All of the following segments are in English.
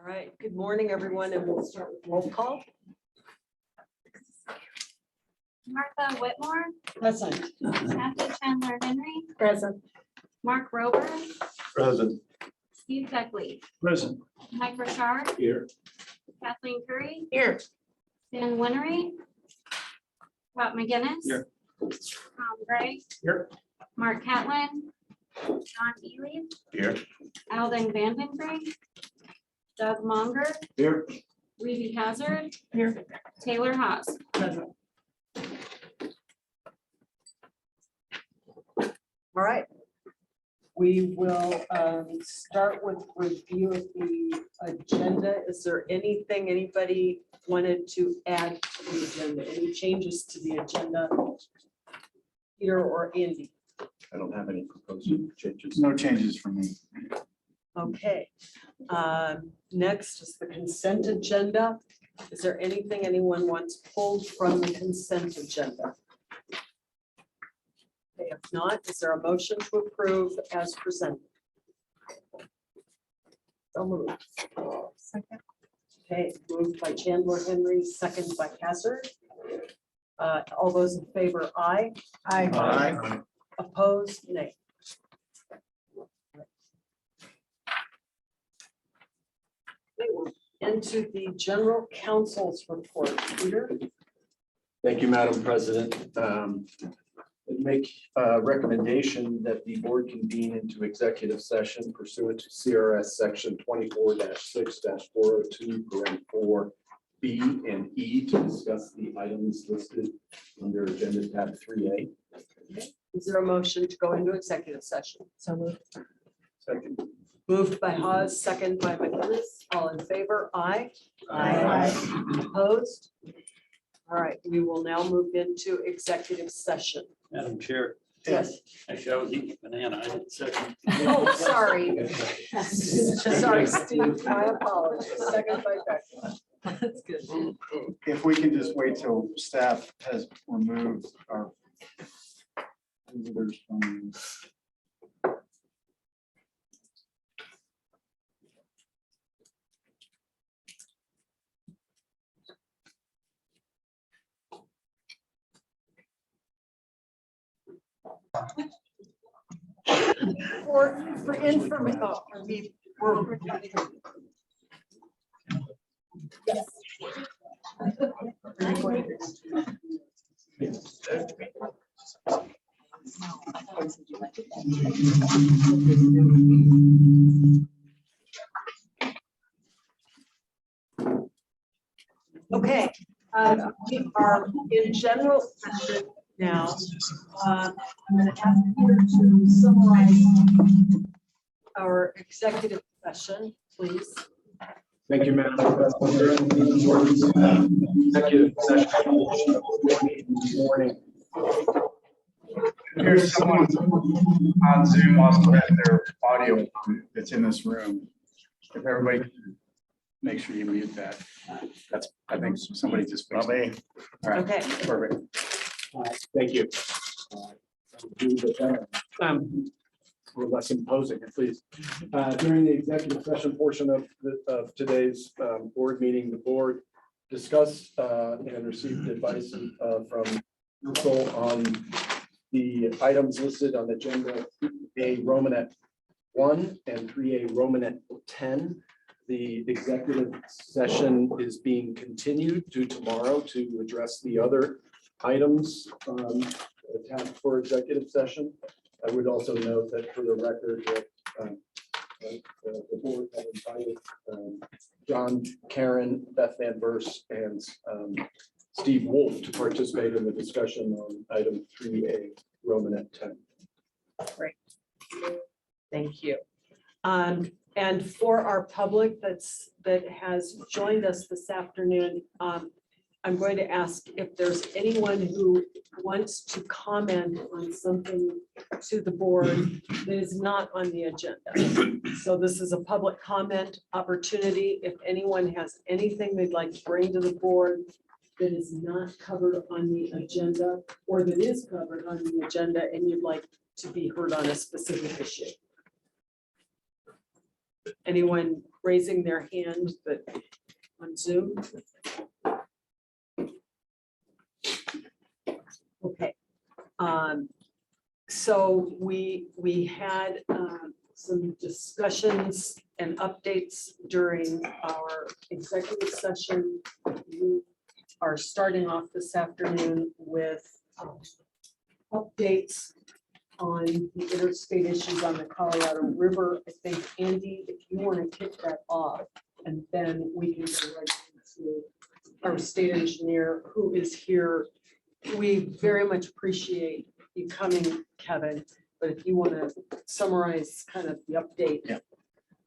right, good morning, everyone, and we'll start with roll call. Martha Whitmore, Present. Kathy Chandler Henry, Present. Mark Rober, Present. Steve Beckley, Present. Mike Richard, Here. Kathleen Curry, Here. Dan Winnery, Rob McGinnis. Here. Tom Gray, Here. Mark Catlin, John Ely, Here. Alden Vandenbrink, Doug Monger, Here. Reedy Hazard, Here. Taylor Haas. Present. All right. We will start with review of the agenda. Is there anything anybody wanted to add to the agenda? Any changes to the agenda? Peter or Andy? I don't have any proposed changes. No changes from me. Okay. Next is the consent agenda. Is there anything anyone wants pulled from the consent agenda? Okay, if not, is there a motion to approve as presented? So moved. Second. Okay, moved by Chandler Henry, second by Hazard. All those in favor, aye. Aye. Opposed, nay. Into the general counsel's report. Peter? Thank you, Madam President. I'd make a recommendation that the board convene into executive session pursuant to CRS section 24-6-402, B and E to discuss the items listed under agenda tab 3A. Is there a motion to go into executive session? So moved. Second. Moved by Hawes, second by McGinnis. All in favor? Aye. Aye. Opposed? All right, we will now move into executive session. Madam Chair, Yes. actually, I was eating a banana. I didn't second. Oh, sorry. Sorry, Steve. I apologize. Second by Becky. That's good. If we can just wait till staff has removed our visitors from. For information. Yes. Okay, we are in general session now. I'm going to ask you to summarize our executive session, please. Thank you, Madam President. Executive session this morning. Here's someone on Zoom also has their audio that's in this room. If everybody can make sure you mute that. That's, I think somebody just fixed it. All right, Okay. perfect. Thank you. We're less imposing, please. During the executive session portion of today's board meeting, the board discussed and received advice from council on the items listed on agenda 3A Romanet 1 and 3A Romanet 10. The executive session is being continued to tomorrow to address the other items attached for executive session. I would also note that for the record that the board had invited John, Karen, Beth Van Verse, and Steve Wolf to participate in the discussion on item 3A Romanet 10. Great. Thank you. And for our public that has joined us this afternoon, I'm going to ask if there's anyone who wants to comment on something to the board that is not on the agenda. So this is a public comment opportunity. If anyone has anything they'd like to bring to the board that is not covered on the agenda or that is covered on the agenda and you'd like to be heard on a specific issue. anyone raising their hand that on Zoom? Okay. So we had some discussions and updates during our executive session. We are starting off this afternoon with updates on the interstate issues on the Colorado River. I think, Andy, if you want to kick that off, and then we can go right into our state engineer who is here. We very much appreciate you coming, Kevin, but if you want to summarize kind of the update. Yeah.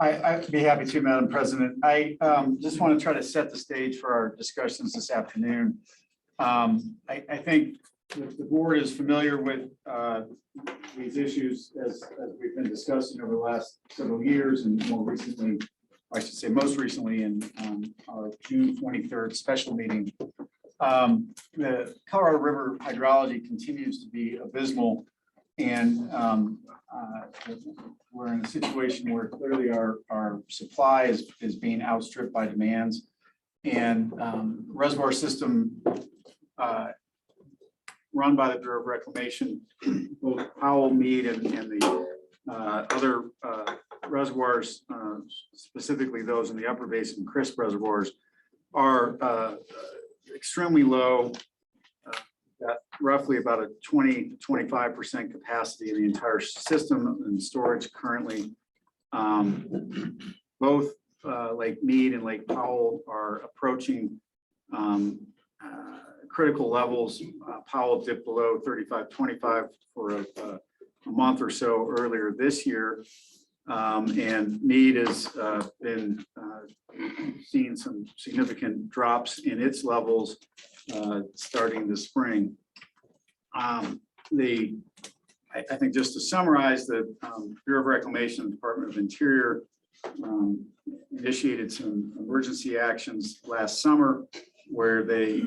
I'd be happy to, Madam President. I just want to try to set the stage for our discussions this afternoon. I think the board is familiar with these issues as we've been discussing over the last several years, and more recently, I should say most recently in our June 23rd special meeting. The Colorado River hydrology continues to be abysmal, and we're in a situation where clearly our supply is being outstripped by demands, and reservoir system run by the Bureau of Reclamation, both Powell, Meade, and the other reservoirs, specifically those in the upper basin, crisp reservoirs, are extremely low, got roughly about a 20 to 25% capacity in the entire system and storage currently. Both Lake Meade and Lake Powell are approaching critical levels. Powell dipped below 35.25 for a month or so earlier this year. And Meade has been seeing some significant drops in its levels starting this spring. I think just to summarize, the Bureau of Reclamation and Department of Interior initiated some emergency actions last summer where they,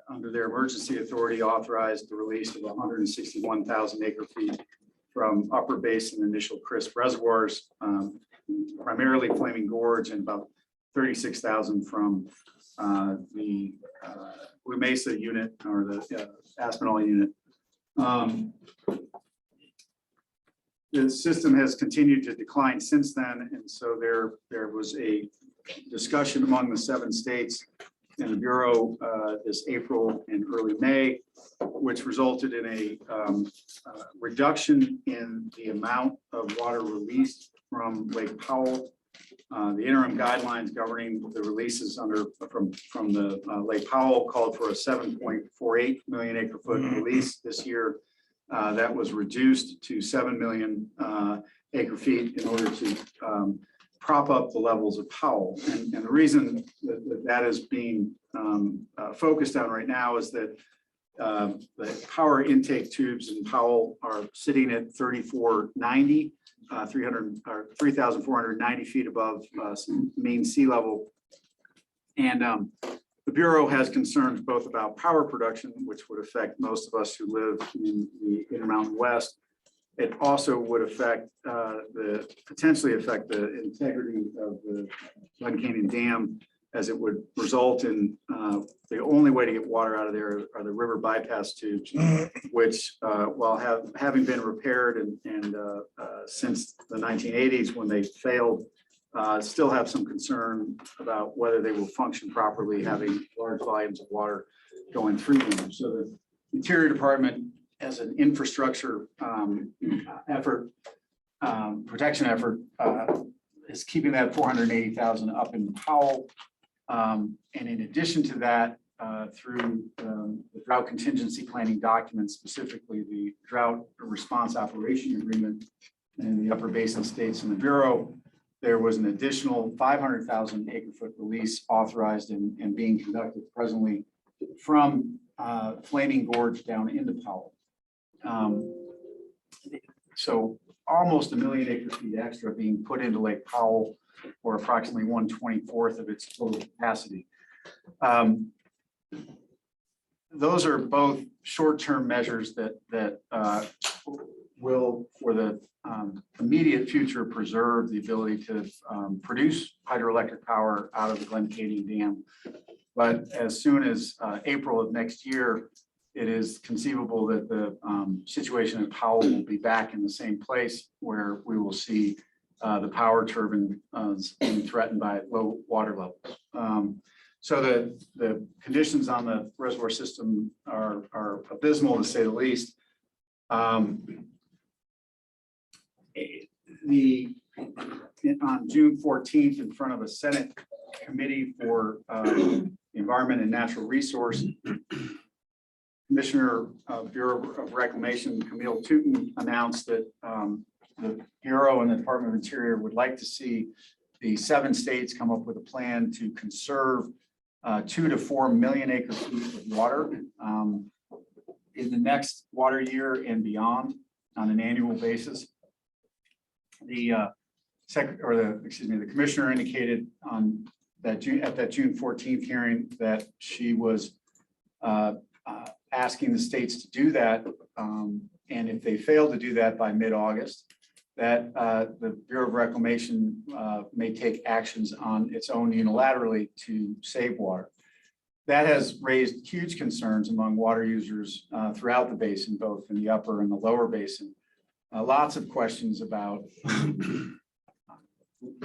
under their emergency authority, authorized the release of 161,000 acre feet from upper basin initial crisp reservoirs, primarily Flaming Gorge, and about 36,000 from the Blue Mesa unit, or the Aspinall unit. The system has continued to decline since then, and so there was a discussion among the 7 states and the Bureau this April and early May, which resulted in a reduction in the amount of water released from Lake Powell. The interim guidelines governing the releases from the Lake Powell called for a 7.48 million acre foot release this year. That was reduced to 7 million acre feet in order to prop up the levels of Powell. And the reason that is being focused on right now is that the power intake tubes in Powell are sitting at 3,490 feet above mean sea level. And the Bureau has concerns both about power production, which would affect most of us who live in the Intermountain West. It also would potentially affect the integrity of the Glen Canyon Dam, as it would result in the only way to get water out of there are the river bypass tubes, which while having been repaired and since the 1980s when they failed, still have some concern about whether they will function properly, having large volumes of water going through them. So the Interior Department, as an infrastructure effort, protection effort, is keeping that 480,000 up in Powell. And in addition to that, through the drought contingency planning documents, specifically the drought response operation agreement in the upper basin states and the Bureau, there was an additional 500,000 acre foot release authorized and being conducted presently from Flaming Gorge down into Powell. So almost 1 million acre feet extra being put into Lake Powell, or approximately 1/24 of its total capacity. Those are both short-term measures that will, for the immediate immediate future preserve the ability to produce hydroelectric power out of the Glen Canyon Dam. But as soon as April of next year, it is conceivable that the situation at Powell will be back in the same place where we will see the power turbine being threatened by low water levels. So the conditions on the reservoir system are abysmal, to say the least. On June 14th, in front of a Senate Committee for Environment and Natural Resource, Commissioner of Bureau of Reclamation Camille Tootin announced that the Bureau and the Department of Interior would like to see the 7 states come up with a plan to conserve 2 to 4 million acre feet of water in the next water year and beyond on an annual basis. The commissioner indicated on that at that June 14th hearing that she was asking the states to do that, and if they fail to do that by mid-August, that the Bureau of Reclamation may take actions on its own unilaterally to save water. That has raised huge concerns among water users throughout the basin, both in the upper and the lower basin. Lots of questions about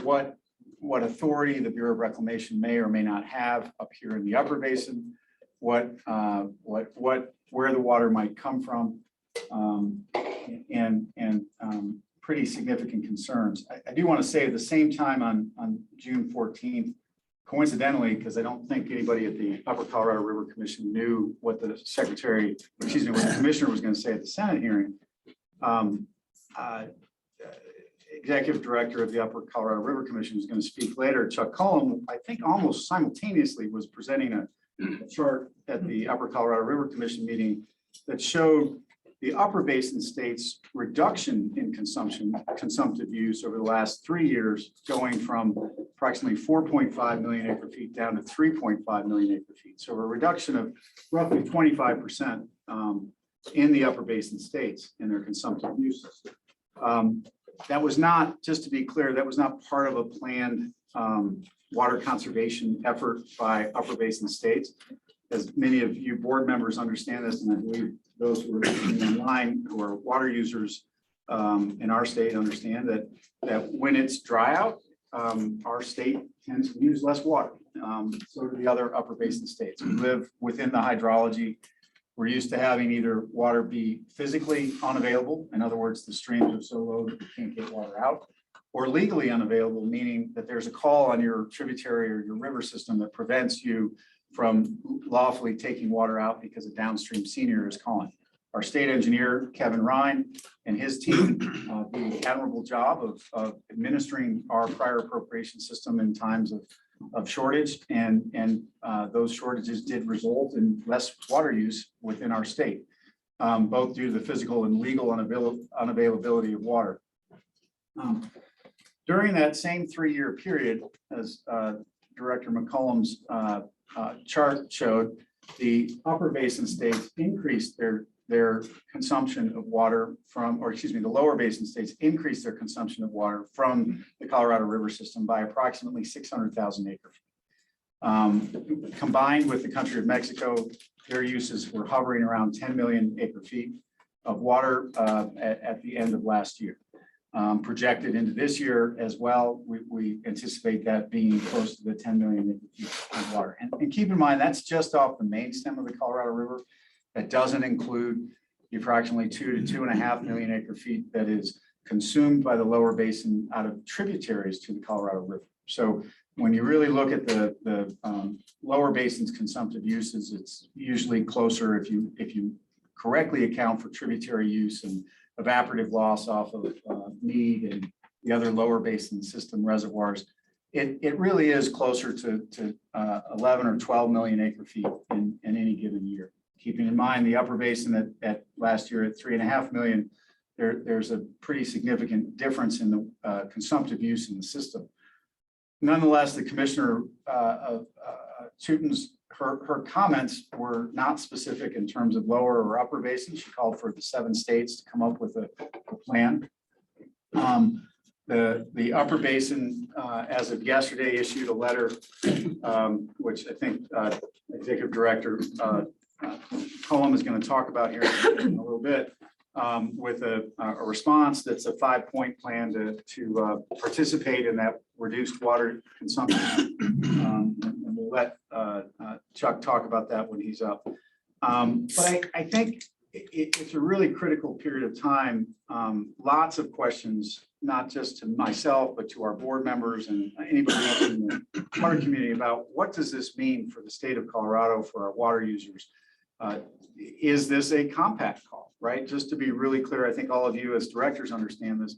what authority the Bureau of Reclamation may or may not have up here in the upper basin, where the water might come from, and pretty significant concerns. I do want to say at the same time on June 14th, coincidentally, because I don't think anybody at the Upper Colorado River Commission knew what the commissioner was going to say at the Senate hearing. Executive Director of the Upper Colorado River Commission is going to speak later. Chuck Cullum, I think almost simultaneously, was presenting a chart at the Upper Colorado River Commission meeting that showed the upper basin states reduction in consumptive use over the last 3 years, going from approximately 4.5 million acre feet down to 3.5 million acre feet. So a reduction of roughly 25% in the upper basin states in their consumptive uses. That was not, just to be clear, that was not part of a planned water conservation effort by upper basin states. As many of you board members understand this, and I believe those who are listening online who are water users in our state understand that when it's dry out, our state tends to use less water. So do the other upper basin states. We live within the hydrology. We're used to having either water be physically unavailable, in other words, the streams are so low that you can't get water out, or legally unavailable, meaning that there's a call on your tributary or your river system that prevents you from lawfully taking water out because a downstream senior is calling. Our state engineer, Kevin Ryan, and his team do an admirable job of administering our prior appropriation system in times of shortage, and those shortages did result in less water use within our state, both due to the physical and legal unavailability of water. During that same 3-year period, as Director McCollum's chart showed, the upper basin states increased their consumption of water from, or excuse me, the lower basin states increased their consumption of water from the Colorado River system by approximately 600,000 acre feet. Combined with the country of Mexico, their uses were hovering around 10 million acre feet of water at the end of last year. Projected into this year as well, we anticipate that being close to the 10 million acre feet of water. And keep in mind, that's just off the main stem of the Colorado River. That doesn't include the approximately 2 to 2.5 million acre feet that is consumed by the lower basin out of tributaries to the Colorado River. So when you really look at the lower basin's consumptive uses, it's usually closer if you correctly account for tributary use and evaporative loss off of Meade and the other lower basin system reservoirs. It really is closer to 11 or 12 million acre feet in any given year. Keeping in mind the upper basin at last year at 3.5 million, there's a pretty significant difference in the consumptive use in the system. Nonetheless, the commissioner of Tootin's, her comments were not specific in terms of lower or upper basin. She called for the 7 states to come up with a plan. The Upper Basin, as of yesterday, issued a letter, which I think Executive Director Cullum is going to talk about here in a little bit, with a response that's a 5-point plan to participate in that reduced water consumption. And we'll let Chuck talk about that when he's up. But I think it's a really critical period of time. Lots of questions, not just to myself, but to our board members and anybody else in the water community about what does this mean for the state of Colorado, for our water users? Is this a compact call, right? Just to be really clear, I think all of you as directors understand this.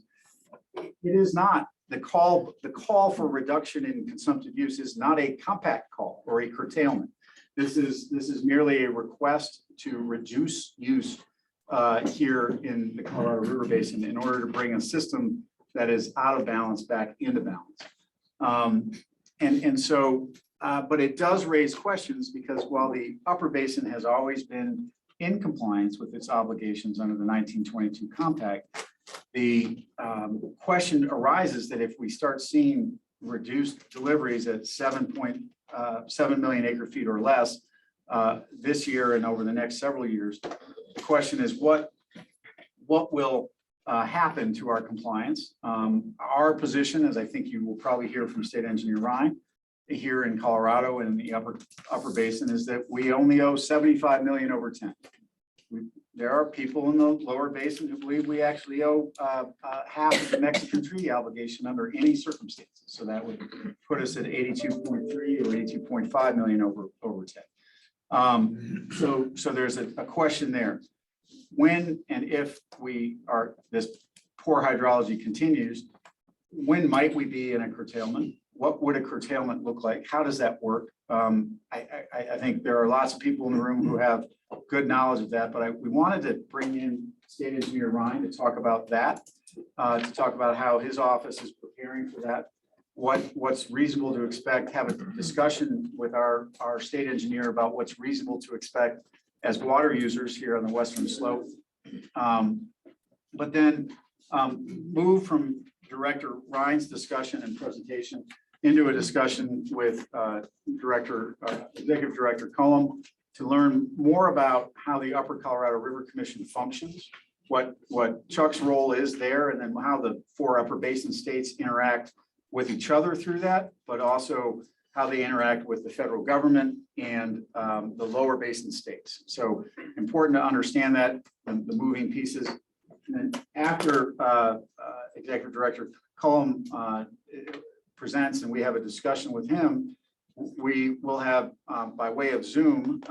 It is not the call for reduction in consumptive use is not a compact call or a curtailment. This is merely a request to reduce use here in the Colorado River Basin in order to bring a system that is out of balance back into balance. But it does raise questions because while the Upper Basin has always been in compliance with its obligations under the 1922 compact, the question arises that if we start seeing reduced deliveries at 7.7 million acre feet or less this year and over the next several years, the question is what will happen to our compliance? Our position, as I think you will probably hear from State Engineer Ryan here in Colorado and in the upper basin, is that we only owe 75 million over 10. There are people in the lower basin who believe we actually owe half of the Mexican treaty obligation under any circumstances. So that would put us at 82.3 or 82.5 million over 10. So there's a question there. When and if this poor hydrology continues, when might we be in a curtailment? What would a curtailment look like? How does that work? I think there are lots of people in the room who have good knowledge of that, but we wanted to bring in State Engineer Ryan to talk about that, to talk about how his office is preparing for that, what's reasonable to expect, have a discussion with our state engineer about what's reasonable to expect as water users here on the Western Slope. But then move from Director Ryan's discussion and presentation into a discussion with Executive Director Cullum to learn more about how the Upper Colorado River Commission functions, what Chuck's role is there, and then how the 4 Upper Basin states interact with each other through that, but also how they interact with the federal government and the lower basin states. So important to understand that, the moving pieces. And then after Executive Director Cullum presents and we have a discussion with him, we will have, by way of Zoom,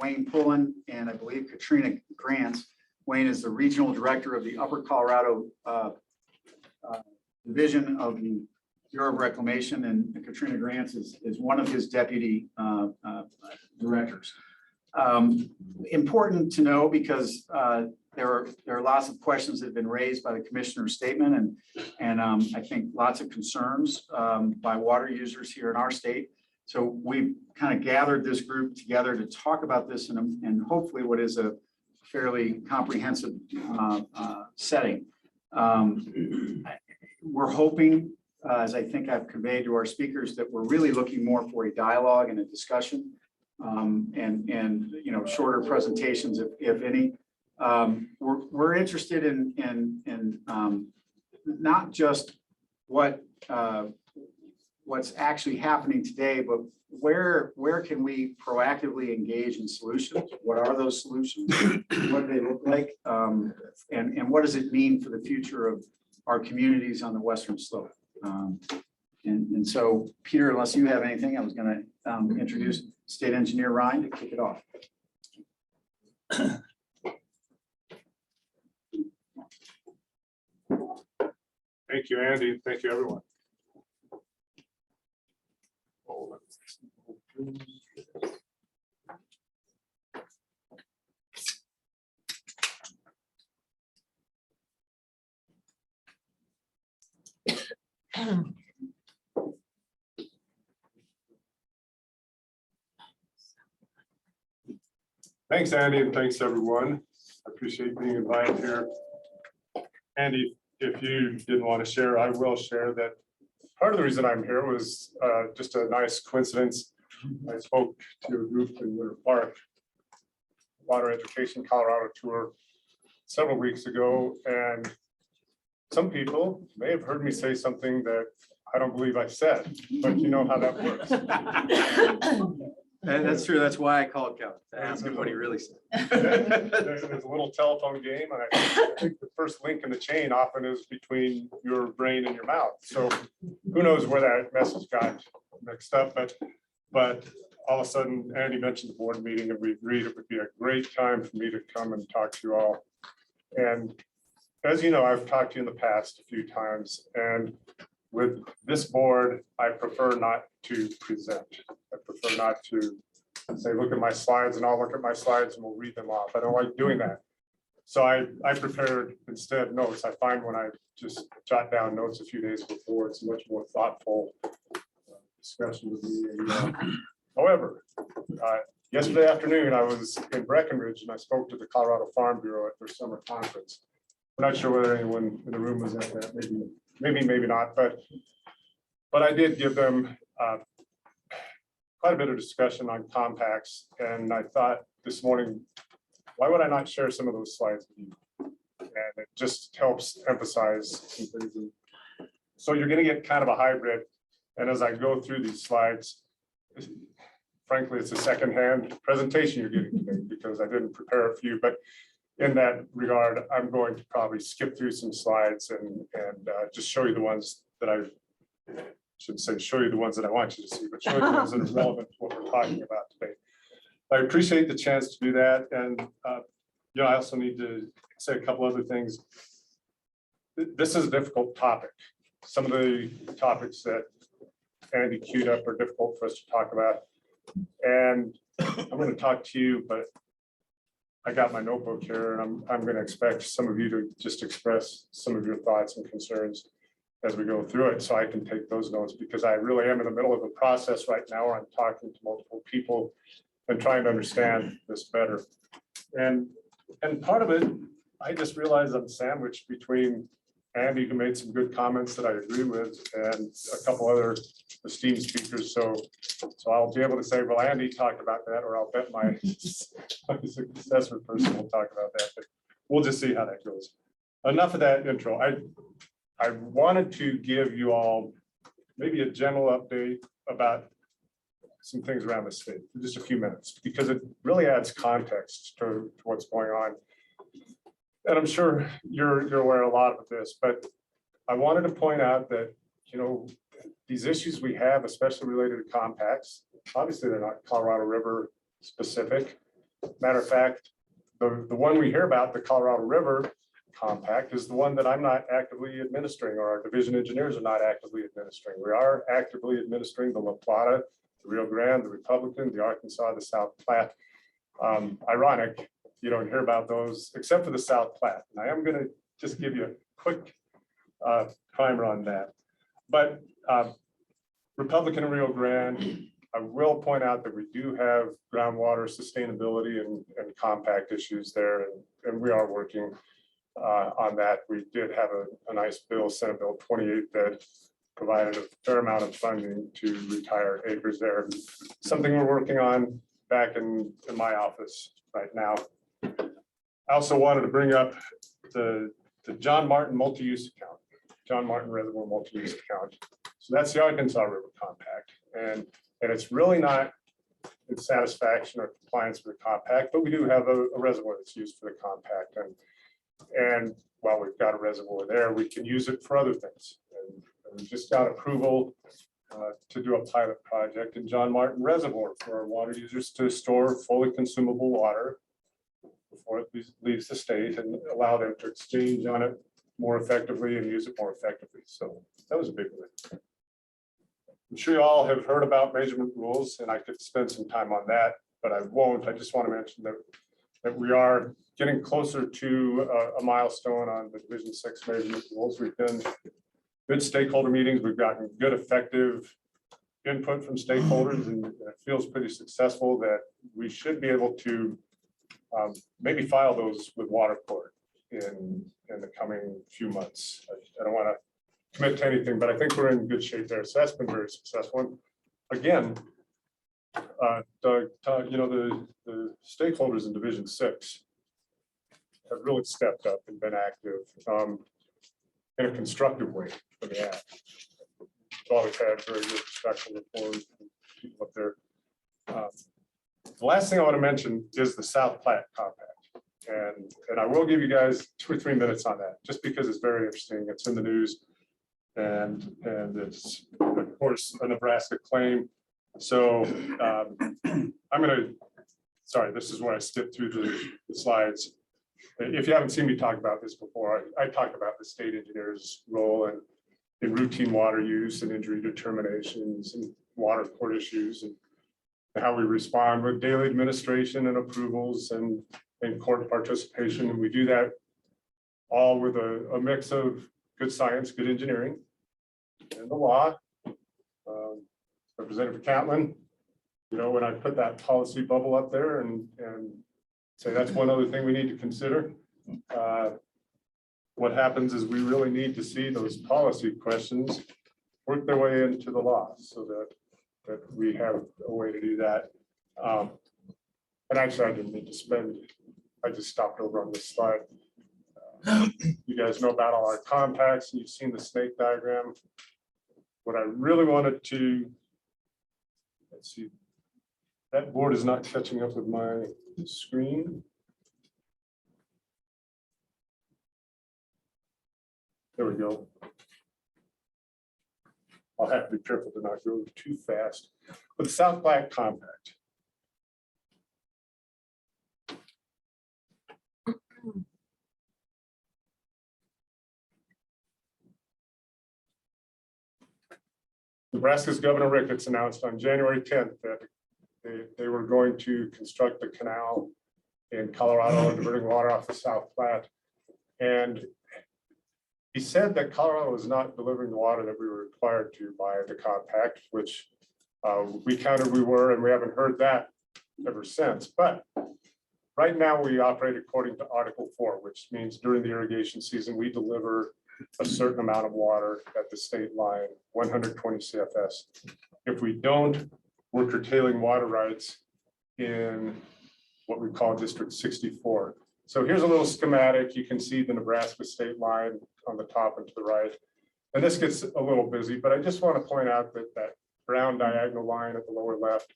Wayne Pullen and I believe Katrina Grants. Wayne is the Regional Director of the Upper Colorado Division of the Bureau of Reclamation, and Katrina Grants is one of his deputy directors. Important to know because there are lots of questions that have been raised by the commissioner's statement, and I think lots of concerns by water users here in our state. So we've kind of gathered this group together to talk about this in hopefully what is a fairly comprehensive setting. We're hoping, as I think I've conveyed to our speakers, that we're really looking more for a dialogue and a discussion, and shorter presentations if any. We're interested in not just what's actually happening today, but where can we proactively engage in solutions? What are those solutions? What do they look like? And what does it mean for the future of our communities on the Western Slope? And so, Peter, unless you have anything, I was going to introduce State Engineer Ryan to kick it off. Thank you, Andy. Thank you, everyone. Thanks, Andy, and thanks, everyone. I appreciate being invited here. Andy if you didn't want to share, I will share that. Part of the reason I'm here was just a nice coincidence. I spoke to a group in Winter Park, Water Education Colorado tour several weeks ago, and some people may have heard me say something that I don't believe I said, but you know how that works. And that's true. That's why I called Kevin to ask him what he really said. There's a little telephone game, and I think the first link in the chain often is between your brain and your mouth. So who knows where that message got mixed up, but all of a sudden, Andy mentioned the board meeting, and we agreed it would be a great time for me to come and talk to you all. And as you know, I've talked to you in the past a few times, and with this board, I prefer not to present. I prefer not to say, look at my slides, and I'll look at my slides and we'll read them off. I don't like doing that. So I prepared instead notes. I find when I just jot down notes a few days before, it's much more thoughtful discussion with me. However, yesterday afternoon, I was in Breckenridge and I spoke to the Colorado Farm Bureau at their summer conference. I'm not sure whether anyone in the room was at that, maybe not, but I did give them quite a bit of discussion on compacts, and I thought this morning, why would I not share some of those slides with you? And it just helps emphasize some things. So you're going to get kind of a hybrid, and as I go through these slides, frankly, it's a secondhand presentation you're getting today because I didn't prepare a few, but in that regard, I'm going to probably skip through some slides and just show you the ones that I shouldn't say show you the ones that I want you to see, but show you the ones that are relevant to what we're talking about today. I appreciate the chance to do that. And, you know, I also need to say a couple other things. This is a difficult topic. Some of the topics that Andy queued up are difficult for us to talk about. And I'm going to talk to you, but I got my notebook here, and I'm going to expect some of you to just express some of your thoughts and concerns as we go through it, so I can take those notes, because I really am in the middle of a process right now where I'm talking to multiple people and trying to understand this better. And part of it, I just realized I'm sandwiched between Andy, who made some good comments that I agree with, and a couple other esteemed speakers. So I'll be able to say, well, Andy talked about that, or I'll bet my successor person will talk about that. But we'll just see how that goes. Enough of that intro. I wanted to give you all maybe a general update about some things around the state for just a few minutes, because it really adds context to what's going on. And I'm sure you're aware a lot of this, but I wanted to point out that, you know, these issues we have, especially related to compacts, obviously they're not Colorado River specific. Matter of fact, the one we hear about, the Colorado River compact, is the one that I'm not actively administering, or our division engineers are not actively administering. We are actively administering the La Plata, the Rio Grande, the Republican, the Arkansas, the South Platte. Ironic, you don't hear about those except for the South Platte. And I am going to just give you a quick primer on that. But Republican and Rio Grande, I will point out that we do have groundwater sustainability and compact issues there, and we are working on that. We did have a nice bill, Senate Bill 28, that provided a fair amount of funding to retire acres there. Something we're working on back in my office right now. I also wanted to bring up the John Martin multi-use account, John Martin Reservoir multi-use account. So that's the Arkansas River Compact. And it's really not in satisfaction or compliance with the compact, but we do have a reservoir that's used for the compact. And while we've got a reservoir there, we can use it for other things. And we just got approval to do a pilot project in John Martin Reservoir for our water users to store fully consumable water before it leaves the state, and allow them to exchange on it more effectively and use it more effectively. So that was a big win. I'm sure you all have heard about measurement rules, and I could spend some time on that, but I won't. I just want to mention that we are getting closer to a milestone on the Division 6 measurement rules. We've done good stakeholder meetings. We've gotten good, effective input from stakeholders, and it feels pretty successful that we should be able to maybe file those with water court in the coming few months. I don't want to commit to anything, but I think we're in good shape there. So that's been very successful. And again, Doug, Todd, the stakeholders in Division 6 have really stepped up and been active in a constructive way for the act. We've always had very good respectful rapport from people up there. The last thing I want to mention is the South Platte Compact. And I will give you guys 2 or 3 minutes on that, just because it's very interesting. It's in the news. And it's, of course, a Nebraska claim. So sorry, this is where I skipped through the slides. If you haven't seen me talk about this before, I talked about the state engineer's role in routine water use and injury determinations and water court issues and how we respond with daily administration and approvals and court participation. And we do that all with a mix of good science, good engineering, and the law. Representative Catlin, when I put that policy bubble up there and say that's one other thing we need to consider. What happens is we really need to see those policy questions work their way into the law so that we have a way to do that. And actually, I didn't need to spend, I just stopped over on this slide. You guys know about all our compacts and you've seen the snake diagram. What I really wanted to, let's see, that board is not catching up with my screen. There we go. I'll have to be careful to not go too fast. But the South Platte Compact. Nebraska's Governor Ricketts announced on January 10th that they were going to construct the canal in Colorado, diverting water off the South Platte. And he said that Colorado was not delivering the water that we were required to by the compact, which we countered we were, and we haven't heard that ever since. But right now we operate according to Article 4, which means during the irrigation season, we deliver a certain amount of water at the state line, 120 CFS. If we don't, we're curtailing water rights in what we call District 64. So here's a little schematic. You can see the Nebraska state line on the top and to the right. And this gets a little busy, but I just want to point out that that brown diagonal line at the lower left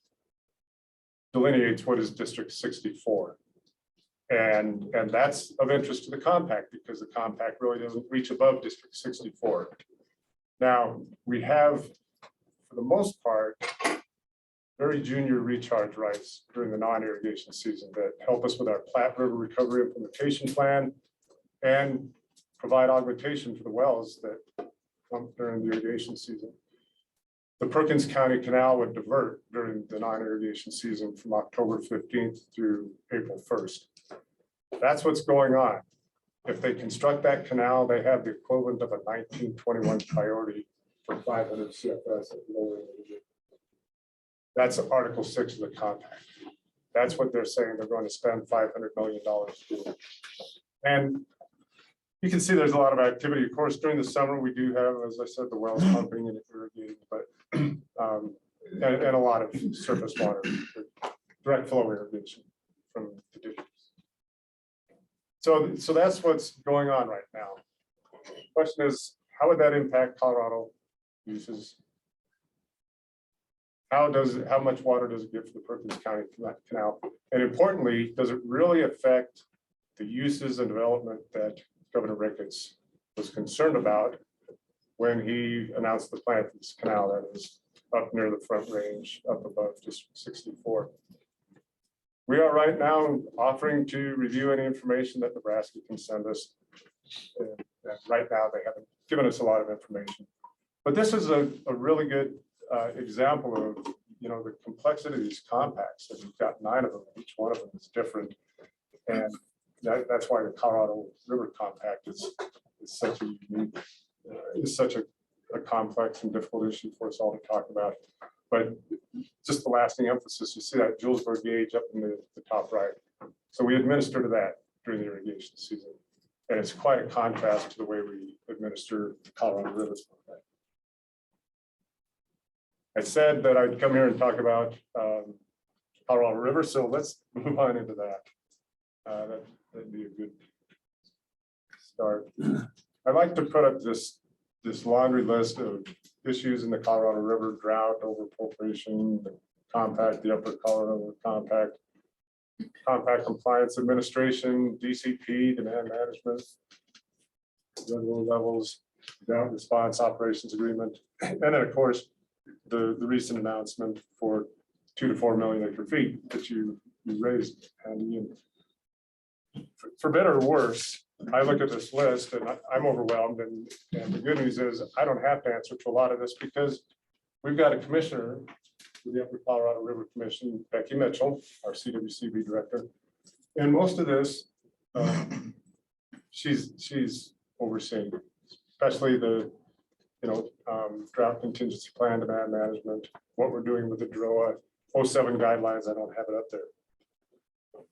delineates what is District 64. And that's of interest to the compact because the compact really doesn't reach above District 64. Now, we have, for the most part, very junior recharge rights during the non-irrigation season that help us with our Platte River Recovery Implementation Plan and provide augmentation for the wells that pump during the irrigation season. The Perkins County Canal would divert during the non-irrigation season from October 15th through April 1st. That's what's going on. If they construct that canal, they have the equivalent of a 1921 priority for 500 CFS at lower irrigation. That's Article 6 of the compact. That's what they're saying they're going to spend $500 million for. And you can see there's a lot of activity. Of course, during the summer, we do have, as I said, the wells pumping and irrigating, but and a lot of surface water, direct flow irrigation from the ditches. So that's what's going on right now. The question is, how would that impact Colorado uses? How much water does it give for the Perkins County Canal? And importantly, does it really affect the uses and development that Governor Ricketts was concerned about when he announced the plan for this canal that is up near the Front Range, up above District 64? We are right now offering to review any information that Nebraska can send us. And right now, they haven't given us a lot of information. But this is a really good example of the complexity of these compacts. And we've got 9 of them. Each one of them is different. And that's why the Colorado River Compact is such a unique, is such a complex and difficult issue for us all to talk about. But just the lasting emphasis, you see that Julesburg gauge up in the top right. So we administer to that during the irrigation season. And it's quite a contrast to the way we administer the Colorado River. I said that I'd come here and talk about Colorado River, so let's move on into that. That'd be a good start. I'd like to put up this laundry list of issues in the Colorado River: drought, overpopulation, the compact, the Upper Colorado Compact, compact compliance administration, DCP, demand management, reservoir levels, drought response operations agreement, and then of course the recent announcement for 2 to 4 million acre feet that you raised. And for better or worse, I look at this list and I'm overwhelmed. And the good news is I don't have to answer to a lot of this because we've got a commissioner with the Upper Colorado River Commission, Becky Mitchell, our CWCB director. And most of this, she's overseeing, especially the drought contingency plan, demand management, what we're doing with the Dro 07 guidelines. I don't have it up there.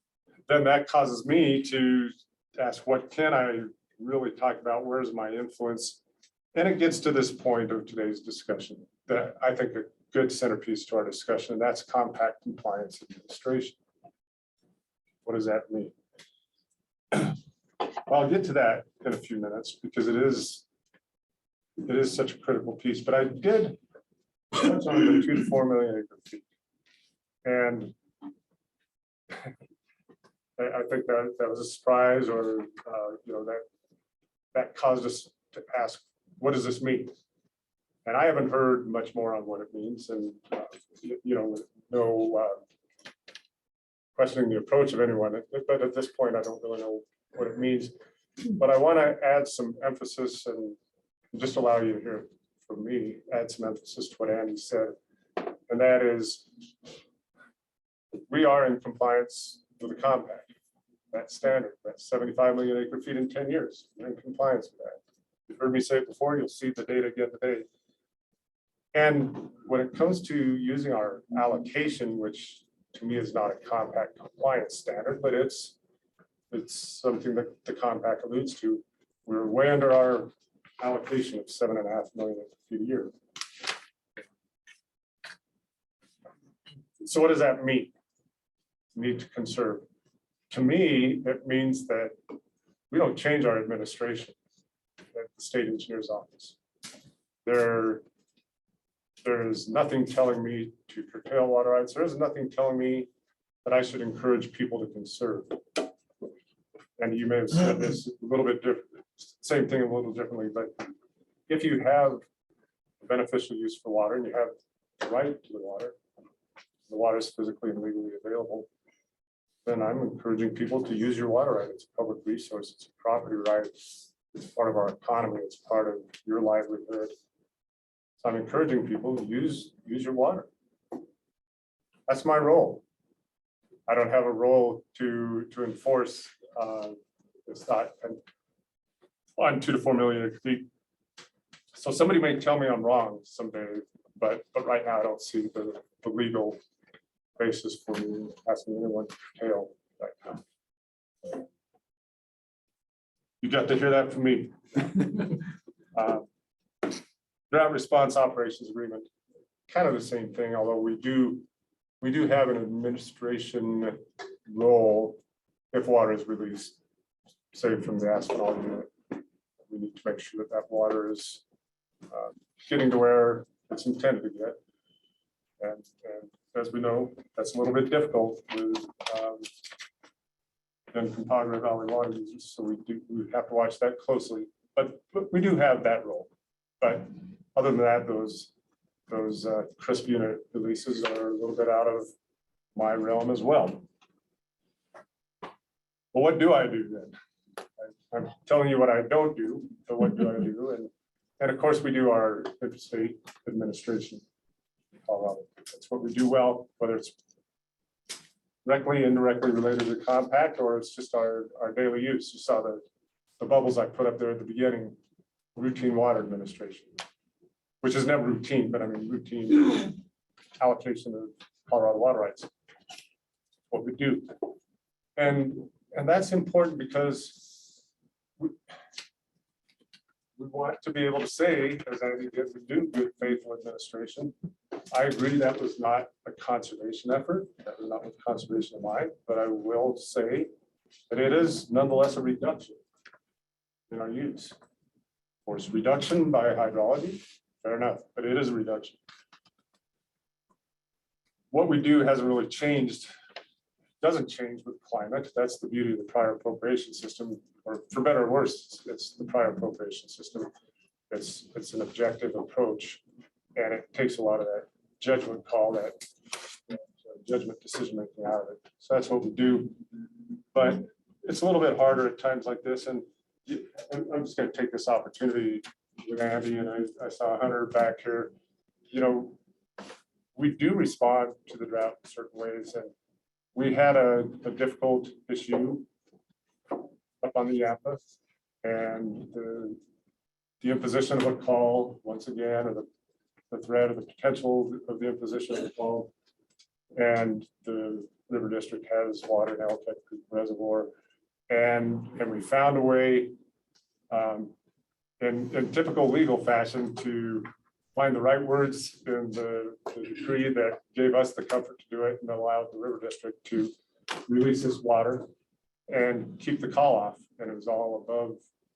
Then that causes me to ask, what can I really talk about? Where's my influence? And it gets to this point of today's discussion that I think a good centerpiece to our discussion, and that's compact compliance administration. What does that mean? Well, I'll get to that in a few minutes because it is such a critical piece, but I did touch on the 2 to 4 million acre feet. And I think that was a surprise, or that caused us to ask, what does this mean? And I haven't heard much more on what it means, and no questioning the approach of anyone. But at this point, I don't really know what it means. But I want to add some emphasis and just allow you to hear from me, add some emphasis to what Andy said, and that is we are in compliance with the compact, that standard, that 75 million acre feet in 10 years. We're in compliance with that. You've heard me say it before, you'll see the data again today. And when it comes to using our allocation, which to me is not a compact compliance standard, but it's something that the compact alludes to, we're way under our allocation of 7.5 million feet a year. So what does that mean? Need to conserve. To me, it means that we don't change our administration at the state engineer's office. There is nothing telling me to curtail water rights. There is nothing telling me that I should encourage people to conserve. And you may have said this a little bit different, same thing a little differently, but if you have a beneficial use for water and you have the right to the water is physically and legally available, then I'm encouraging people to use your water right. It's a public resource, it's a property right, it's part of our economy, it's part of your livelihood. So I'm encouraging people to use your water. That's my role. I don't have a role to enforce this thought on 2 to 4 million acre feet. So somebody may tell me I'm wrong someday, but right now I don't see the legal basis for me asking anyone to curtail right now. You got to hear that from me. Drought response operations agreement, kind of the same thing, although we do have an administration role if water is released, say from the asphalt unit. We need to make sure that water is getting to where it's intended to get. And as we know, that's a little bit difficult with Compagre Valley water users, so we have to watch that closely. But we do have that role. But other than that, those crisp unit releases are a little bit out of my realm as well. But what do I do then? I'm telling you what I don't do, but what do I do? And of course, we do our interstate administration in Colorado. That's what we do well, whether it's directly, indirectly related to the compact, or it's just our daily use. You saw the bubbles I put up there at the beginning, routine water administration, which is never routine, but I mean routine allocation of Colorado water rights. What we do. And that's important because we want to be able to say, as I think if we do good faithful administration, I agree that was not a conservation effort, that was not with conservation in mind, but I will say that it is nonetheless a reduction in our use. Of course, reduction by hydrology, fair enough, but it is a reduction. What we do hasn't really changed, doesn't change with climate. That's the beauty of the prior appropriation system, or for better or worse, it's the prior appropriation system. It's an objective approach, and it takes a lot of that judgment call, that judgment decision-making out of it. So that's what we do. But it's a little bit harder at times like this, and I'm just going to take this opportunity with Andy, and I saw Hunter back here. You know, we do respond to the drought in certain ways, and we had a difficult issue up on the Yampa, and the imposition of a call once again, or the threat of the potential of the imposition of the call, and the river district has water in Elk Creek Reservoir, and we found a way in typical legal fashion to find the right words in the decree that gave us the comfort to do it and allowed the river district to release this water and keep the call off. And it was all above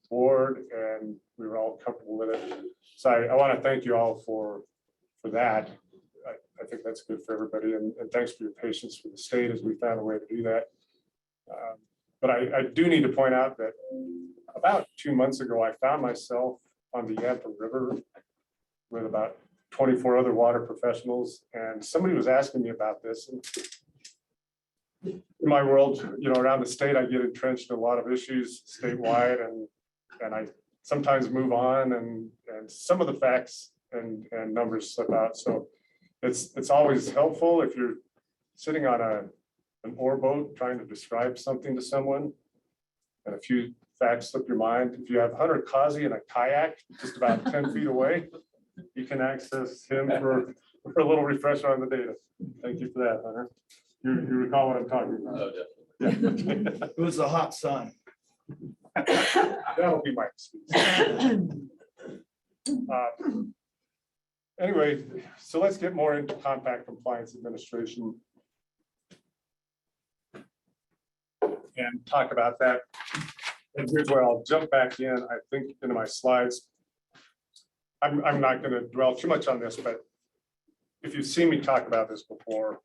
board, and we were all comfortable with it. So I want to thank you all for that. I think that's good for everybody, and thanks for your patience for the state as we found a way to do that. But I do need to point out that about 2 months ago, I found myself on the Yampa River with about 24 other water professionals, and somebody was asking me about this. And in my world, you know, around the state, I get entrenched in a lot of issues statewide, and I sometimes move on, and some of the facts and numbers slip out. So it's always helpful if you're sitting on an oar boat trying to describe something to someone, and a few facts slip your mind. If you have Hunter Kazi in a kayak just about 10 feet away, you can access him for a little refresher on the data. Thank you for that, Hunter. You recall what I'm talking about? Oh, definitely. Yeah. It was the hot sun. That'll be my excuse. Anyway, so let's get more into compact compliance administration and talk about that. And here's where I'll jump back in, I think, into my slides. I'm not going to dwell too much on this, but if you've seen me talk about this before,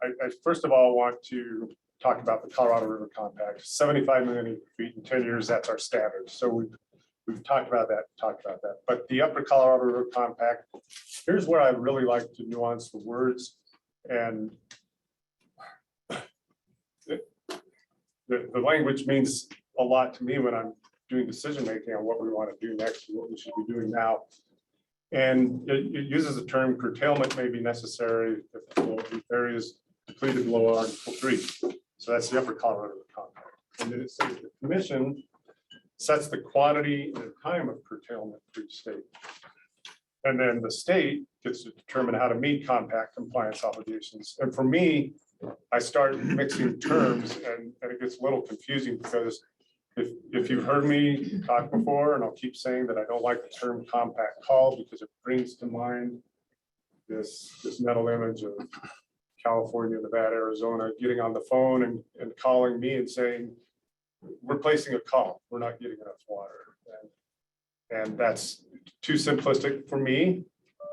I first of all want to talk about the Colorado River Compact. 75 million feet in 10 years, that's our standard. So we've talked about that. But the Upper Colorado River Compact, here's where I really like to nuance the words. And the language means a lot to me when I'm doing decision-making on what we want to do next and what we should be doing now. And it uses the term curtailment may be necessary if the flow of areas depleted below Article 3. So that's the Upper Colorado River Compact. And then it says the commission sets the quantity and time of curtailment for each state. And then the state gets to determine how to meet compact compliance obligations. And for me, I start mixing terms, and it gets a little confusing, because if you've heard me talk before, and I'll keep saying that I don't like the term compact call because it brings to mind this mental image of California, Nevada, Arizona getting on the phone and calling me and saying, we're placing a call, we're not getting enough water. And that's too simplistic for me.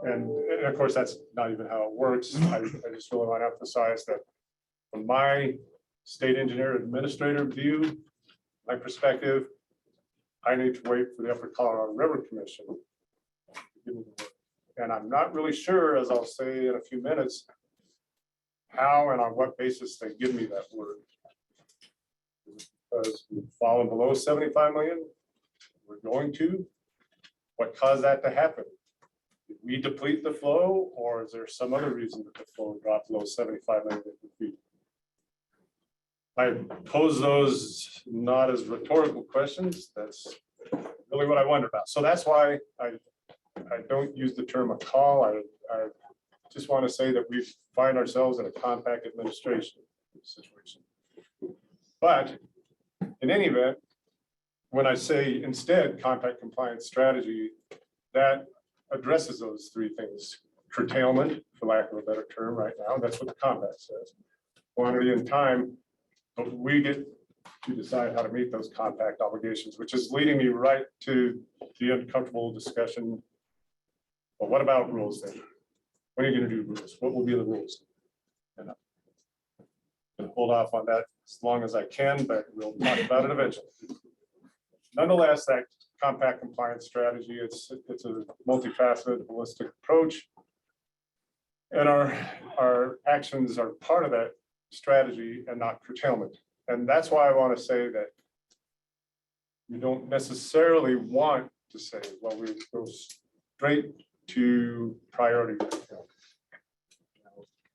And of course, that's not even how it works. I just really want to emphasize that from my state engineer administrator view, my perspective, I need to wait for the Upper Colorado River Commission to give me the word. And I'm not really sure, as I'll say in a few minutes, how and on what basis they give me that word. Because we've fallen below 75 million, we're going to. What caused that to happen? Did we deplete the flow, or is there some other reason that the flow dropped below 75 million feet? I pose those not as rhetorical questions. That's really what I wonder about. So that's why I don't use the term a call. I just want to say that we find ourselves in a compact administration situation. But in any event, when I say instead compact compliance strategy, that addresses those three things. Curtailment, for lack of a better term right now, that's what the compact says. Quantity and time, but we get to decide how to meet those compact obligations, which is leading me right to the uncomfortable discussion. Well, what about rules then? When are you gonna do rules? What will be the rules? And I'm gonna hold off on that as long as I can, but we'll talk about it eventually. Nonetheless, that compact compliance strategy, it's a multifaceted, holistic approach. And our actions are part of that strategy and not curtailment. And that's why I want to say that you don't necessarily want to say, well, we go straight to priority curtailment.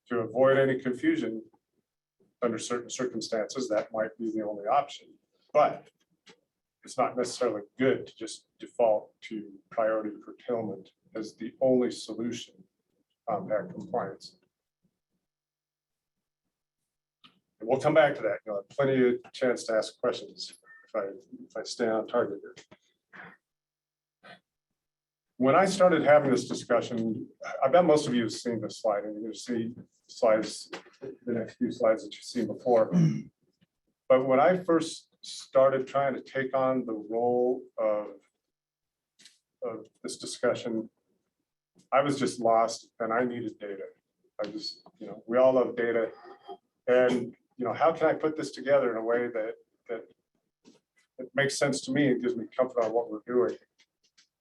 To avoid any confusion under certain circumstances, that might be the only option. But it's not necessarily good to just default to priority curtailment as the only solution to compact compliance. And we'll come back to that. You'll have plenty of chance to ask questions if I stay on target here. When I started having this discussion, I bet most of you have seen this slide, and you're going to see slides, the next few slides that you've seen before. But when I first started trying to take on the role of this discussion, I was just lost and I needed data. We all love data. And, how can I put this together in a way that it makes sense to me and gives me comfort on what we're doing?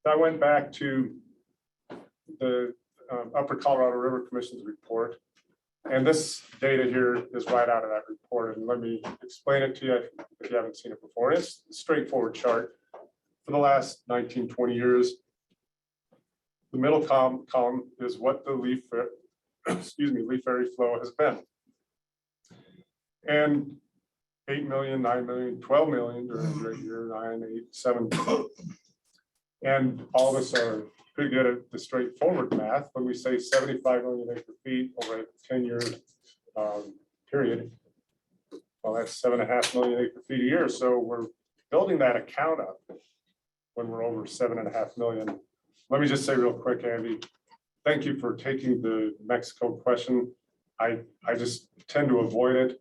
So I went back to the Upper Colorado River Commission's report. And this data here is right out of that report. And let me explain it to you if you haven't seen it before. It's a straightforward chart. For the last 19, 20 years, the middle column is what the leaf area flow has been. And 8 million, 9 million, 12 million during the great year, 9, 8, 7. And all of us are pretty good at the straightforward math. When we say 75 million acre feet over a 10-year period, well, that's 7.5 million acre feet a year. So we're building that account up when we're over 7.5 million. Let me just say real quick, Andy, thank you for taking the Mexico question. I just tend to avoid it.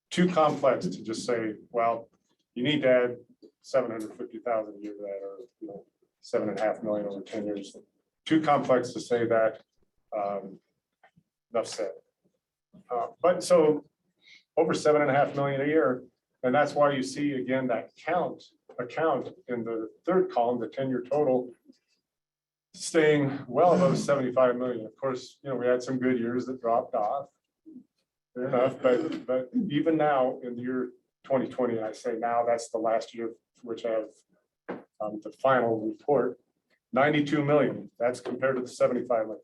Too complex to just say, well, you need to add 750,000 a year to that, or 7.5 million over 10 years. Too complex to say that. Enough said. But so over 7.5 million a year, and that's why you see again that account in the third column, the 10-year total, staying well above 75 million. Of course, we had some good years that dropped off. Fair enough, but even now in the year 2020, I say now that's the last year which I have the final report, 92 million. That's compared to the 75 million.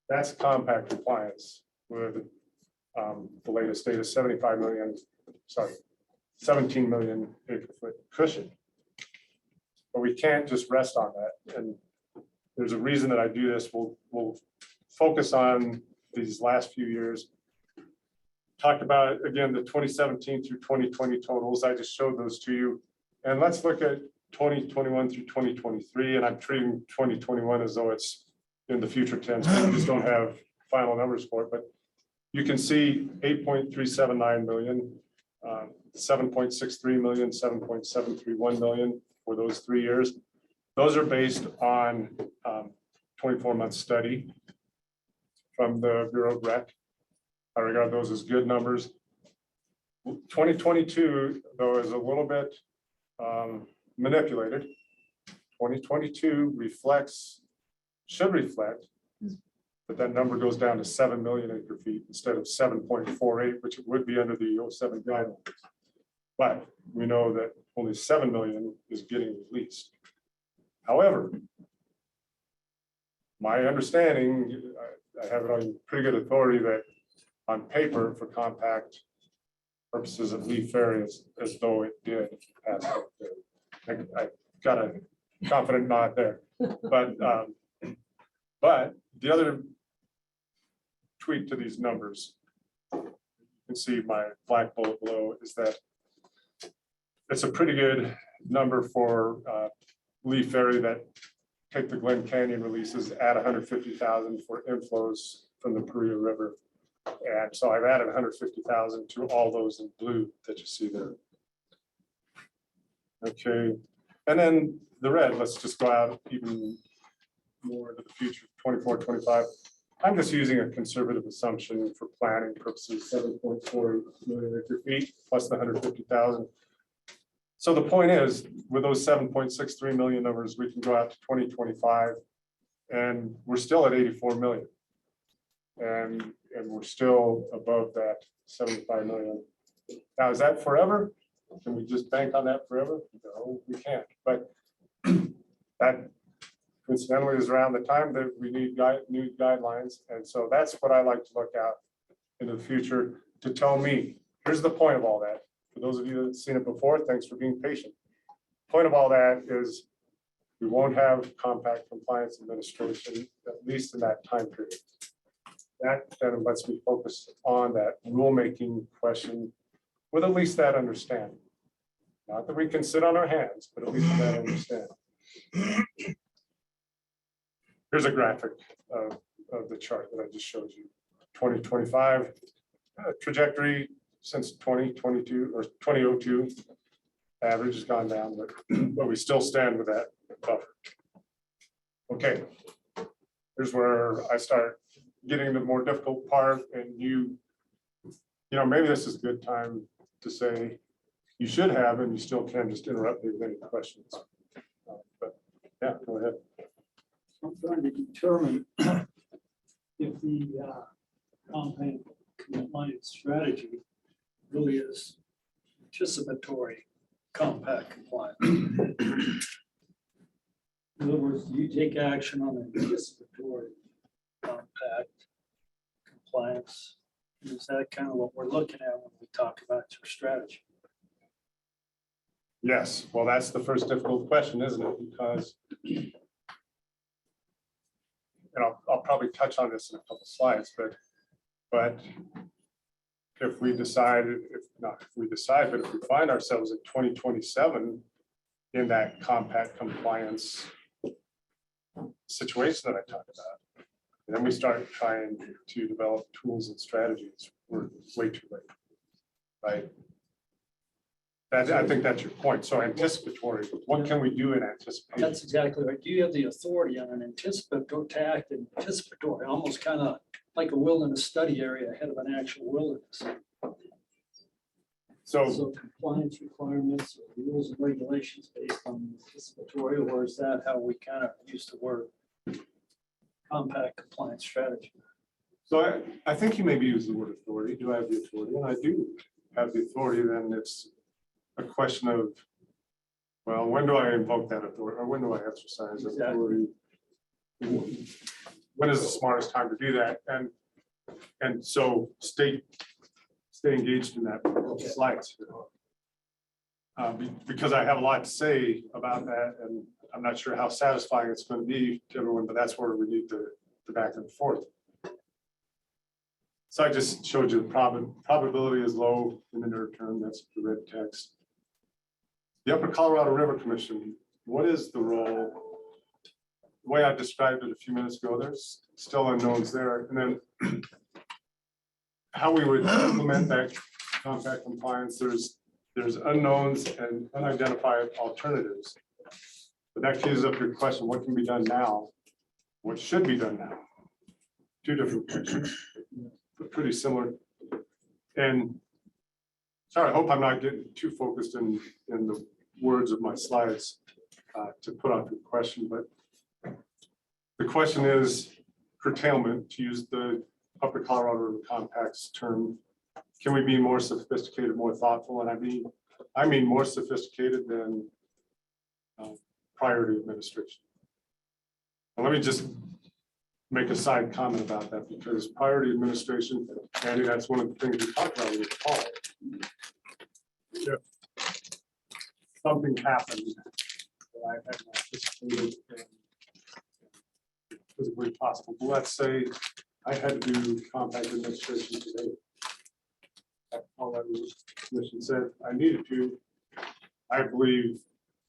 That's compact compliance with the latest data, 75 million, sorry, 17 million acre foot cushion. But we can't just rest on that. And there's a reason that I do this. We'll focus on these last few years. Talked about, again, the 2017 through 2020 totals. I just showed those to you. And let's look at 2021 through 2023. And I'm treating 2021 as though it's in the future tense. We just don't have final numbers for it. But you can see 8.379 million, 7.63 million, 7.731 million for those 3 years. Those are based on 24-month study from the Bureau of Rec. I regard those as good numbers. 2022, though, is a little bit manipulated. 2022 should reflect, but that number goes down to 7 million acre feet instead of 7.48, which it would be under the 07 guidelines. But we know that only 7 million is getting released. However, my understanding, I have it on pretty good authority that on paper for compact purposes of leaf areas, as though it did pass. I got a confident nod there, but the other tweak to these numbers, you can see my black bullet below, is that it's a pretty good number for Leaf area that take the Glen Canyon releases, add 150,000 for inflows from the Paria River. And so I've added 150,000 to all those in blue that you see there. Okay, and then the red, let's just go out even more into the future, 24, 25. I'm just using a conservative assumption for planning purposes, 7.4 million acre feet plus the 150,000. So the point is, with those 7.63 million numbers, we can go out to 2025 and we're still at 84 million. And we're still above that 75 million. Now, is that forever? Can we just bank on that forever? No, we can't. But that coincidentally is around the time that we need new guidelines. And so that's what I like to look out into the future to tell me, here's the point of all that. For those of you that have seen it before, thanks for being patient. Point of all that is we won't have compact compliance administration, at least in that time period. That then lets me focus on that rulemaking question with at least that understanding. Not that we can sit on our hands, but at least that understanding. Here's a graphic of the chart that I just showed you. 2025 trajectory since 2022 or 2002. Average has gone down, but we still stand with that buffer. Okay, here's where I start getting the more difficult part, and you know, maybe this is a good time to say you should have, and you still can just interrupt me with any questions. But yeah, go ahead. I'm trying to determine if the compact compliance strategy really is anticipatory compact compliance. In other words, do you take action on anticipatory compact compliance? Is that kind of what we're looking at when we talk about your strategy? Yes, well, that's the first difficult question, isn't it? Because, and I'll probably touch on this in a couple slides, but if we decide, but if we find ourselves in 2027 in that compact compliance situation that I talked about, and then we start trying to develop tools and strategies, we're way too late, right? I think that's your point. So anticipatory, what can we do in anticipation? That's exactly right. Do you have the authority on an anticipatory to act in anticipatory, almost kind of like a wilderness study area ahead of an actual wilderness? So compliance requirements, or rules and regulations based on anticipatory, or is that how we kind of use the word compact compliance strategy? So I think you maybe use the word authority. Do I have the authority? And I do have the authority. Then it's a question of, well, when do I invoke that authority, or when do I exercise authority? When is the smartest time to do that? And so stay engaged in that slides. Because I have a lot to say about that, and I'm not sure how satisfying it's going to be to everyone, but that's where we need the back and forth. So I just showed you the probability is low in the near term. That's the red text. The Upper Colorado River Commission, what is the role? The way I described it a few minutes ago, there's still unknowns there. And then how we would implement that compact compliance, there's unknowns and unidentified alternatives. But that tees up your question, what can be done now? What should be done now? Two different questions, but pretty similar. And sorry, I hope I'm not getting too focused in the words of my slides to put off your question, but the question is curtailment, to use the Upper Colorado River Compact's term. Can we be more sophisticated, more thoughtful? And I mean more sophisticated than prior to administration. And let me just make a side comment about that, because prior to administration, Andy, that's one of the things we talked about in the call. If something happened that I had not anticipated and physically possible, but let's say I had to do compact administration today. All that Commission said I needed to. I believe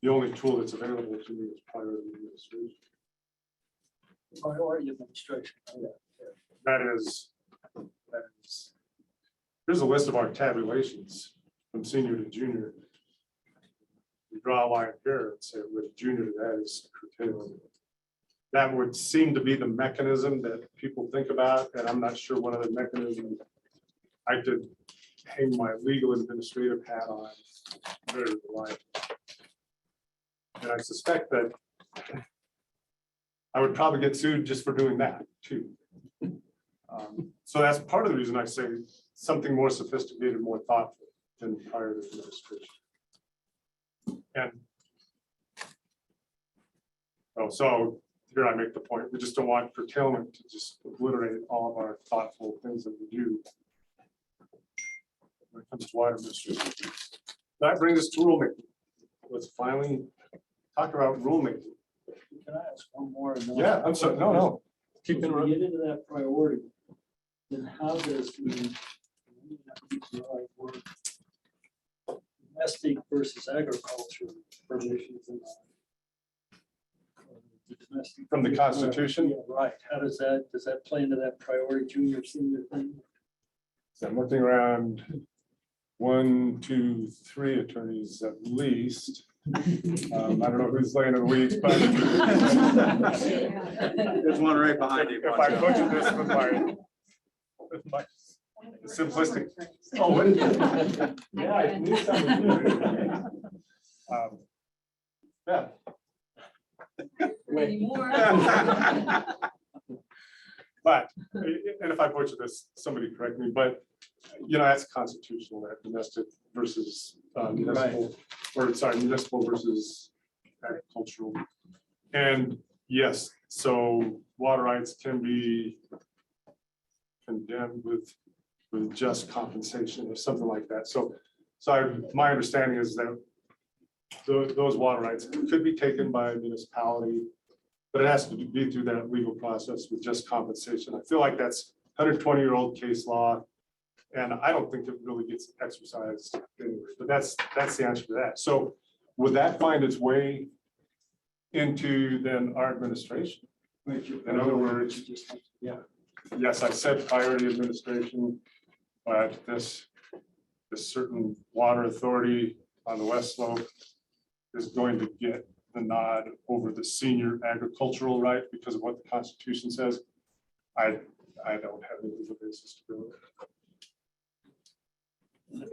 the only tool that's available to me is priority administration. Priority administration. That is, here's a list of our tabulations from senior to junior. You draw a line here and say with junior to that is curtailing. That would seem to be the mechanism that people think about, and I'm not sure what other mechanism I could hang my legal administrative hat on. Very reliable. And I suspect that I would probably get sued just for doing that too. So that's part of the reason I say something more sophisticated, more thoughtful than prior to administration. And oh, so here I make the point, we just don't want curtailment to just obliterate all of our thoughtful things that we do when it comes to water administration. That brings us to rulemaking. Let's finally talk about rulemaking. Can I ask one more? and then- Yeah, I'm sorry, no. If we get into that priority, then how does domestic versus agriculture provisions in the domestic- From the Constitution? Yeah, right. How does that play into that priority junior senior thing? So I'm looking around 1, 2, 3 attorneys at least. I don't know who's laying in the weeds, but There's one right behind you. if I butcher this with my simplistic. Oh, what is it? Yeah, I knew something. Yeah. But, and if I butcher this, somebody correct me, but, you know, that's constitutional, that domestic versus municipal, or sorry, municipal versus agricultural. And yes, so water rights can be condemned with just compensation or something like that. So my understanding is that those water rights could be taken by a municipality, but it has to be through that legal process with just compensation. I feel like that's 120-year-old case law, and I don't think it really gets exercised anyway, but that's the answer to that. So would that find its way into then our administration? In other words, Yeah. yes, I said priority administration, but this certain water authority on the west slope is going to get the nod over the senior agricultural right because of what the Constitution says. I don't have any legal basis to do it.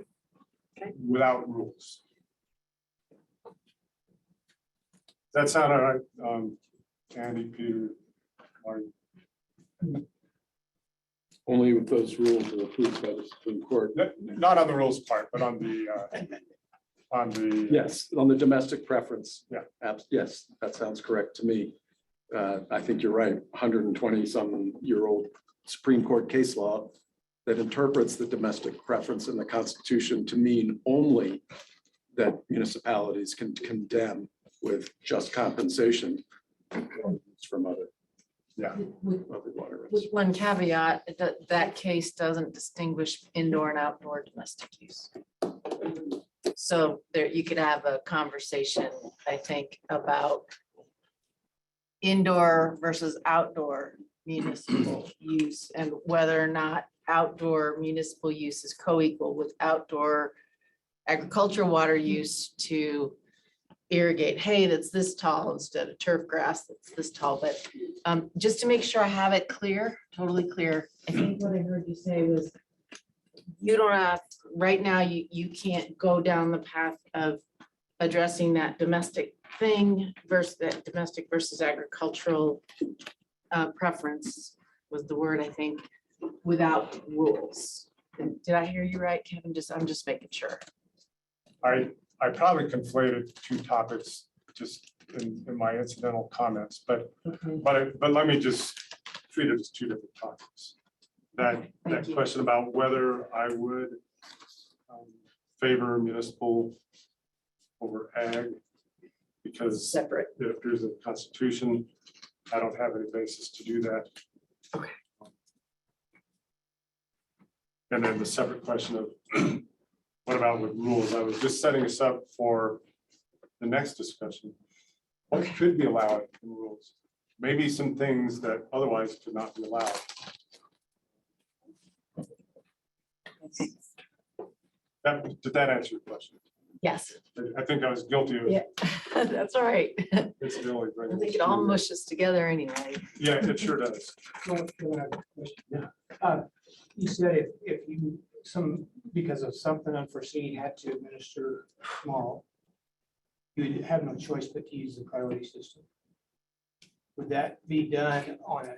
Okay. Without rules. Does that sound all right? Andy, Peter, Marty? Only with those rules are approved by the Supreme Court. Not on the rules part, but on the Yes, on the domestic preference. Yeah. Yes, that sounds correct to me. I think you're right, 120-some-year-old Supreme Court case law that interprets the domestic preference in the Constitution to mean only that municipalities can condemn with just compensation from other water rights. With one caveat, that case doesn't distinguish indoor and outdoor domestic use. So there, you could have a conversation, I think, about indoor versus outdoor municipal use and whether or not outdoor municipal use is co-equal with outdoor agricultural water use to irrigate hay that's this tall instead of turf grass that's this tall. But just to make sure I have it clear, totally clear, I think what I heard you say was you don't have, right now, you can't go down the path of addressing that domestic thing versus that domestic versus agricultural preference was the word, I think, without rules. Did I hear you right, Kevin? I'm just making sure. I probably conflated two topics just in my incidental comments, but let me just treat it as two different topics. That question about whether I would favor municipal over ag, because Separate. it appears in the Constitution. I don't have any basis to do that. Okay. And then the separate question of what about with rules? I was just setting us up for the next discussion. What should be allowed in rules? Maybe some things that otherwise could not be allowed. Did that answer your question? Yes, I think I was guilty of. yeah, that's all right. I Incidentally bringing think this it all to you. mushes together anyway. Yeah, it sure does. You said if you, because of something unforeseen, had to administer tomorrow, you'd have no choice but to use the priority system. Would that be done on a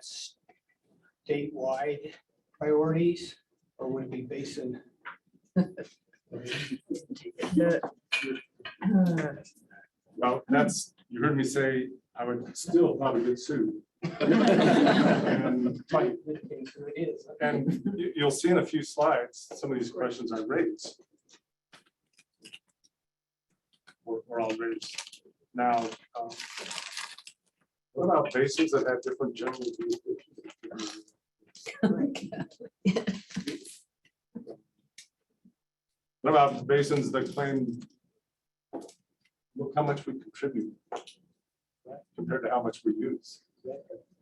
statewide priorities, or would it be basin? Well, that's, you heard me say, I would still probably get sued. And It is. you'll see in a few slides, some of these questions I raised. Or I'll raise now. What about basins that have different general jurisdictions? What about basins that claim, look how much we contribute compared to how much we use?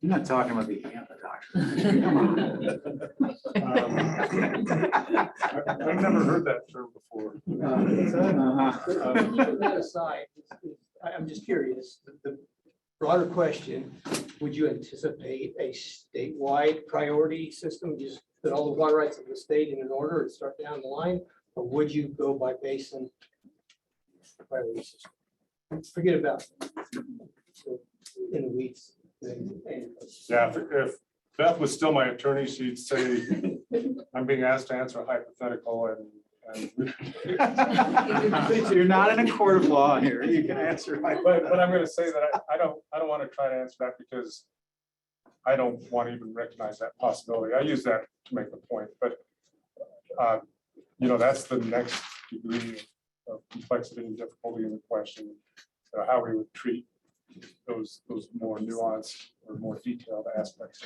You're not talking about the Nepa doctrine. Come on. I've never heard that term before. Keeping that aside, I'm just curious, the broader question, would you anticipate a statewide priority system, just put all the water rights of the state in an order and start down the line? Or would you go by basin priority system? Forget about in the weeds. Yeah, if Beth was still my attorney, she'd say, I'm being asked to answer a hypothetical and You're not in a court of law here. You can answer. but I'm gonna say that I don't want to try to answer that because I don't want to even recognize that possibility. I use that to make the point, but that's the next degree of complexity and difficulty in the question, how we would treat those more nuanced or more detailed aspects.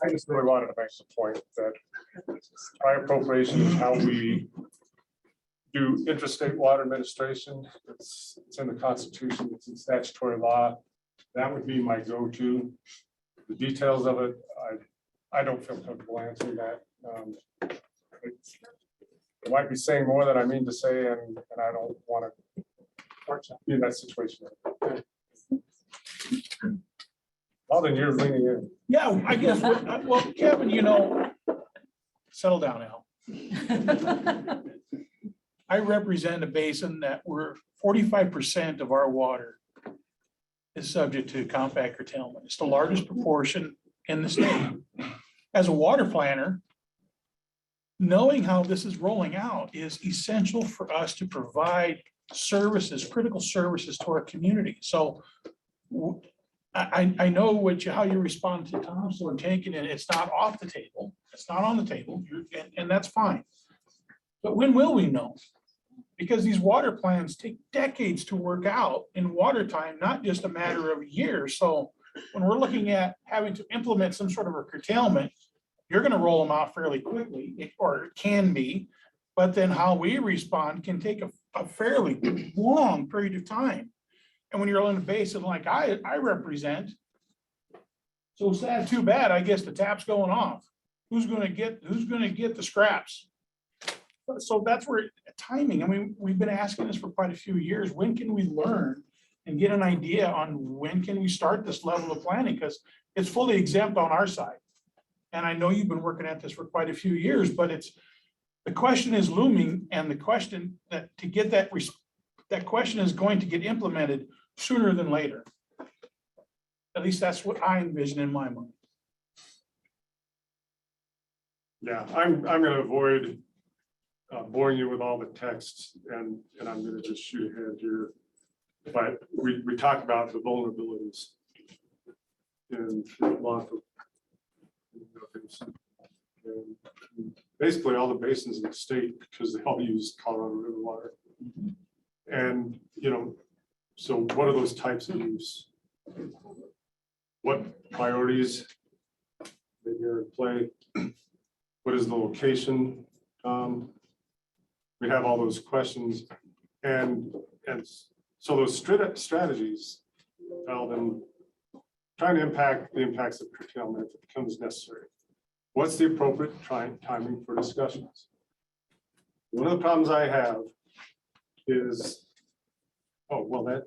I just really wanted to make the point that high appropriation is how we do interstate water administration. It's in the Constitution, it's in statutory law. That would be my go-to. The details of it, I don't feel comfortable answering that. I might be saying more than I mean to say, and I don't want to be in that situation. Well, then you're leaning in. Yeah, I guess, well, Kevin, settle down now. I represent a basin that we're 45% of our water is subject to compact curtailment. It's the largest proportion in the state. As a water planner, knowing how this is rolling out is essential for us to provide services, critical services to our community. So I know how you respond to Thompson and taking it. It's not off the table. It's not on the table, and that's fine. But when will we know? Because these water plans take decades to work out in water time, not just a matter of years. So when we're looking at having to implement some sort of a curtailment, you're going to roll them out fairly quickly, or it can be. But then how we respond can take a fairly long period of time. And when you're in a basin like I represent, so sad, too bad, I guess the tap's going off. Who's going to get the scraps? So that's where timing, I mean, we've been asking this for quite a few years. When can we learn and get an idea on when can we start this level of planning? Because it's fully exempt on our side. And I know you've been working at this for quite a few years, but the question is looming, and the question that to get that question is going to get implemented sooner than later. At least that's what I envision in my mind. Yeah, I'm going to avoid boring you with all the text, and I'm going to just shoot ahead here. But we talk about the vulnerabilities in a lot of and basically all the basins in the state, because they all use Colorado River water. And so what are those types of use? What priorities maybe are in play? What is the location? We have all those questions, and So those strategies, Alvin, trying to impact the impacts of curtailment if it becomes necessary. What's the appropriate timing for discussions? One of the problems I have is, oh, well, that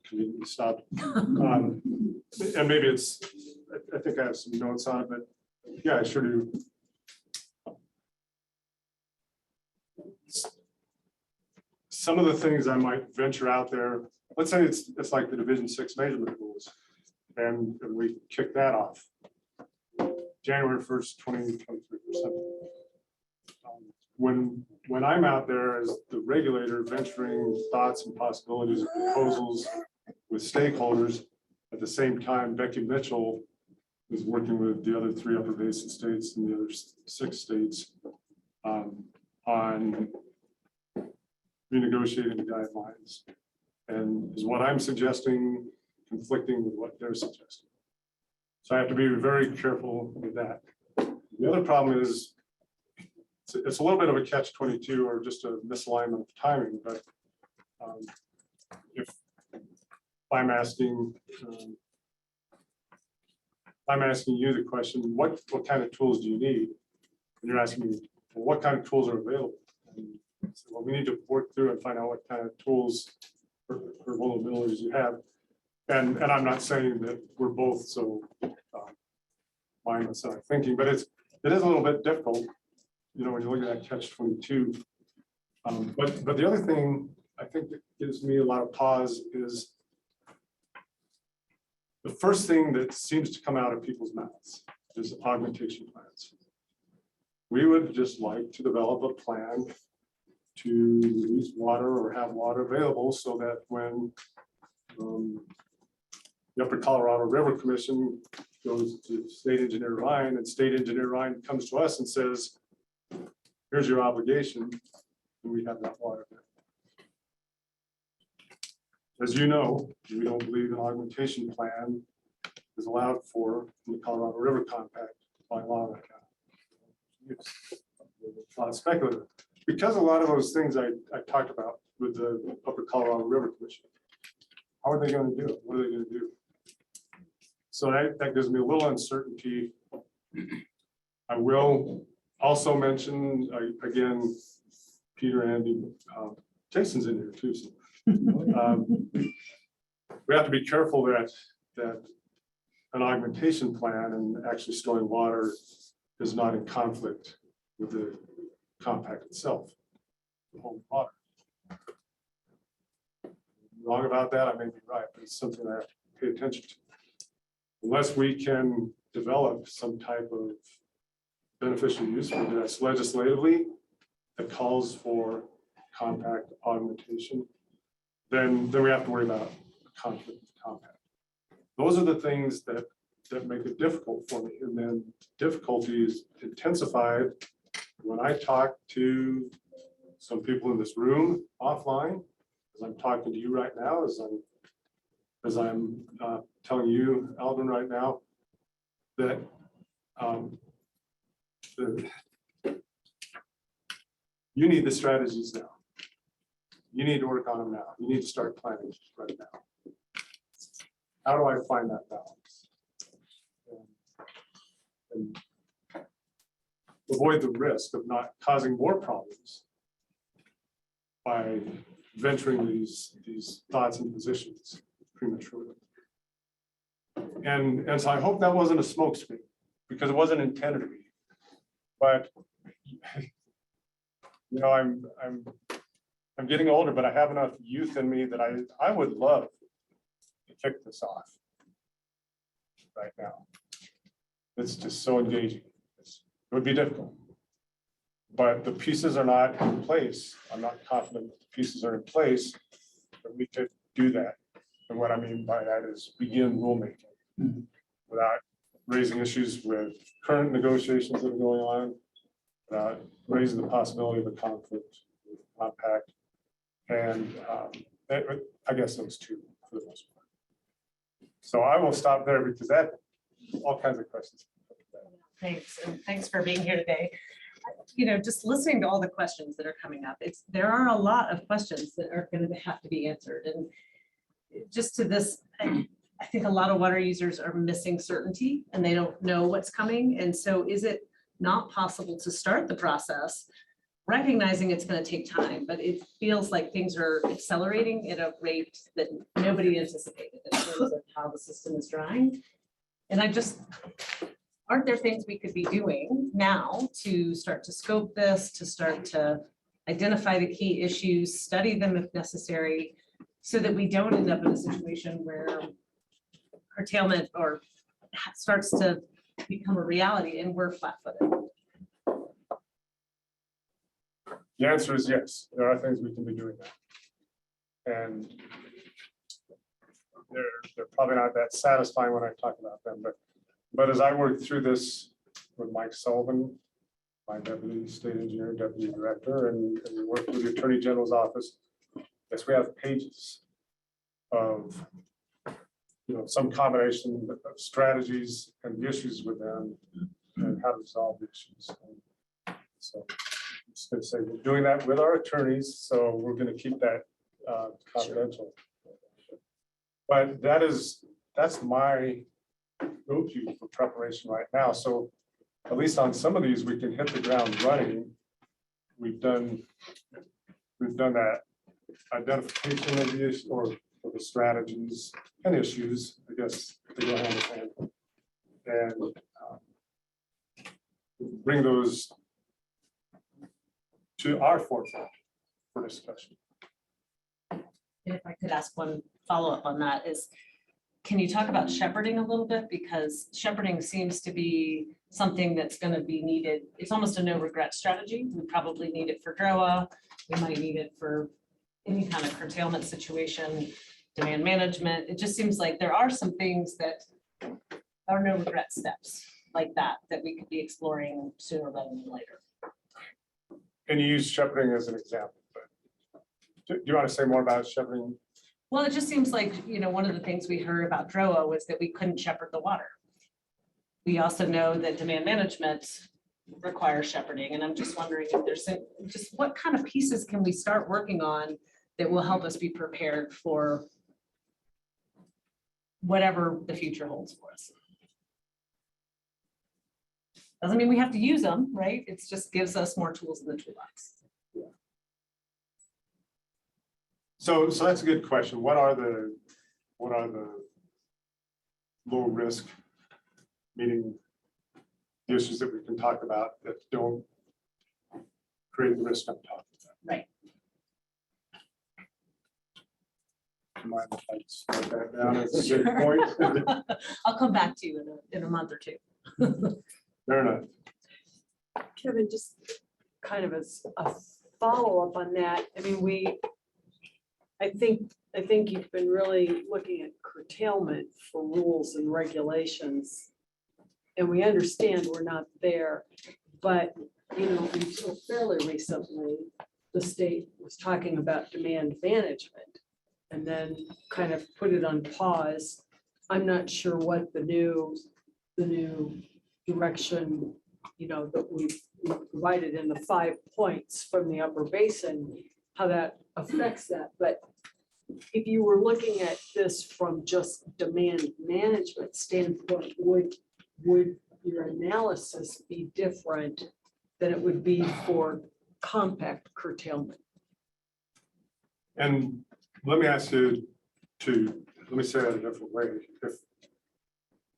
can be stopped. And maybe it's, I think I have some notes on it, but yeah, I sure do. Some of the things I might venture out there, let's say it's like the Division 6 measurement rules, and we kick that off January 1st, 2023 or something. When I'm out there as the regulator venturing thoughts and possibilities and proposals with stakeholders, at the same time, Becky Mitchell is working with the other 3 Upper Basin states and the other 6 states on renegotiating the guidelines. And is what I'm suggesting conflicting with what they're suggesting. So I have to be very careful with that. The other problem is it's a little bit of a catch-22 or just a misalignment of timing, but if I'm asking you the question, what kind of tools do you need? And you're asking me, well, what kind of tools are available? And so, well, we need to work through and find out what kind of tools or vulnerabilities you have. And I'm not saying that we're both so mindless in our thinking, but it is a little bit difficult, you know, when you look at that catch-22. But the other thing I think that gives me a lot of pause is the first thing that seems to come out of people's mouths is augmentation plans. We would just like to develop a plan to use water or have water available so that when the Upper Colorado River Commission goes to State Engineer Ryan, and State Engineer Ryan comes to us and says, here's your obligation, and we have that water there. As you know, we don't believe an augmentation plan is allowed for in the Colorado River Compact by law right now. It's a lot of speculative. Because a lot of those things I talked about with the Upper Colorado River Commission, how are they going to do it? What are they going to do? So that gives me a little uncertainty. I will also mention, again, Peter, Andy, Jason's in here too. So, we have to be careful that an augmentation plan and actually storing water is not in conflict with the compact itself. The whole water. Wrong about that, I may be right, but it's something I have to pay attention to. Unless we can develop some type of beneficial use for this legislatively that calls for compact augmentation, then we have to worry about conflict with compact. Those are the things that make it difficult for me. And then difficulty is intensified when I talk to some people in this room offline, as I'm talking to you right now, as I'm telling you, Alvin, right now, that you need the strategies now. You need to work on them now. You need to start planning right now. How do I find that balance? And avoid the risk of not causing more problems by venturing these thoughts and positions prematurely. And so I hope that wasn't a smokescreen, because it wasn't intended to be. But you know, I'm getting older, but I have enough youth in me that I would love to kick this off right now. It's just so engaging. It would be difficult, but the pieces are not in place. I'm not confident that the pieces are in place that we could do that. And what I mean by that is begin rulemaking without raising issues with current negotiations that are going on, without raising the possibility of a conflict with compact. And I guess those two for the most part. So I will stop there because that all kinds of questions. Thanks, and thanks for being here today. You know, just listening to all the questions that are coming up, there are a lot of questions that are going to have to be answered. just to this, I think a lot of water users are missing certainty and they don't know what's coming. And so is it not possible to start the process, recognizing it's going to take time, but it feels like things are accelerating at a rate that nobody anticipated in terms of how the system is drying. And aren't there things we could be doing now to start to scope this, to start to identify the key issues, study them if necessary, so that we don't end up in a situation where curtailment or starts to become a reality and we're flat-footed? The answer is yes, there are things we can be doing now. And they're probably not that satisfying when I talk about them, but as I work through this with Mike Sullivan, my deputy state engineer, deputy director, and we work with the Attorney General's office, yes, we have pages of, some combination of strategies and issues with them and how to resolve the issues. So I'm just going to say we're doing that with our attorneys, so we're going to keep that confidential. But that's my go-to for preparation right now. So at least on some of these, we can hit the ground running. We've done that identification of the issue or the strategies and issues, I guess, they go hand in hand. And bring those to our forefront for discussion. And if I could ask one follow-up on that is, can you talk about shepherding a little bit? Because shepherding seems to be something that's going to be needed. It's almost a no regret strategy. We probably need it for DROA. We might need it for any kind of curtailment situation, demand management. It just seems like there are some things that are no regret steps like that we could be exploring sooner rather than later. And you use shepherding as an example, but do you want to say more about shepherding? Well, it just seems like, one of the things we heard about DROA was that we couldn't shepherd the water. We also know that demand management requires shepherding. And I'm just wondering if there's just what kind of pieces can we start working on that will help us be prepared for whatever the future holds for us. Doesn't mean we have to use them, right? It just gives us more tools in the toolbox. So that's a good question. What are the low risk, meaning the issues that we can talk about that don't create the risk I'm talking about? Right. Mind if I just write that down as a good point? I'll come back to you in a month or two. Fair enough. Kevin, just kind of as a follow-up on that, I mean, I think you've been really looking at curtailment for rules and regulations. And we understand we're not there, but, until fairly recently, the state was talking about demand management and then kind of put it on pause. I'm not sure what the new direction, that we've provided in the 5 points from the Upper Basin, how that affects that. But if you were looking at this from just demand management standpoint, would your analysis be different than it would be for compact curtailment? And let me ask you let me say that a different way.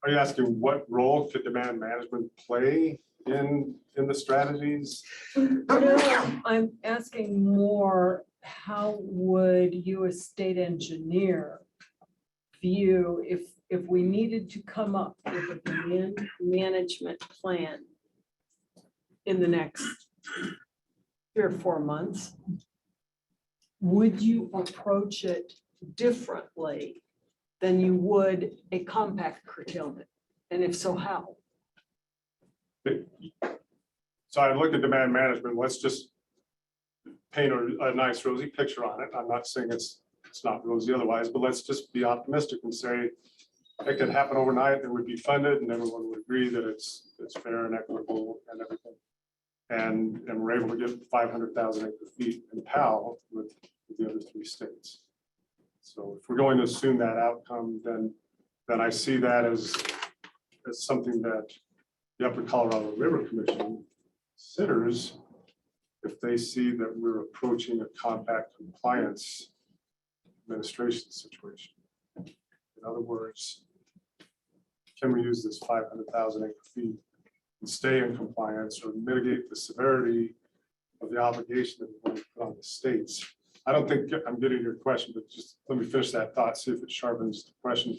Are you asking what role could demand management play in the strategies? No, I'm asking more, how would you as state engineer view if we needed to come up with a demand management plan in the next 3 or 4 months? Would you approach it differently than you would a compact curtailment? And if so, how? So I look at demand management, let's just paint a nice rosy picture on it. I'm not saying it's not rosy otherwise, but let's just be optimistic and say it could happen overnight, it would be funded and everyone would agree that it's fair and equitable and everything. And we're able to get 500,000 acre feet in PAL with the other 3 states. So if we're going to assume that outcome, then I see that as something that the Upper Colorado River Commission considers if they see that we're approaching a compact compliance administration situation. In other words, can we use this 500,000 acre feet and stay in compliance or mitigate the severity of the obligation that we want to put on the states? I don't think I'm getting your question, but just let me finish that thought, see if it sharpens the question.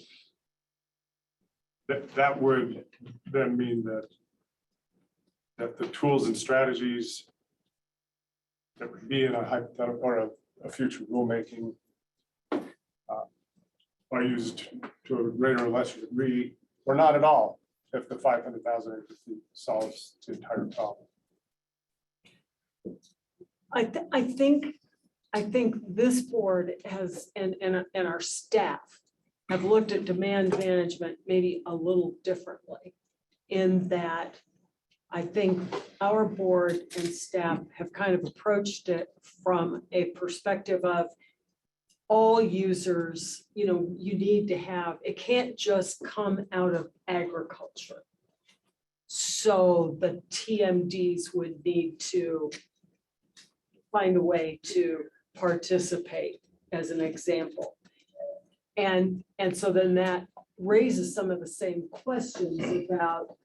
That would then mean that the tools and strategies that would be in a hypothetical or a future rulemaking are used to a greater or lesser degree, or not at all, if the 500,000 acre feet solves the entire problem. I think this board has, and our staff have looked at demand management maybe a little differently, in that I think our board and staff have kind of approached it from a perspective of all users, you need to have, it can't just come out of agriculture. So the TMDs would need to find a way to participate, as an example. And so then that raises some of the same questions about,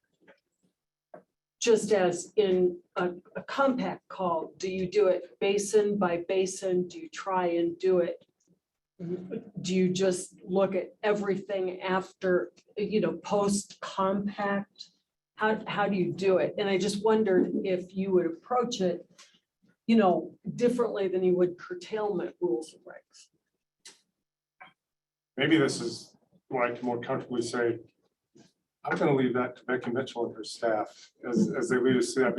just as in a compact call, do you do it basin by basin? Do you try and do it? Do you just look at everything after, post compact? How do you do it? And I just wondered if you would approach it, differently than you would curtailment rules and regs. Maybe this is where I can more comfortably say, I'm going to leave that to Becky Mitchell and her staff as they lead us to that,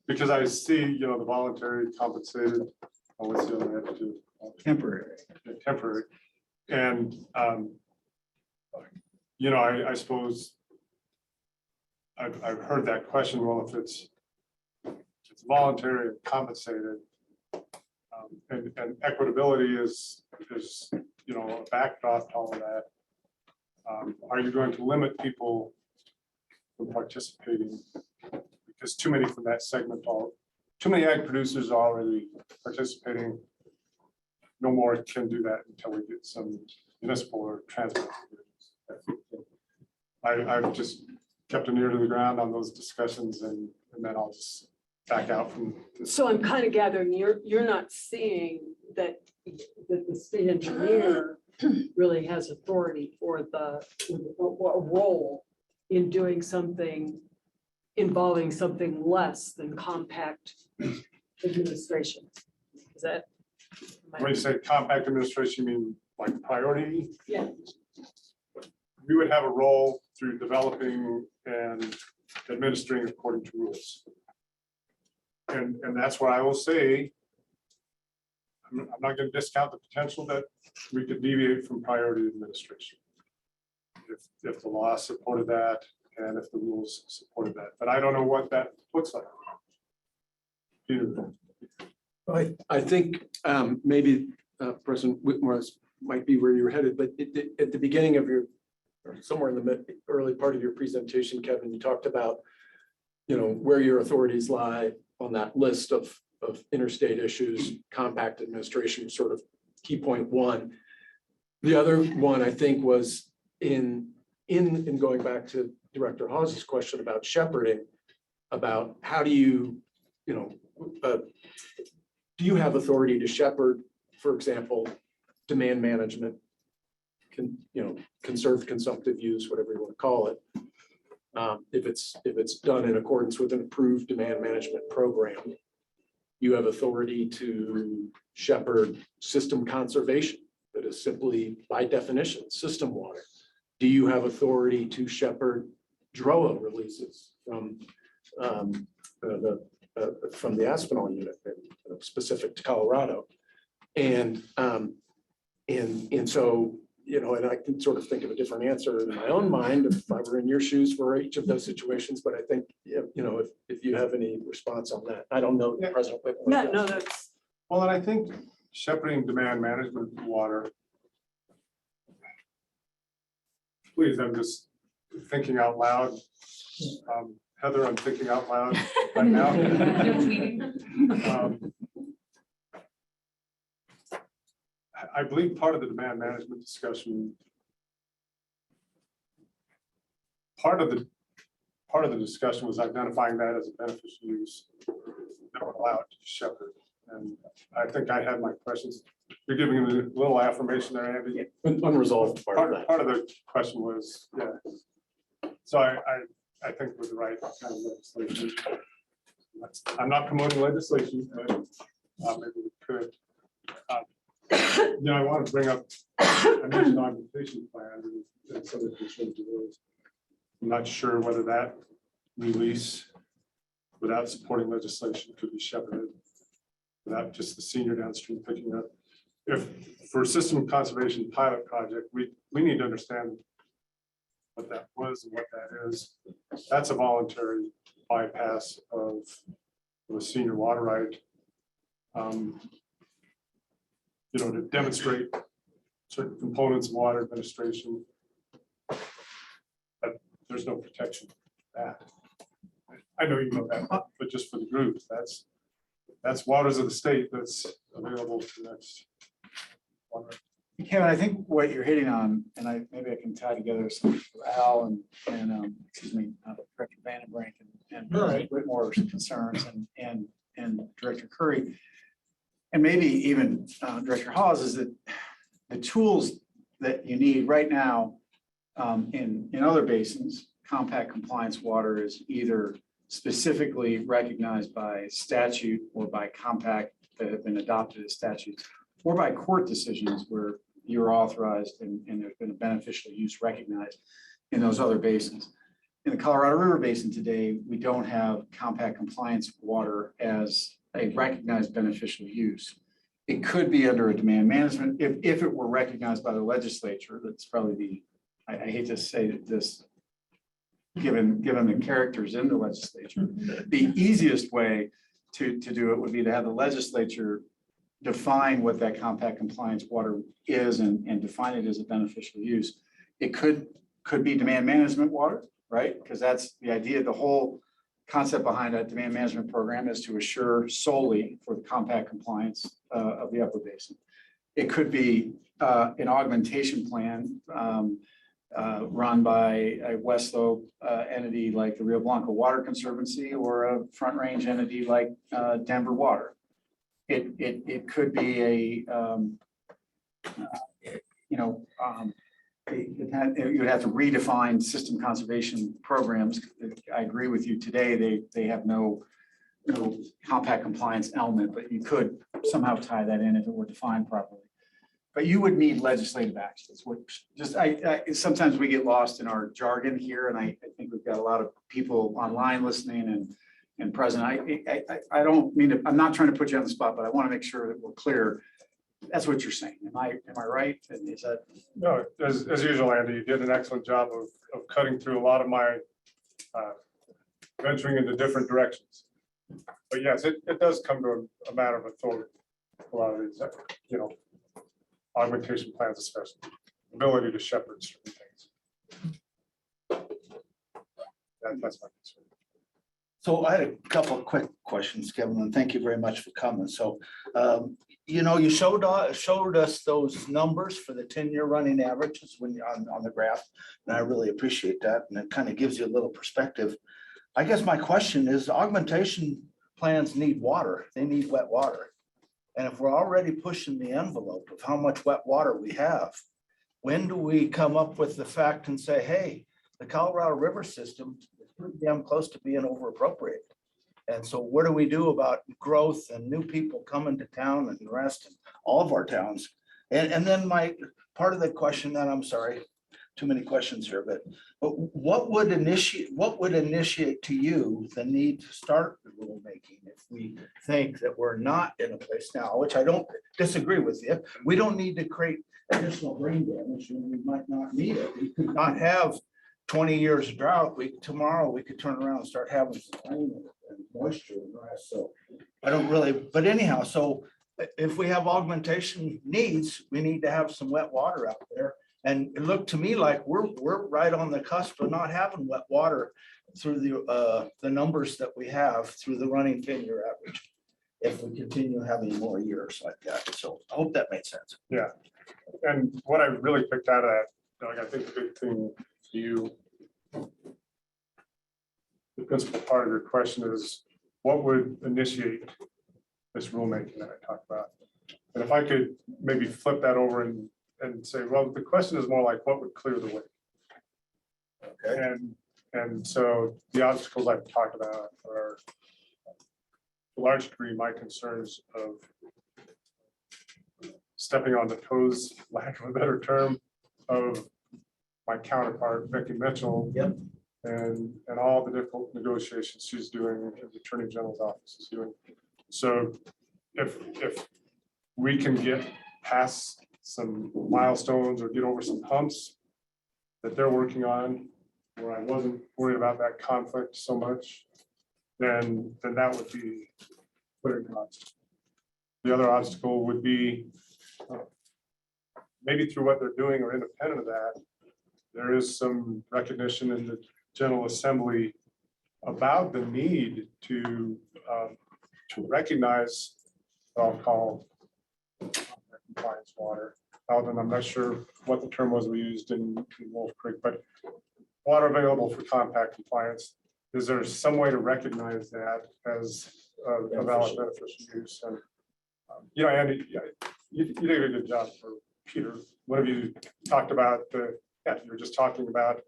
because I see, the voluntary compensated, what's the other attitude? Temporary. Temporary. And, I suppose I've heard that question, well, if it's voluntary and compensated, and equitability is, a backdrop to all of that. Are you going to limit people from participating? Because too many from that segment, too many ag producers are already participating. No more can do that until we get some municipal or transport. I've just kept an ear to the ground on those discussions, and then I'll just back out from this. So I'm kind of gathering you're not seeing that the state engineer really has authority or a role in doing something involving something less than compact administration. Is that? When you say compact administration, you mean like priority? Yeah. We would have a role through developing and administering according to rules. And that's where I will say, I'm not going to discount the potential that we could deviate from priority administration. If the law supported that and if the rules supported that, but I don't know what that looks like. Peter. I think maybe President Whitmore might be where you're headed, but at the beginning of your, or somewhere in the early part of your presentation, Kevin, you talked about, where your authorities lie on that list of interstate issues, compact administration, sort of key point one. The other one, I think, was in going back to Director Hawes's question about shepherding, about how do you, do you have authority to shepherd, for example, demand management, conserved consumptive use, whatever you want to call it. If it's done in accordance with an approved demand management program, you have authority to shepherd system conservation that is simply, by definition, system water. Do you have authority to shepherd DROA releases from the Aspinall unit, specific to Colorado? And so, and I can sort of think of a different answer in my own mind if I were in your shoes for each of those situations. But I think, if you have any response on that, I don't know, Yeah. President Whitmore. Yeah, no, that's. Well, and I think shepherding demand management water Please, I'm just thinking out loud. Heather, I'm thinking out loud right now. No tweeting. I believe part of the demand management discussion, part of the discussion was identifying that as a beneficial use that would allow it to shepherd. And I think I had my questions. You're giving me a little affirmation there, Andy. Unresolved part of that. Part of the question was, yeah. So I think we're the right kind of legislation. I'm not promoting legislation, but maybe we could. I want to bring up, I mentioned augmentation plan and some of the concerns of those. I'm not sure whether that release without supporting legislation could be shepherded without just the senior downstream picking up. If for system conservation pilot project, we need to understand what that was and what that is. That's a voluntary bypass of a senior water right. To demonstrate certain components of water administration. But there's no protection for that. I know you know that, but just for the group, that's waters of the state that's available to the next water. Kevin, I think what you're hitting on, and maybe I can tie together some for Al and Director Vandenbrink and Whitmore's concerns and Director Curry. And maybe even Director Hawes, is that the tools that you need right now in other basins, compact compliance water is either specifically recognized by statute or by compact that have been adopted as statutes, or by court decisions where you're authorized and there's been a beneficial use recognized in those other basins. In the Colorado River Basin today, we don't have compact compliance water as a recognized beneficial use. It could be under a demand management if it were recognized by the legislature. That's probably I hate to say this, given the characters in the legislature, the easiest way to do it would be to have the legislature define what that compact compliance water is and define it as a beneficial use. It could be demand management water, right? Because that's the idea. The whole concept behind a demand management program is to assure solely for the compact compliance of the upper basin. It could be an augmentation plan run by a West Slope entity like the Rio Blanco Water Conservancy or a Front Range entity like Denver Water. It could be you would have to redefine system conservation programs. I agree with you today. They have no compact compliance element, but you could somehow tie that in if it were defined properly. But you would need legislative action. Sometimes we get lost in our jargon here, and I think we've got a lot of people online listening and present. I don't mean to. I'm not trying to put you on the spot, but I want to make sure that we're clear. That's what you're saying. Am I right? And is that? No, as usual, Andy, you did an excellent job of cutting through a lot of my venturing into different directions. But yes, it does come to a matter of authority. A lot of these, augmentation plans, especially ability to shepherd certain things. That's my concern. So I had a couple of quick questions, Kevin, and thank you very much for coming. So, you showed us those numbers for the 10-year running averages when you're on the graph, and I really appreciate that. And it kind of gives you a little perspective. I guess my question is, augmentation plans need water. They need wet water. And if we're already pushing the envelope of how much wet water we have, when do we come up with the fact and say, hey, the Colorado River system is pretty damn close to being over appropriated? And so what do we do about growth and new people coming to town and the rest and all of our towns? And then my part of the question, then I'm sorry, too many questions here, but what would initiate to you the need to start the rulemaking if we think that we're not in a place now, which I don't disagree with you. We don't need to create additional brain damage, and we might not need it. We could not have 20 years of drought. Tomorrow we could turn around and start having some rain and moisture and the rest. So I don't really, but anyhow, so if we have augmentation needs, we need to have some wet water out there. And it looked to me like we're right on the cusp of not having wet water through the numbers that we have through the running 10-year average. If we continue having more years like that. So I hope that made sense. Yeah. And what I really picked out of that, Doug, I think the big thing for you, the principal part of your question is, what would initiate this rulemaking that I talked about? And if I could maybe flip that over and say, well, the question is more like, what would clear the way? Okay. And so the obstacles I've talked about are, to a large degree, my concerns of stepping on the toes, lack of a better term, of my counterpart, Becky Mitchell. Yep. And all the difficult negotiations she's doing, and the Attorney General's office is doing. So if we can get past some milestones or get over some humps that they're working on, where I wasn't worried about that conflict so much, then that would be putting an obstacle. The other obstacle would be maybe through what they're doing or independent of that, there is some recognition in the General Assembly about the need to recognize what I'll call compliance water. And I'm not sure what the term was we used in Wolf Creek, but water available for compact compliance. Is there some way to recognize that as a valid beneficial use? And Andy, you did a good job for Peter. One of you talked about you were just talking about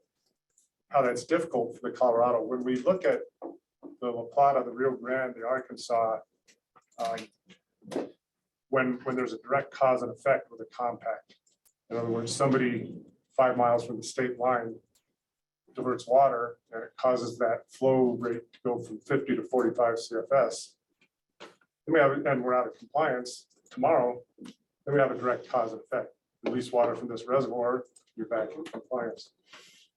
how that's difficult for the Colorado. When we look at the La Plata, the Rio Grande, the Arkansas, when there's a direct cause and effect with a compact. In other words, somebody 5 miles from the state line diverts water and it causes that flow rate to go from 50 to 45 CFS. And we're out of compliance tomorrow, then we have a direct cause and effect. Release water from this reservoir, you're back in compliance.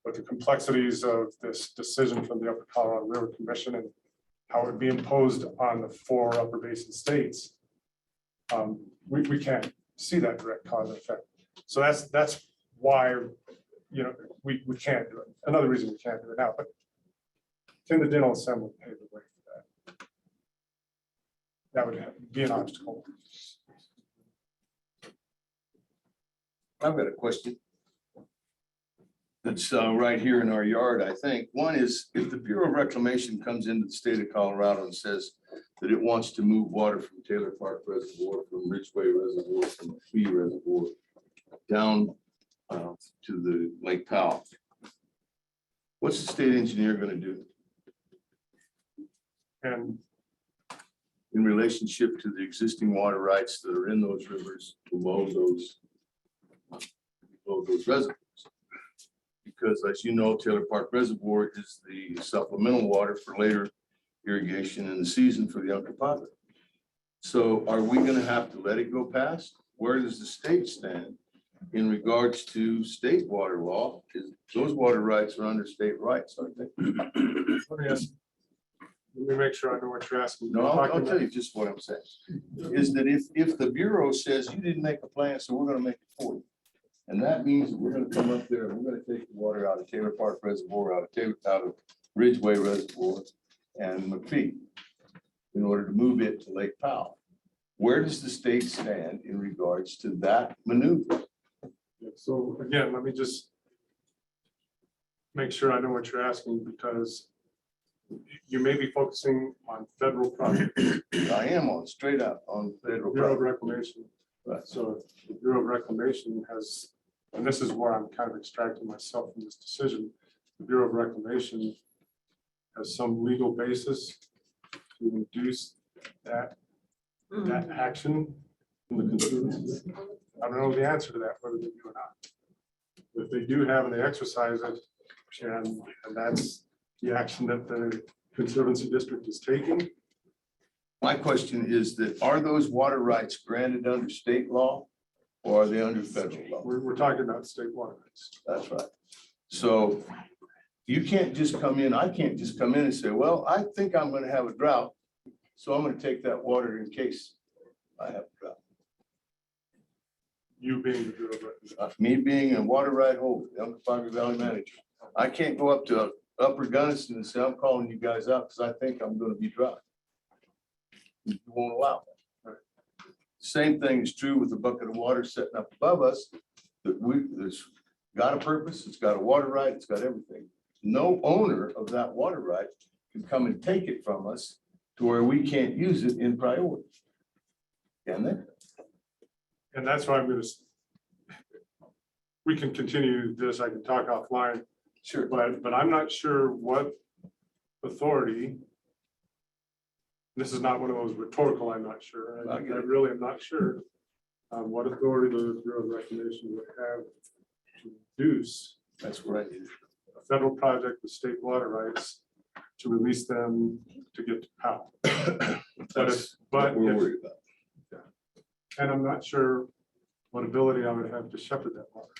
But the complexities of this decision from the Upper Colorado River Commission and how it would be imposed on the 4 Upper Basin states, we can't see that direct cause and effect. So that's why we can't do it. Another reason we can't do it now, but can the General Assembly pave the way for that? That would be an obstacle. I've got a question. That's right here in our yard, I think. One is, if the Bureau of Reclamation comes into the state of Colorado and says that it wants to move water from Taylor Park Reservoir, from Ridgeway Reservoir, from Fee Reservoir, down to the Lake Powell, what's the state engineer going to do? And in relationship to the existing water rights that are in those rivers below those reservoirs? Because as you know, Taylor Park Reservoir is the supplemental water for later irrigation in the season for the Untitled. So are we going to have to let it go past? Where does the state stand in regards to state water law? Because those water rights are under state rights, aren't they? let me make sure I know what you're asking. No, I'll tell you just what I'm saying. Is that if the Bureau says you didn't make a plan, so we're going to make it for you. And that means that we're going to come up there and we're going to take the water out of Taylor Park Reservoir, out of Ridgeway Reservoir and McPhee in order to move it to Lake Powell. Where does the state stand in regards to that maneuver? So again, let me just make sure I know what you're asking, because you may be focusing on federal projects. I am on straight up on federal Bureau of property. Reclamation. Right. So the Bureau of Reclamation has, and this is where I'm kind of extracting myself from this decision. The Bureau of Reclamation has some legal basis to induce that action from the Conservancy. I don't know the answer to that, whether they do or not. If they do have and they exercise it, and that's the action that the Conservancy District is taking. My question is that, are those water rights granted under state law or are they under federal law? We're talking about state water rights. That's right. So you can't just come in, I can't just come in and say, well, I think I'm going to have a drought, so I'm going to take that water in case I have a drought. You being the Bureau of Reclamation. Me being a water right holder, the Uncompahgre Valley manager, I can't go up to Upper Gunnison and say, I'm calling you guys out because I think I'm gonna be dry. You won't allow that. Same thing is true with the bucket of water sitting up above us, that it's got a purpose, it's got a water right, it's got everything. No owner of that water right can come and take it from us to where we can't use it in priority. Can they? And that's why I'm gonna, we can continue this, I can talk offline, Sure. but I'm not sure what authority. This is not one of those rhetorical, I'm not sure. I really am not sure what authority the Bureau of Reclamation would have to reduce That's right. a federal project with state water rights to release them to get to Powell. That's But what we're if- worried about. and I'm not sure what ability I would have to shepherd that water.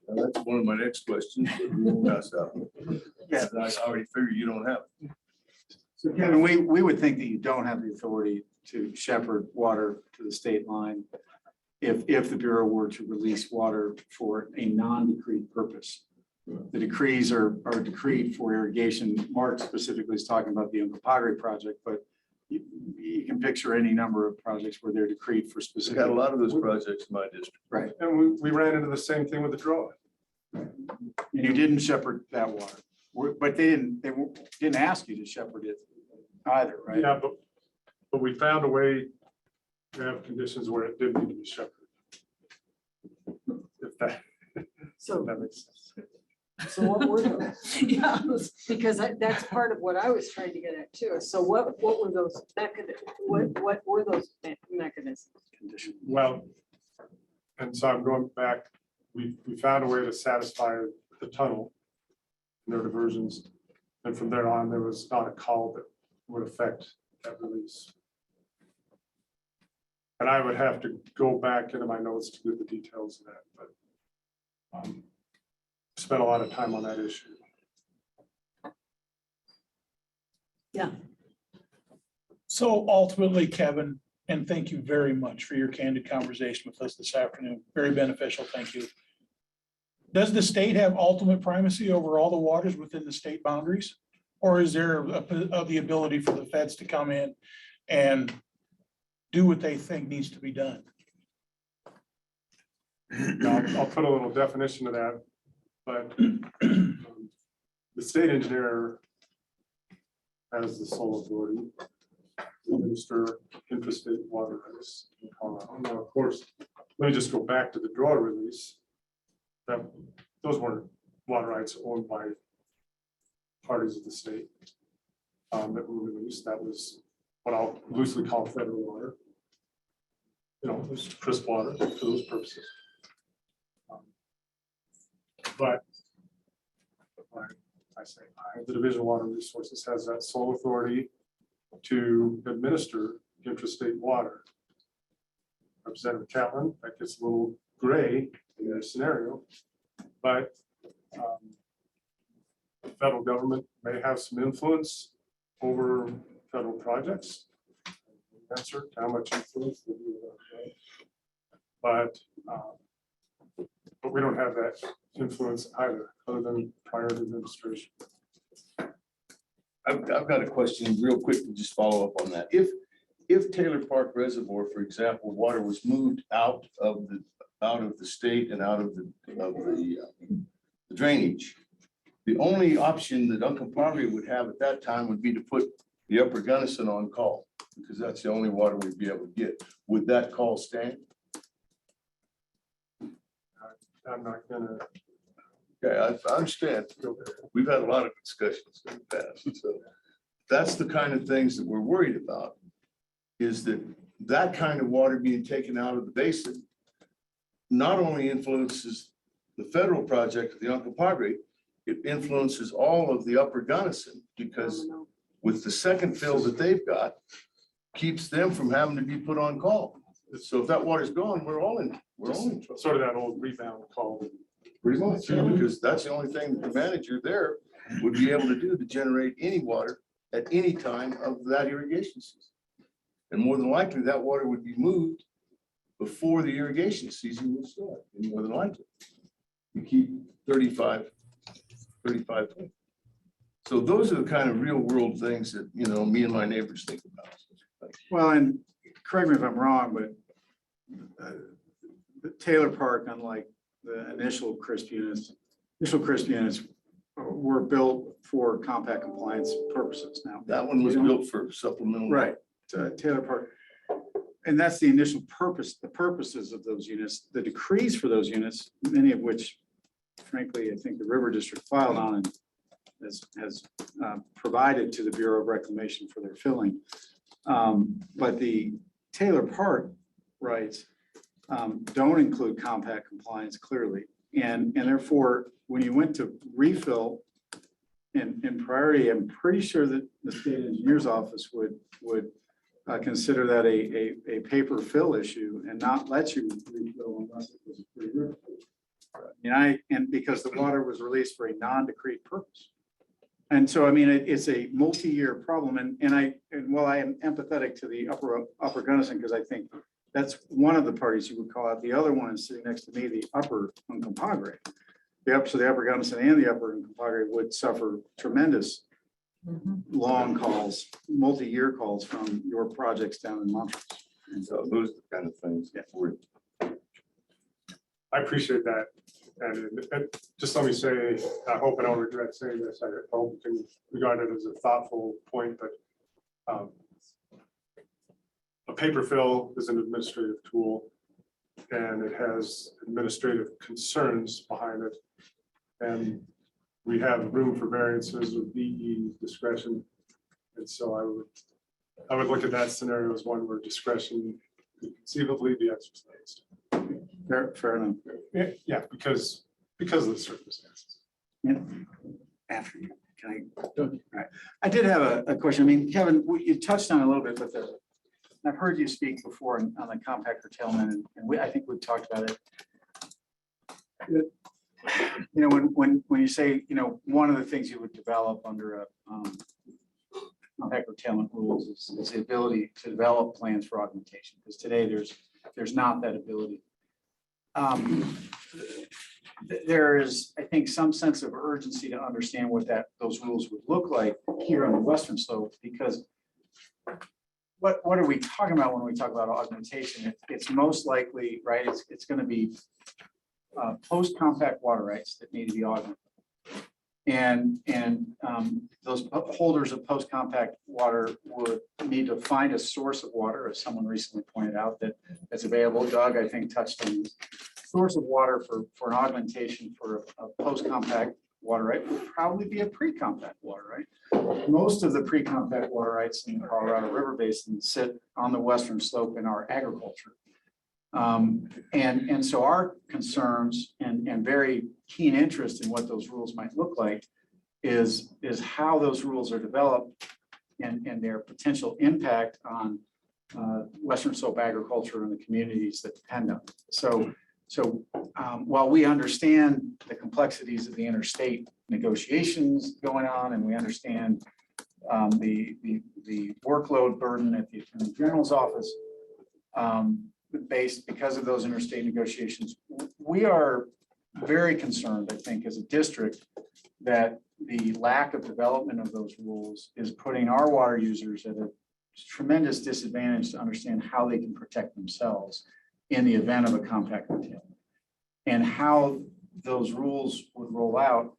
And that's one of my next questions. But we won't pass that one. Yeah, I already figured you don't have it. So Kevin, we would think that you don't have the authority to shepherd water to the state line if the Bureau were to release water for a non-decreed purpose. The decrees are decreed for irrigation. Mark specifically is talking about the Uncompahgre project, but you can picture any number of projects where they're decreed for We've specific. got a lot of those projects in my district. Right. And we ran into the same thing with the Drought. And you didn't shepherd that water, but they didn't ask you to shepherd it either, right? Yeah, but we found a way to have conditions where it did need to be shepherded. If that, So, that makes sense. so what were those? Yeah, because that's part of what I was trying to get at too. So what were those mechanisms? What were those mechanisms? Condition. Well, and so I'm going back, we found a way to satisfy the tunnel, their diversions. And from there on, there was not a call that would affect that release. And I would have to go back into my notes to get the details of that, but spent a lot of time on that issue. Yeah. So ultimately, Kevin, and thank you very much for your candid conversation with us this afternoon. Very beneficial. Thank you. Does the state have ultimate primacy over all the waters within the state boundaries? Or is there the ability for the feds to come in and do what they think needs to be done? I'll put a little definition to that, but the state engineer has the sole authority to administer interstate water rights in Colorado. Now, of course, let me just go back to the Drought release. That those weren't water rights owned by parties of the state that were released. That was what I'll loosely call federal water. You know, it was crisp water for those purposes. But I say the Division of Water Resources has that sole authority to administer interstate water. Representative Catlin, that gets a little gray in their scenario, but the federal government may have some influence over federal projects. Answer to how much influence they do. But we don't have that influence either, other than prior to administration. I've got a question real quick to just follow up on that. If Taylor Park Reservoir, for example, water was moved out of the state and out of the drainage, the only option that Uncompahgre would have at that time would be to put the Upper Gunnison on call, because that's the only water we'd be able to get. Would that call stand? I'm not gonna. Okay, I understand. We've had a lot of discussions in the past. So that's the kind of things that we're worried about, is that kind of water being taken out of the basin not only influences the federal project of the Uncompahgre, it influences all of the Upper Gunnison, because with the second fill that they've got, keeps them from having to be put on call. So if that water's gone, we're all in trouble. Sort of that old rebound call. Pretty much, yeah, because that's the only thing that the manager there would be able to do to generate any water at any time of that irrigation season. And more than likely, that water would be moved before the irrigation season will start in northern Idaho. You keep 35. So those are the kind of real world things that, you know, me and my neighbors think about. Well, and correct me if I'm wrong, but the Taylor Park, unlike the initial CRISP units were built for compact compliance purposes now. That one was built for supplemental. Right, Taylor Park. And that's the initial purpose, the purposes of those units, the decrees for those units, many of which frankly, I think the River District filed on and has provided to the Bureau of Reclamation for their filling. But the Taylor Park rights don't include compact compliance clearly. And therefore, when you went to refill in priority, I'm pretty sure that the state engineer's office would consider that a paper fill issue and not let you refill unless it was a free river. And because the water was released for a non-decreed purpose. And so, I mean, it's a multi-year problem. And while I am empathetic to the upper Gunnison, because I think that's one of the parties you would call out. The other one is sitting next to me, the upper Uncompahgre. So the upper Gunnison and the upper Uncompahgre would suffer tremendous long calls, multi-year calls from your projects down in Montrose. And so those are the kind of things that we're. I appreciate that. And just let me say, I hope I don't regret saying this. I hope you can regard it as a thoughtful point, but a paper fill is an administrative tool and it has administrative concerns behind it. And we have room for variances with DE discretion. And so I would look at that scenario as one where discretion could conceivably be exercised. Fair enough. Yeah, because of the circumstances. Yeah. After you, can I? All right. I did have a question. I mean, Kevin, you touched on it a little bit, but I've heard you speak before on the compact curtailment, and I think we've talked about it. You know, when you say, you know, one of the things you would develop under a compact curtailment rules is the ability to develop plans for augmentation, because today there's not that ability. There is, I think, some sense of urgency to understand what those rules would look like here on the western slope, because what are we talking about when we talk about augmentation? It's most likely, right, it's going to be post-compact water rights that need to be augmented. And those holders of post-compact water would need to find a source of water, as someone recently pointed out, that's available. Doug, I think, touched on this. Source of water for an augmentation for a post-compact water right would probably be a pre-compact water right. Most of the pre-compact water rights in the Colorado River Basin sit on the western slope in our agriculture. And so our concerns and very keen interest in what those rules might look like is how those rules are developed and their potential impact on western slope agriculture and the communities that depend on it. So while we understand the complexities of the interstate negotiations going on, and we understand the workload burden at the Attorney General's office, because of those interstate negotiations, we are very concerned, I think, as a district, that the lack of development of those rules is putting our water users at a tremendous disadvantage to understand how they can protect themselves in the event of a compact curtailment, and how those rules would roll out.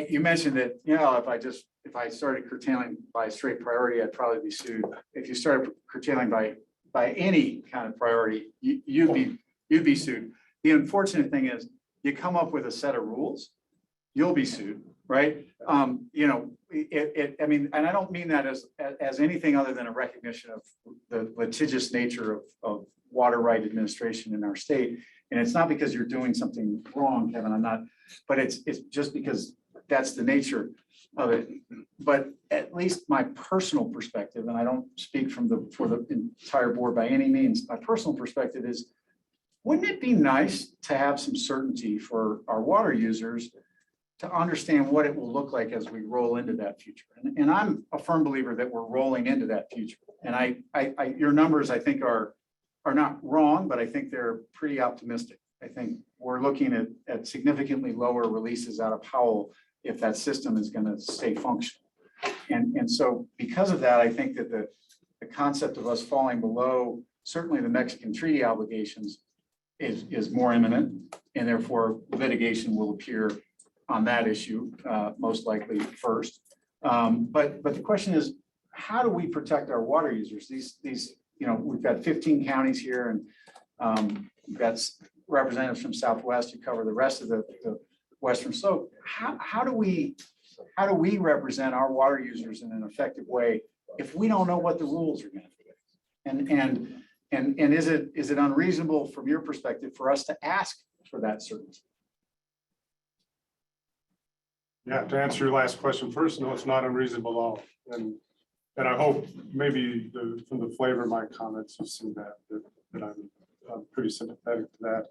You mentioned that, you know, if I started curtailing by straight priority, I'd probably be sued. If you started curtailing by any kind of priority, you'd be sued. The unfortunate thing is, you come up with a set of rules, you'll be sued, right? You know, I mean, and I don't mean that as anything other than a recognition of the litigious nature of water right administration in our state. And it's not because you're doing something wrong, Kevin, I'm not, but it's just because that's the nature of it. But at least my personal perspective, and I don't speak for the entire board by any means, my personal perspective is, wouldn't it be nice to have some certainty for our water users to understand what it will look like as we roll into that future? And I'm a firm believer that we're rolling into that future. And your numbers, I think, are are not wrong, but I think they're pretty optimistic. I think we're looking at significantly lower releases out of Powell if that system is going to stay functional. And so because of that, I think that the concept of us falling below certainly the Mexican treaty obligations is more imminent, and therefore litigation will appear on that issue most likely first. But the question is, how do we protect our water users? These we've got 15 counties here, and we've got representatives from Southwest who cover the rest of the Western slope. How do we represent our water users in an effective way if we don't know what the rules are going to be? And is it unreasonable from your perspective for us to ask for that certainty? Yeah, to answer your last question first, no, it's not unreasonable at all. And I hope maybe from the flavor of my comments, you've seen that I'm pretty sympathetic to that.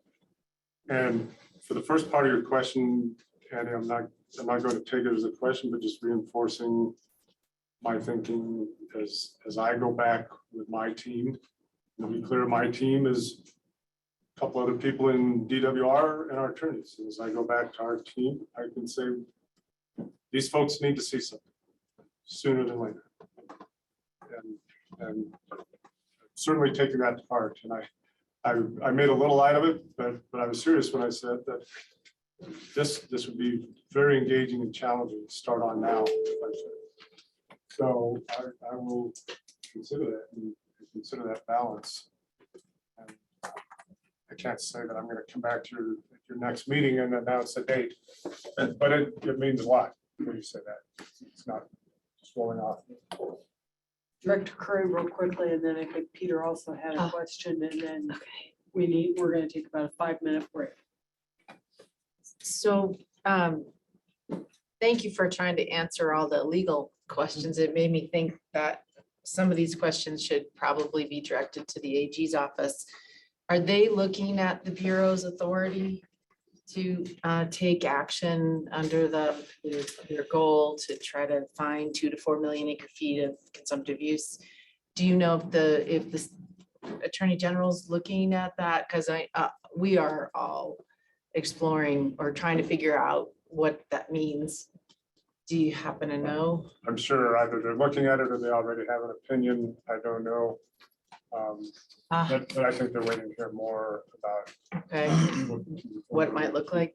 And for the first part of your question, Andy, I'm not going to take it as a question, but just reinforcing my thinking as I go back with my team. To be clear, my team is a couple other people in DWR and our attorneys. As I go back to our team, I can say these folks need to see something sooner than later. And certainly taking that to heart. And I made a little light of it, but I was serious when I said that this would be very engaging and challenging to start on now. So I will consider that and consider that balance. And I can't say that I'm going to come back to your next meeting and announce a date, but it means a lot when you say that. It's not just rolling off. Director Curry, real quickly, and then I think Peter also had a question, and then Okay. we're going to take about a 5-minute break. So thank you for trying to answer all the legal questions. It made me think that some of these questions should probably be directed to the AG's office. Are they looking at the Bureau's authority to take action under their goal to try to find 2 to 4 million acre feet of consumptive use? Do you know if the Attorney General's looking at that? Because we are all exploring or trying to figure out what that means. Do you happen to know? I'm sure either they're looking at it or they already have an opinion. I don't know. But I think they're waiting to hear more about. Okay, what it might look like.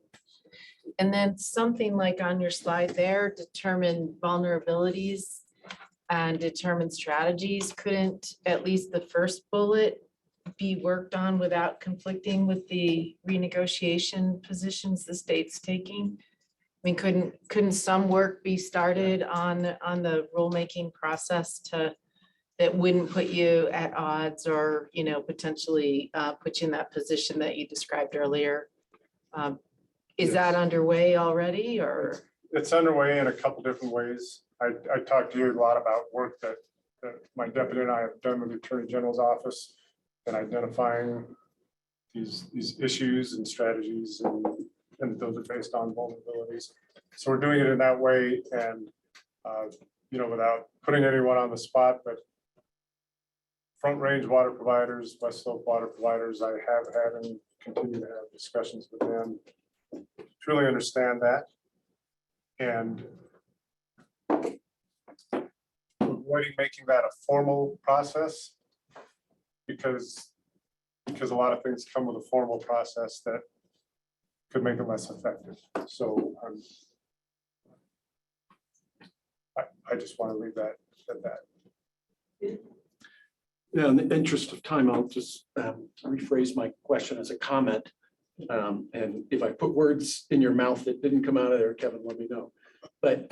And then something like on your slide there, determine vulnerabilities and determine strategies. Couldn't at least the first bullet be worked on without conflicting with the renegotiation positions the state's taking? I mean, couldn't some work be started on the rulemaking process that wouldn't put you at odds or, potentially put you in that position that you described earlier? Is that underway already, or? It's underway in a couple different ways. I talked to you a lot about work that my deputy and I have done with the Attorney General's office and identifying these issues and strategies, and those are based on vulnerabilities. So we're doing it in that way, and without putting anyone on the spot, but Front Range water providers, West Slope water providers, I have had and continue to have discussions with them to really understand that. And avoiding making that a formal process because a lot of things come with a formal process that could make it less effective. So I just want to leave that at that. Yeah, in the interest of time, I'll just rephrase my question as a comment. And if I put words in your mouth that didn't come out of there, Kevin, let me know. But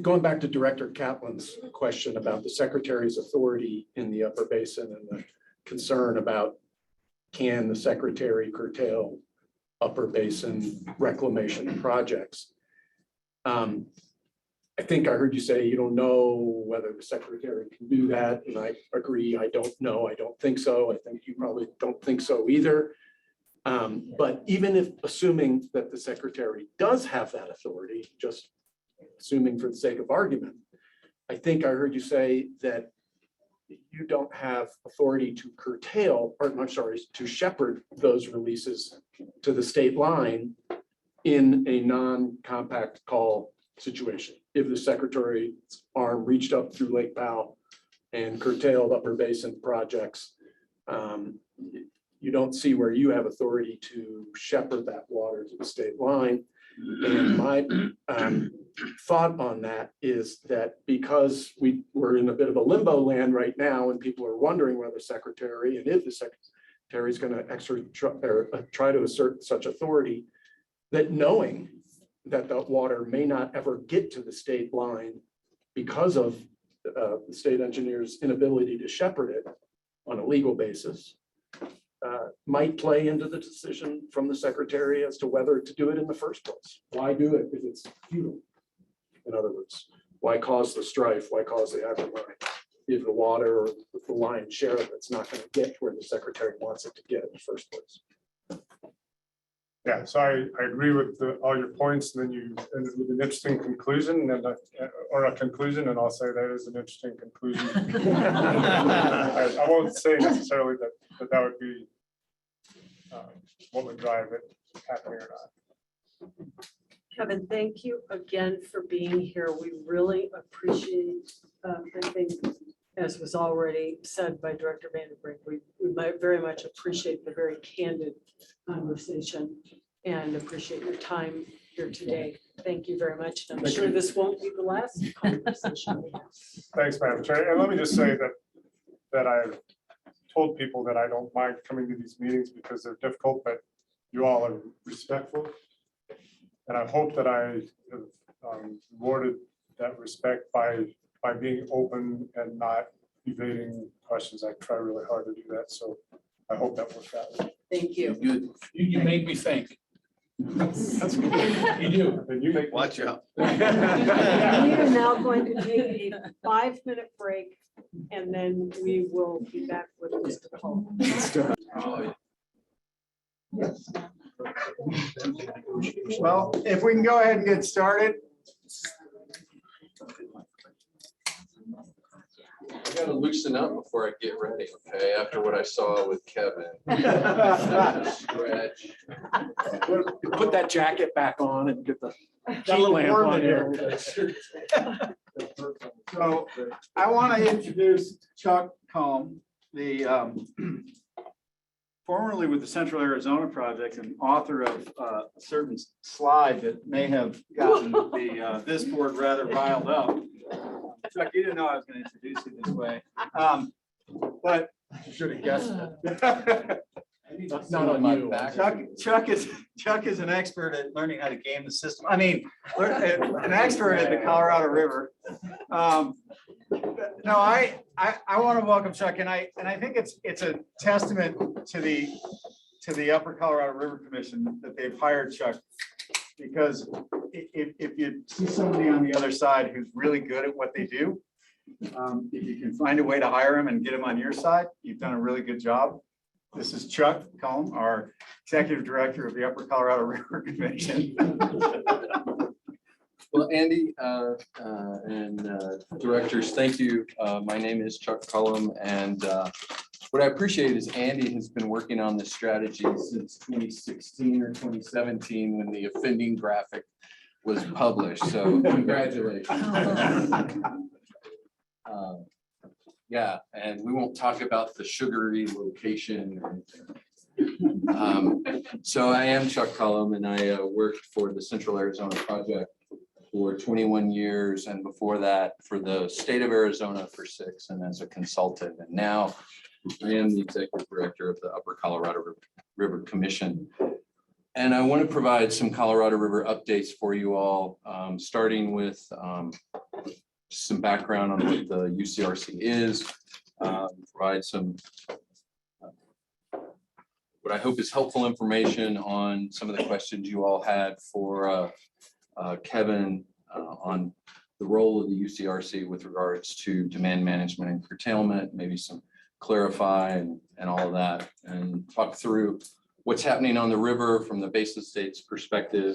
going back to Director Kaplan's question about the Secretary's authority in the Upper Basin and the concern about can the Secretary curtail Upper Basin reclamation projects? I think I heard you say you don't know whether the Secretary can do that, and I agree. I don't know. I don't think so. I think you probably don't think so either. But even if assuming that the Secretary does have that authority, just assuming for the sake of argument, I think I heard you say that you don't have authority to curtail, or I'm sorry, to shepherd those releases to the state line in a non-compact call situation. If the secretary's arm reached up through Lake Powell and curtailed upper basin projects, you don't see where you have authority to shepherd that water to the state line. And my thought on that is that because we're in a bit of a limbo land right now, and people are wondering whether the secretary and if the secretary is going to try to assert such authority, that knowing that the water may not ever get to the state line because of the state engineer's inability to shepherd it on a legal basis, might play into the decision from the secretary as to whether to do it in the first place. Why do it if it's futile? In other words, why cause the strife? Why cause the acrimony if the water or the lion's share of it's not going to get where the secretary wants it to get in the first place? Yeah, so I agree with all your points, and then you ended with an interesting conclusion, and or a conclusion, and I'll say that is an interesting conclusion. I won't say necessarily that would be what would drive it happening or not. Kevin, thank you again for being here. We really appreciate, I think, as was already said by Director Vandenbrink, we might very much appreciate the very candid conversation and appreciate your time here today. Thank you very much. I'm Thank sure you. this won't be the last conversation we have. Thanks, Madam Chair. And let me just say that I've told people that I don't mind coming to these meetings because they're difficult, but you all are respectful. And I hope that I have rewarded that respect by being open and not evading questions. I try really hard to do that. So I hope that worked out. Thank you. Good. You made me think. That's good. You do. And you make. Watch out. We are now going to take a 5-minute break, and then we will be back with Mr. Paul. Well, if we can go ahead and get started. I gotta loosen up before I get ready, okay, after what I saw with Kevin. Stretch. Put that jacket back on and get the Got a heat little lamp warm on in here. here. So I want to introduce Chuck Combe, the formerly with the Central Arizona Project and author of a certain slide that may have gotten this board rather riled up. Chuck, you didn't know I was going to introduce you this way, but You should have guessed it. Not on you. Chuck is an expert at learning how to game the system. I mean, an expert at the Colorado River. No, I want to welcome Chuck, and I think it's a testament to the Upper Colorado River Commission that they've hired Chuck, because if you see somebody on the other side who's really good at what they do, if you can find a way to hire him and get him on your side, you've done a really good job. This is Chuck Combe, our Executive Director of the Upper Colorado River Commission. Well, Andy and directors, thank you. My name is Chuck Cullum, and what I appreciate is Andy has been working on this strategy since 2016 or 2017 when the offending graphic was published. So congratulations. Yeah, and we won't talk about the sugary location or anything. So I am Chuck Cullum, and I worked for the Central Arizona Project for 21 years, and before that for the state of Arizona for 6, and as a consultant. And now I am the executive director of the Upper Colorado River Commission. And I want to provide some Colorado River updates for you all, starting with some background on what the UCRC is, provide some what I hope is helpful information on some of the questions you all had for Kevin on the role of the UCRC with regards to demand management and curtailment, maybe some clarify and all of that, and talk through what's happening on the river from the Basin state's perspective,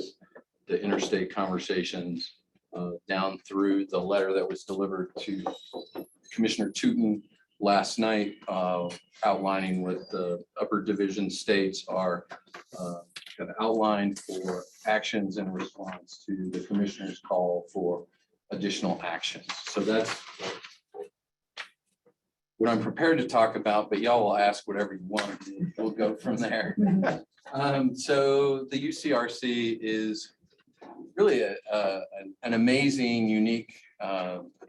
the interstate conversations, down through the letter that was delivered to Commissioner Tootin last night, outlining what the upper division states are have outlined for actions in response to the commissioner's call for additional actions. So that's what I'm prepared to talk about, but y'all will ask whatever you want. We'll go from there. So the UCRC is really an amazing, unique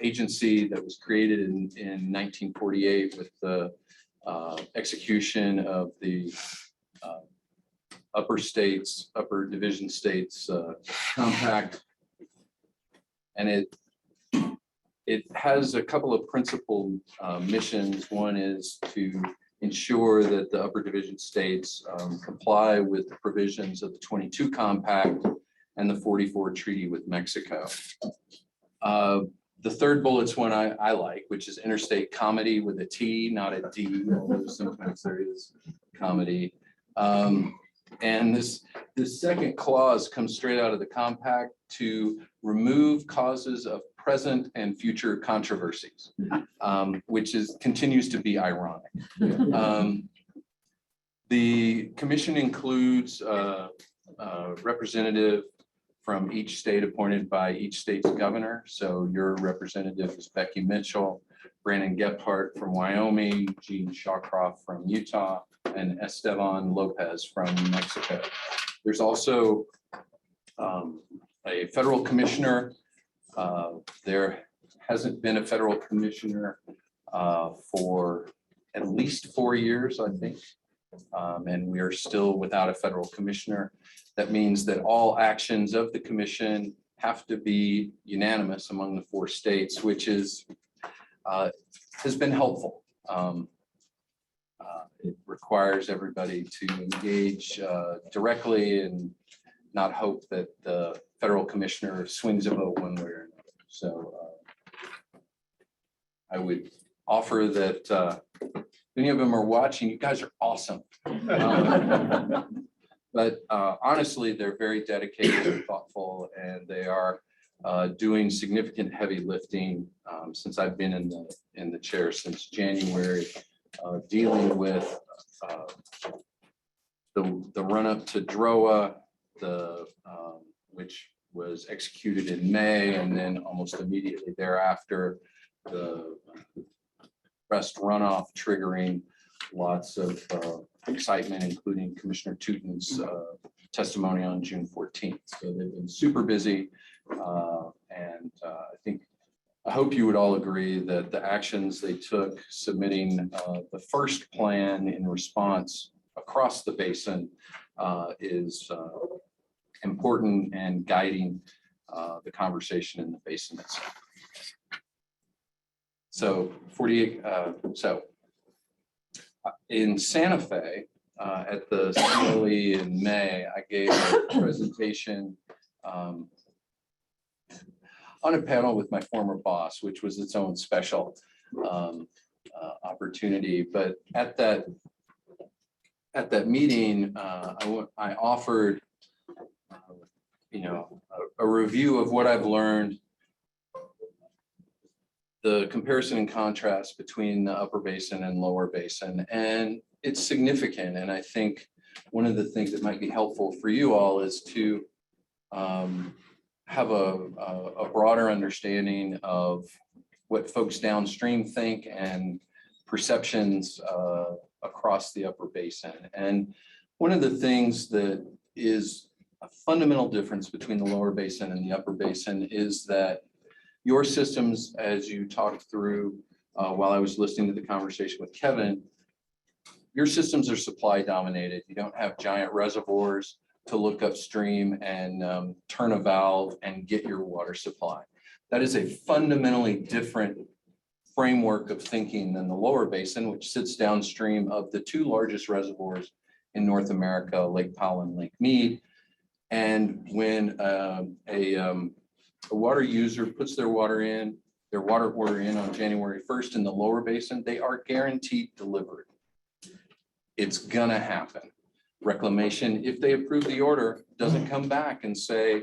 agency that was created in 1948 with the execution of the upper division states compact. And it has a couple of principal missions. One is to ensure that the upper division states comply with the provisions of the 22 compact and the 44 treaty with Mexico. The third bullet's one I like, which is interstate comedy with a T, not a D, although sometimes there is comedy. And this second clause comes straight out of the compact to remove causes of present and future controversies, which continues to be ironic. The commission includes a representative from each state appointed by each state's governor. So your representative is Becky Mitchell, Brandon Gephardt from Wyoming, Gene Shawcroft from Utah, and Esteban Lopez from New Mexico. There's also a federal commissioner. There hasn't been a federal commissioner for at least 4 years, I think. And we are still without a federal commissioner. That means that all actions of the commission have to be unanimous among the 4 states, which has been helpful. It requires everybody to engage directly and not hope that the federal commissioner swings a vote one way or another. So I would offer that if any of them are watching, you guys are awesome. But honestly, they're very dedicated and thoughtful, and they are doing significant heavy lifting since I've been in the chair since January, dealing with the run up to DROA, which was executed in May, and then almost immediately thereafter, the rest runoff triggering lots of excitement, including Commissioner Tootin's testimony on June 14th. So they've been super busy. And I hope you would all agree that the actions they took submitting the first plan in response across the basin is important and guiding the conversation in the basin itself. So 48, in Santa Fe, at the CLE in May, I gave a presentation on a panel with my former boss, which was its own special opportunity. But at that meeting, I offered, a review of what I've learned, the comparison and contrast between the upper basin and lower basin, and it's significant. And I think one of the things that might be helpful for you all is to have a broader understanding of what folks downstream think and perceptions across the upper basin. And one of the things that is a fundamental difference between the lower basin and the upper basin is that your systems, as you talked through while I was listening to the conversation with Kevin, your systems are supply dominated. You don't have giant reservoirs to look upstream and turn a valve and get your water supply. That is a fundamentally different framework of thinking than the lower basin, which sits downstream of the 2 largest reservoirs in North America, Lake Powell and Lake Mead. And when a water user puts their water order in on January 1st in the lower basin, they are guaranteed delivery. It's gonna happen. Reclamation, if they approve the order, doesn't come back and say,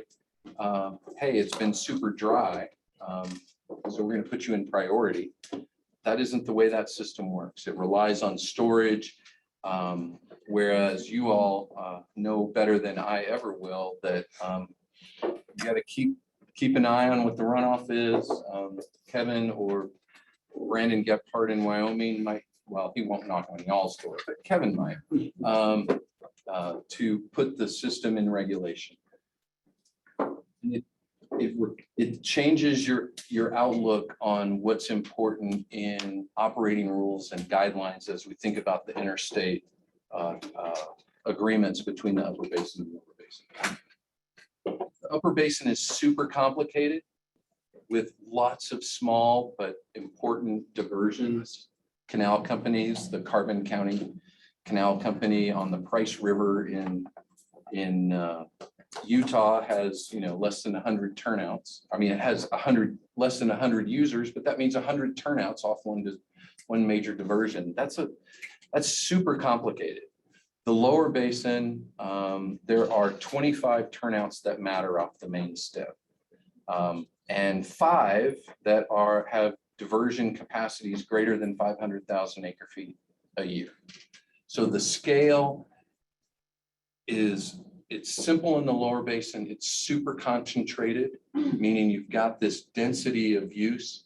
hey, it's been super dry, so we're gonna put you in priority. that isn't the way that system works. It relies on storage. Whereas you all know better than I ever will that you got to keep an eye on what the runoff is. Kevin or Brandon Gephardt in Wyoming might, well, he won't knock on y'all's door, but Kevin might, to put the system in regulation. And it changes your outlook on what's important in operating rules and guidelines as we think about the interstate agreements between the upper basin and the lower basin. The upper basin is super complicated with lots of small but important diversions. Canal companies, the Carbon County Canal Company on the Price River in Utah has, less than 100 turnouts. I mean, it has less than 100 users, but that means 100 turnouts off one major diversion. That's super complicated. The lower basin, there are 25 turnouts that matter off the main stem, and 5 that have diversion capacities greater than 500,000 acre feet a year. So the scale it's simple in the lower basin. It's super concentrated, meaning you've got this density of use,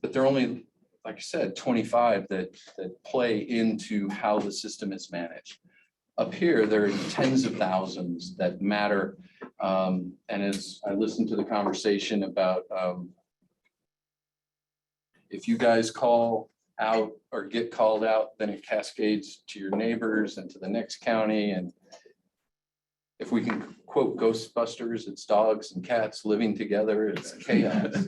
but there are only, like I said, 25 that play into how the system is managed. Up here, there are tens of thousands that matter. And as I listened to the conversation about if you guys call out or get called out, then it cascades to your neighbors and to the next county. And if we can quote Ghostbusters, it's dogs and cats living together, it's chaos.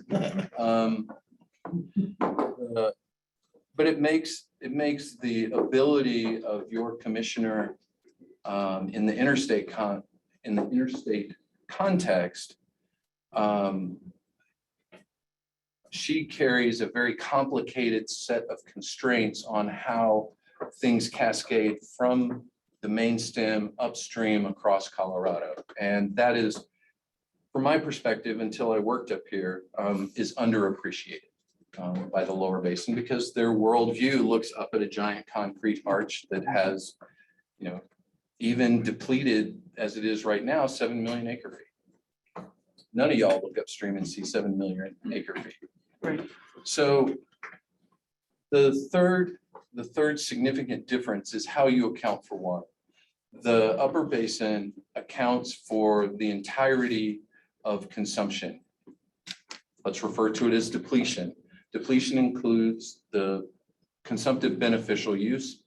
But it makes the ability of your commissioner in the interstate context, she carries a very complicated set of constraints on how things cascade from the main stem upstream across Colorado. And that is, from my perspective, until I worked up here, is underappreciated by the lower basin because their worldview looks up at a giant concrete arch that has, even depleted as it is right now, 7 million acre feet. None of y'all look upstream and see 7 million acre feet. Right. So the third significant difference is how you account for water. The upper basin accounts for the entirety of consumption. Let's refer to it as depletion. Depletion includes the consumptive beneficial use,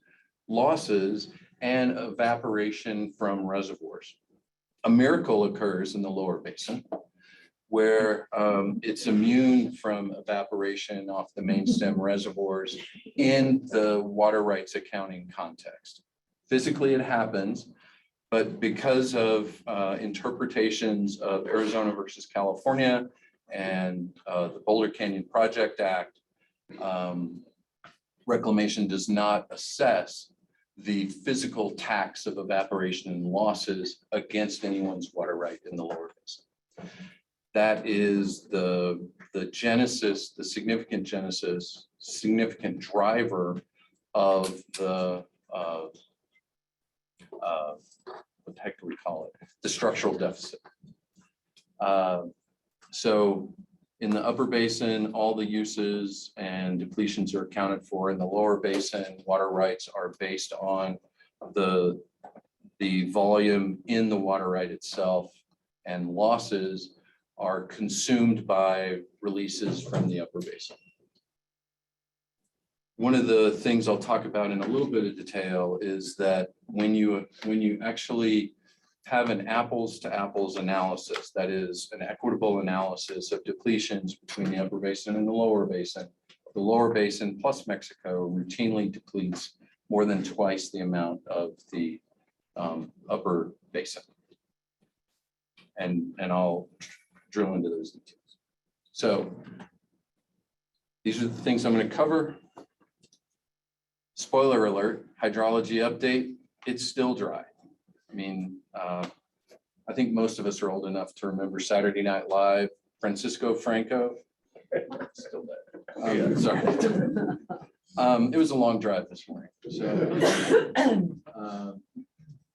losses, and evaporation from reservoirs. A miracle occurs in the lower basin where it's immune from evaporation off the main stem reservoirs in the water rights accounting context. Physically it happens, but because of interpretations of Arizona versus California and the Boulder Canyon Project Act, reclamation does not assess the physical tax of evaporation and losses against anyone's water right in the lower basin. That is the genesis, the significant genesis, significant driver of the, what the heck do we call it? The structural deficit. So in the upper basin, all the uses and depletions are accounted for. In the lower basin, water rights are based on the volume in the water right itself, and losses are consumed by releases from the upper basin. One of the things I'll talk about in a little bit of detail is that when you actually have an apples to apples analysis, that is an equitable analysis of depletions between the upper basin and the lower basin plus Mexico routinely depletes more than twice the amount of the upper basin. And I'll drill into those details. So these are the things I'm going to cover. Spoiler alert, hydrology update, it's still dry. I mean, I think most of us are old enough to remember Saturday Night Live, Francisco Franco. Still there. Sorry. It was a long drive this morning,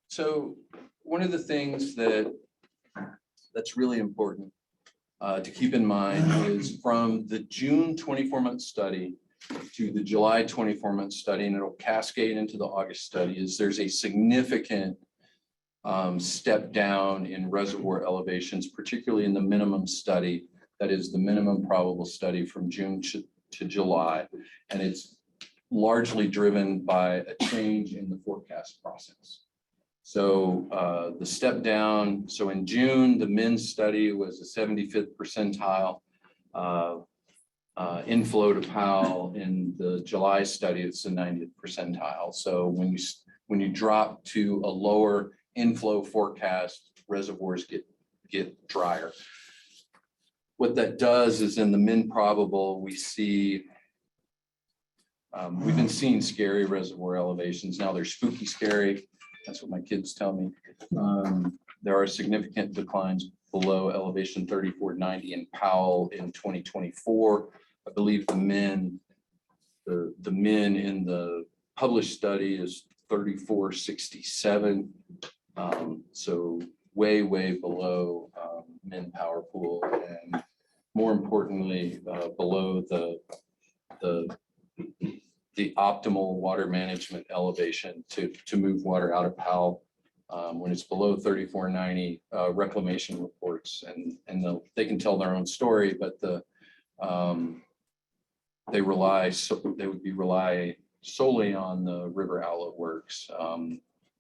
so one of the things that's really important to keep in mind is from the June 24-month study to the July 24-month study, and it'll cascade into the August study, is there's a significant step down in reservoir elevations, particularly in the minimum study, that is the minimum probable study from June to July. And it's largely driven by a change in the forecast process. So the step down, so in June, the min study was a 75th percentile inflow to POW. In the July study, it's the 90th percentile. So when you drop to a lower inflow forecast, reservoirs get drier. What that does is in the min probable, we see, we've been seeing scary reservoir elevations. Now they're spooky scary. That's what my kids tell me. There are significant declines below elevation 3490 in Powell in 2024. I believe the min in the published study is 3467. So way below min power pool, and more importantly, below the optimal water management elevation to move water out of Powell. When it's below 3490, reclamation reports, and they can tell their own story, but they would rely solely on the river outlet works,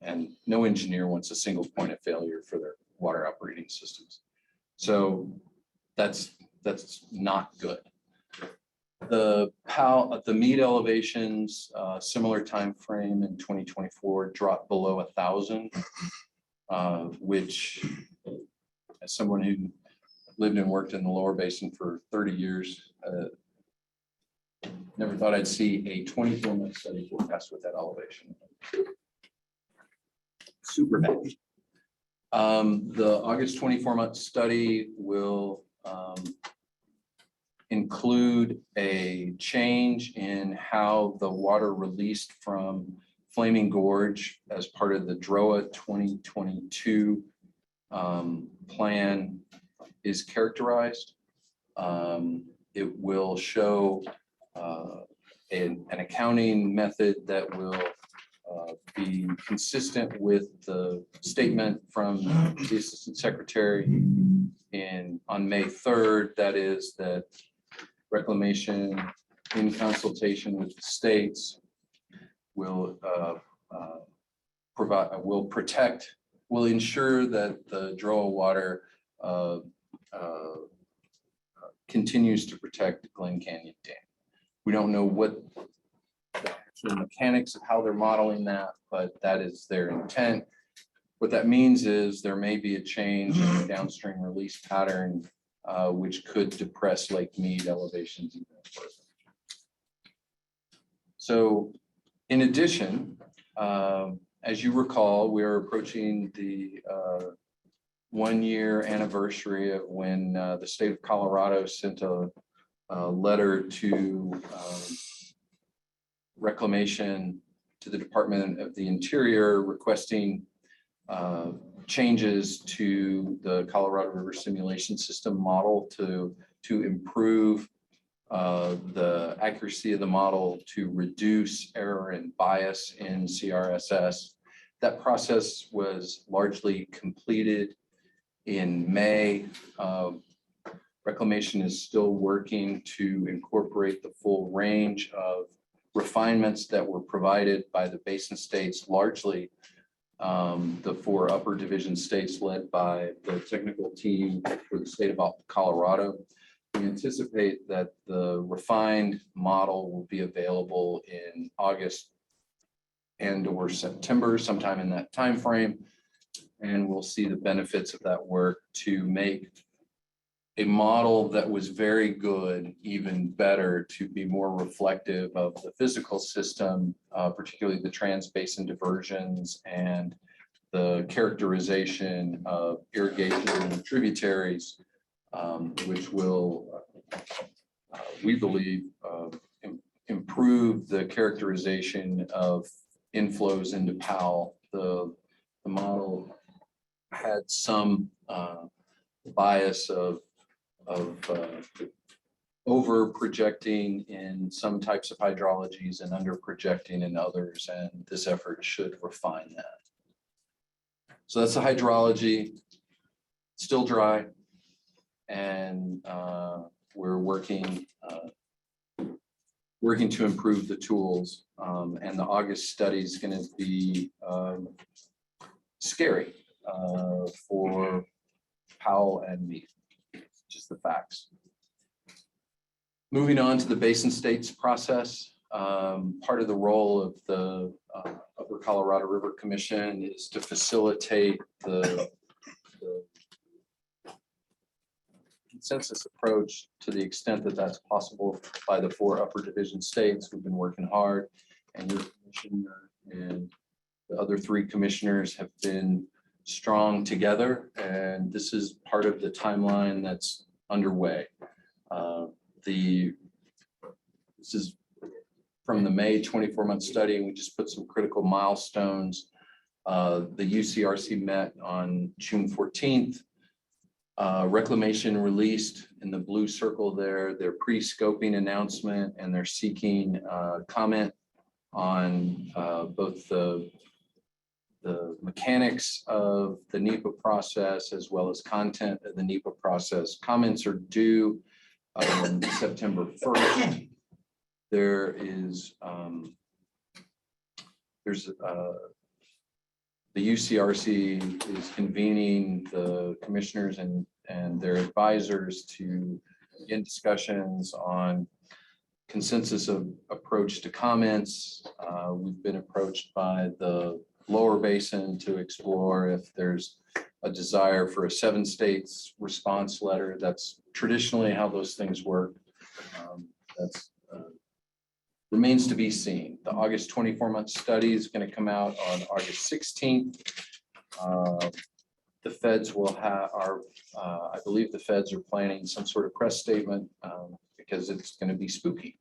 and no engineer wants a single point of failure for their water operating systems. So that's not good. The mean elevations, similar time frame in 2024, dropped below 1,000, which, as someone who lived and worked in the lower basin for 30 years, never thought I'd see a 24-month study forecast with that elevation. Super happy. The August 24-month study will include a change in how the water released from Flaming Gorge as part of the Dro 2022 plan is characterized. It will show an accounting method that will be consistent with the statement from the Assistant Secretary on May 3rd. That is that reclamation, in consultation with the states, will ensure that the Dro water continues to protect Glen Canyon Dam. We don't know what the actual mechanics of how they're modeling that, but that is their intent. What that means is there may be a change in the downstream release pattern, which could depress Lake Mead elevations even further. So in addition, as you recall, we are approaching the 1-year anniversary of when the state of Colorado sent a letter to Reclamation, to the Department of the Interior, requesting changes to the Colorado River Simulation System model to improve the accuracy of the model, to reduce error and bias in CRSS. That process was largely completed in May. Reclamation is still working to incorporate the full range of refinements that were provided by the Basin states, largely the 4 upper division states led by the technical team for the state of Colorado. We anticipate that the refined model will be available in August and/or September, sometime in that time frame, and we'll see the benefits of that work to make a model that was very good even better, to be more reflective of the physical system, particularly the trans-basin diversions and the characterization of irrigation and tributaries, which will we believe, improve the characterization of inflows into Powell. The model had some bias of over projecting in some types of hydrologies and under projecting in others, and this effort should refine that. So that's the hydrology. Still dry, and we're working to improve the tools. And the August study is going to be scary for Powell and me, just the facts. Moving on to the Basin States process, part of the role of the Upper Colorado River Commission is to facilitate the consensus approach to the extent that that's possible by the 4 upper division states. We've been working hard, and your commissioner and the other 3 commissioners have been strong together, and this is part of the timeline that's underway. This is from the May 24-month study, and we just put some critical milestones. The UCRC met on June 14th. Reclamation released in the blue circle there their pre-scoping announcement, and they're seeking comment on both the mechanics of the Nepa process as well as content of the Nepa process. Comments are due September 1st. There is the UCRC is convening the commissioners and their advisors to begin discussions on consensus of approach to comments. We've been approached by the lower basin to explore if there's a desire for a 7 states response letter. That's traditionally how those things work. That's remains to be seen. The August 24-month study is going to come out on August 16th. The feds will have I believe the feds are planning some sort of press statement because it's going to be spooky.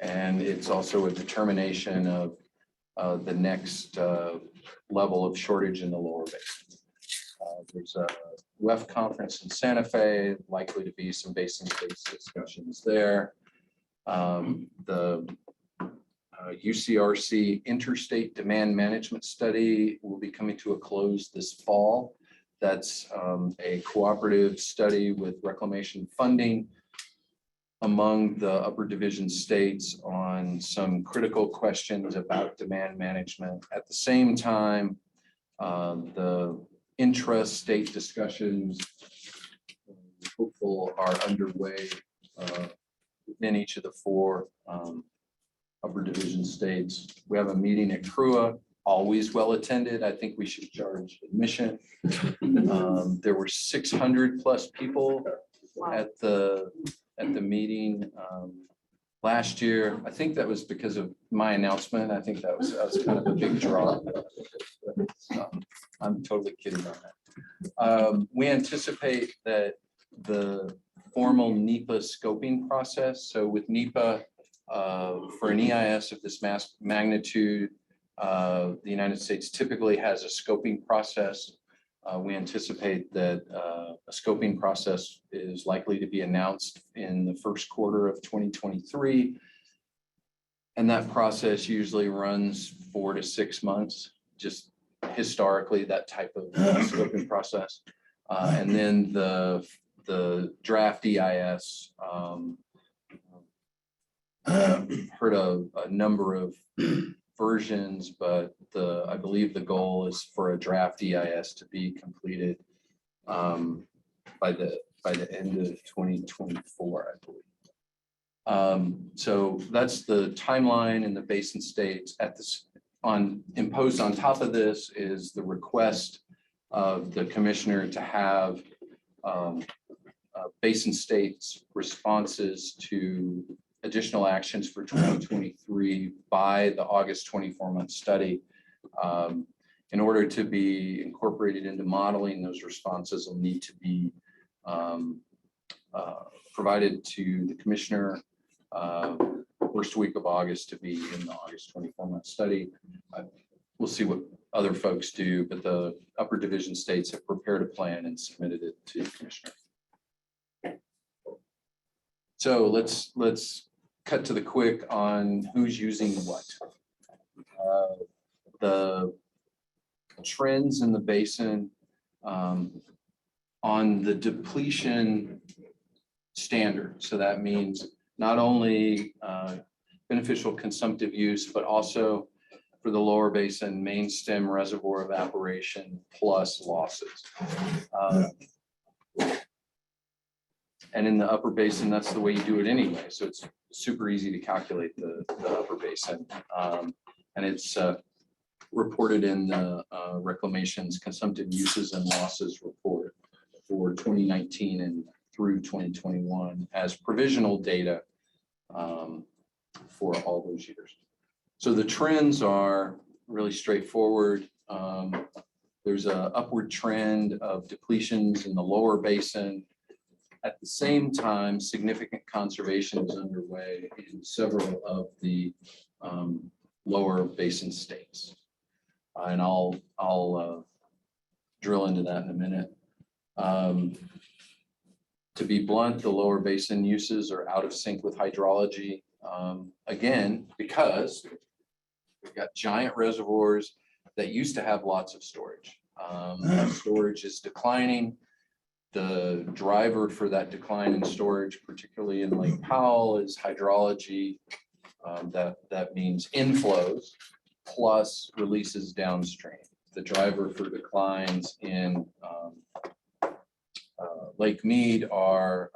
And it's also a determination of the next level of shortage in the lower basin. There's a WEF conference in Santa Fe, likely to be some basin-based discussions there. The UCRC Interstate Demand Management Study will be coming to a close this fall. That's a cooperative study with reclamation funding among the upper division states on some critical questions about demand management. At the same time, the intra-state discussions, hopeful, are underway within each of the 4 upper division states. We have a meeting at CRUA, always well attended. I think we should charge admission. There were 600 plus people at the meeting last year. I think that was because of my announcement. I think that was kind of a big draw. I'm totally kidding on that. We anticipate that the formal NEPA scoping process. So with NEPA, for an EIS of this magnitude, the United States typically has a scoping process. We anticipate that a scoping process is likely to be announced in the first quarter of 2023. And that process usually runs 4 to 6 months, just historically, that type of scoping process. And then the draft EIS, heard a number of versions, but I believe the goal is for a draft EIS to be completed by the end of 2024, I believe. So that's the timeline in the basin states. Imposed on top of this is the request of the commissioner to have basin states responses to additional actions for 2023 by the August 24-month study. In order to be incorporated into modeling, those responses will need to be provided to the commissioner first week of August to be in the August 24-month study. We'll see what other folks do, but the upper division states have prepared a plan and submitted it to the commissioner. So let's cut to the quick on who's using what. The trends in the basin on the depletion standard. So that means not only beneficial consumptive use, but also for the lower basin, main stem reservoir evaporation plus losses. And in the upper basin, that's the way you do it anyway. So it's super easy to calculate the upper basin. And it's reported in the Reclamation's consumptive uses and losses report for 2019 and through 2021 as provisional data for all those years. So the trends are really straightforward. There's an upward trend of depletions in the lower basin. At the same time, significant conservation is underway in several of the lower basin states. And I'll drill into that in a minute. To be blunt, the lower basin uses are out of sync with hydrology. Again, because we've got giant reservoirs that used to have lots of storage. Storage is declining. The driver for that decline in storage, particularly in Lake Powell, is hydrology. That means inflows plus releases downstream. The driver for declines in Lake Mead are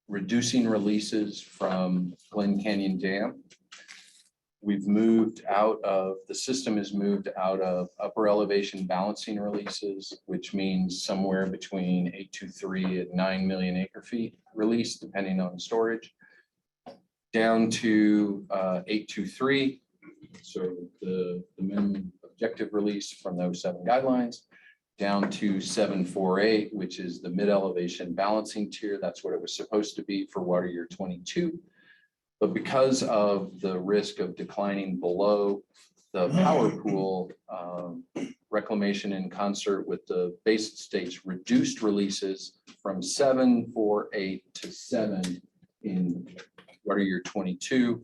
reducing releases from Glen Canyon Dam. We've moved out of, the system has moved out of upper elevation balancing releases, which means somewhere between 823 and 9 million acre feet release, depending on storage, down to 823. So the minimum objective release from those 7 guidelines, down to 748, which is the mid elevation balancing tier. That's what it was supposed to be for water year 22. But because of the risk of declining below the power pool, Reclamation in concert with the Basin states reduced releases from 748 to 7 in water year 22.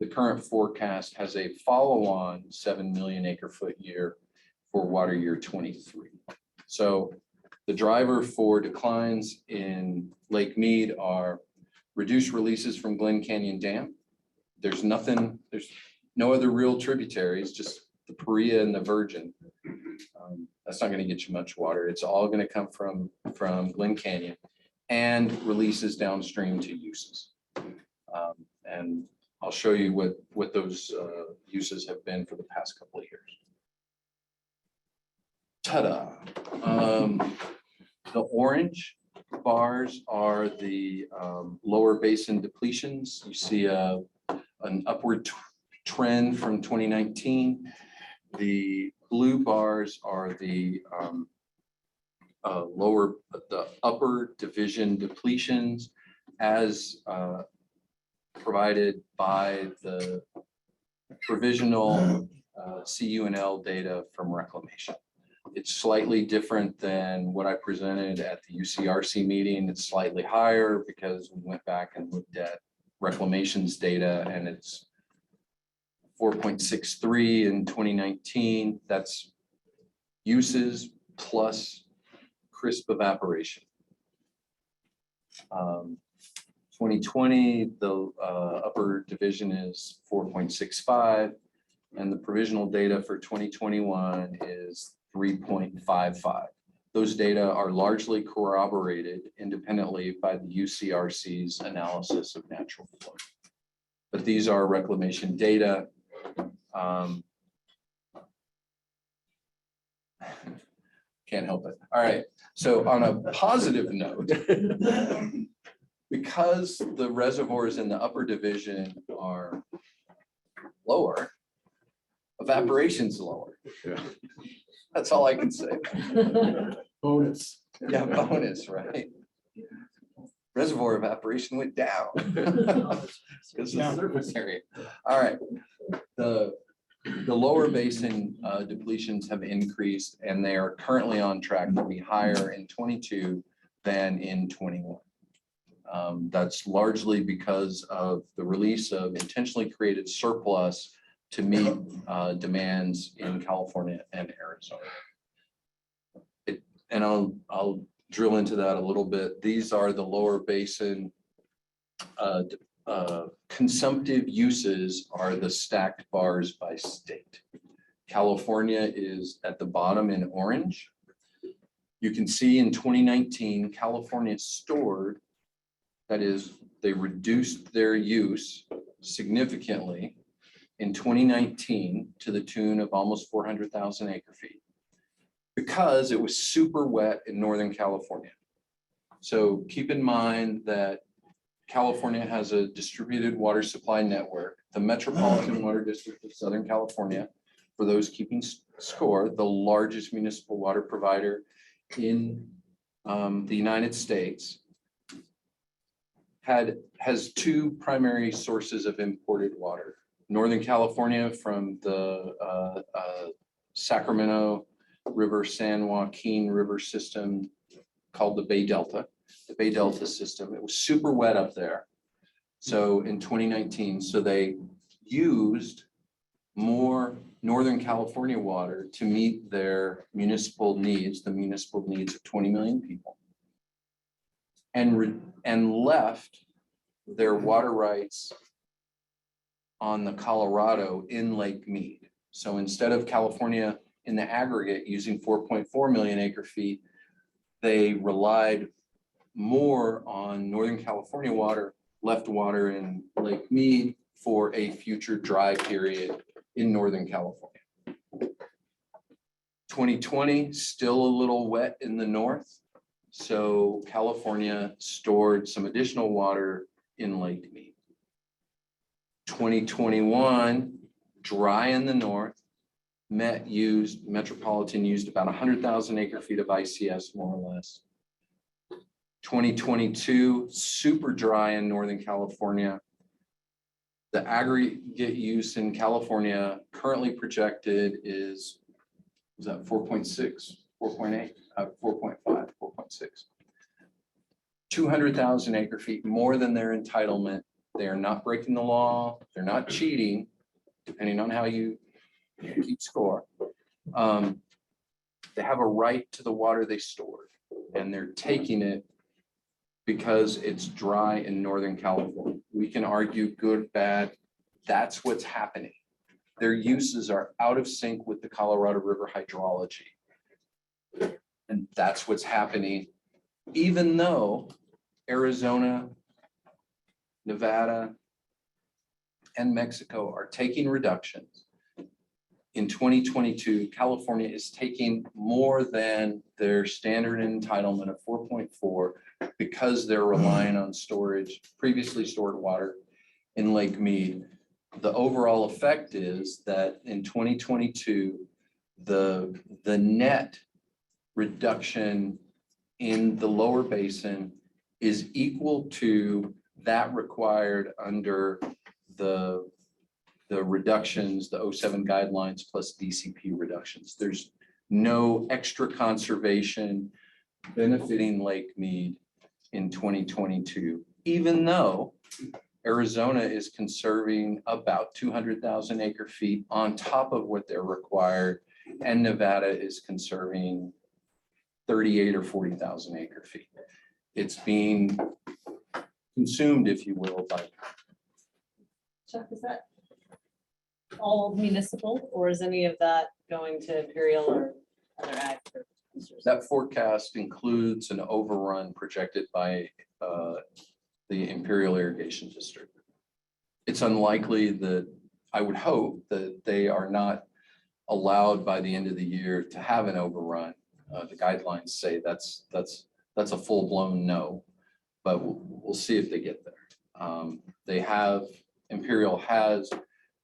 The current forecast has a follow-on 7 million acre foot year for water year 23. So the driver for declines in Lake Mead are reduced releases from Glen Canyon Dam. There's no other real tributaries, just the Paria and the Virgin. That's not going to get you much water. It's all going to come from Glen Canyon and releases downstream to uses. And I'll show you what those uses have been for the past couple of years. Ta-da. The orange bars are the lower basin depletions. You see an upward trend from 2019. The blue bars are the upper division depletions as provided by the provisional CUNL data from Reclamation. It's slightly different than what I presented at the UCRC meeting. It's slightly higher because we went back and looked at Reclamation's data, and it's 4.63 in 2019. That's uses plus crisp evaporation. 2020, the upper division is 4.65, and the provisional data for 2021 is 3.55. Those data are largely corroborated independently by the UCRC's analysis of natural flow. But these are Reclamation data. Can't help it. All right. So on a positive note, because the reservoirs in the upper division are lower, evaporation's lower. Yeah. That's all I can say. Bonus. Yeah, bonus, right? reservoir evaporation went down. Because the surface area. All right. The lower basin depletions have increased and they are currently on track to be higher in 22 than in 21. That's largely because of the release of intentionally created surplus to meet demands in California and Arizona. And I'll drill into that a little bit. These are the lower basin consumptive uses are the stacked bars by state. California is at the bottom in orange. You can see in 2019, California stored, that is, they reduced their use significantly in 2019 to the tune of almost 400,000 acre feet because it was super wet in Northern California. So keep in mind that California has a distributed water supply network. The Metropolitan Water District of Southern California, for those keeping score, the largest municipal water provider in the United States, has two primary sources of imported water. Northern California from the Sacramento River, San Joaquin River system called the Bay Delta system. It was super wet up there. So in 2019, so they used more Northern California water to meet their municipal needs, the municipal needs of 20 million people, and left their water rights on the Colorado in Lake Mead. So instead of California in the aggregate using 4.4 million acre feet, they relied more on Northern California water, left water in Lake Mead for a future dry period in Northern California. 2020, still a little wet in the north. So California stored some additional water in Lake Mead. 2021, dry in the north. Metropolitan used about 100,000 acre feet of ICS, more or less. 2022, super dry in Northern California. The aggregate use in California currently projected is that 4.6, 4.8, 4.5, 4.6. 200,000 acre feet, more than their entitlement. They are not breaking the law. They're not cheating, depending on how you keep score. They have a right to the water they stored, and they're taking it because it's dry in Northern California. We can argue good, bad. That's what's happening. Their uses are out of sync with the Colorado River hydrology. And that's what's happening, even though Arizona, Nevada, and Mexico are taking reductions. In 2022, California is taking more than their standard entitlement of 4.4 because they're relying on storage, previously stored water in Lake Mead. The overall effect is that in 2022, the net reduction in the lower basin is equal to that required under the reductions, the 07 guidelines plus DCP reductions. There's no extra conservation benefiting Lake Mead in 2022, even though Arizona is conserving about 200,000 acre feet on top of what they're required, and Nevada is conserving 38 or 40,000 acre feet. It's being consumed, if you will, by. Chuck, is that all municipal, or is any of that going to Imperial or other ag? That forecast includes an overrun projected by the Imperial Irrigation District. It's unlikely that, I would hope that they are not allowed by the end of the year to have an overrun. The guidelines say that's a full-blown no, but we'll see if they get there. Imperial has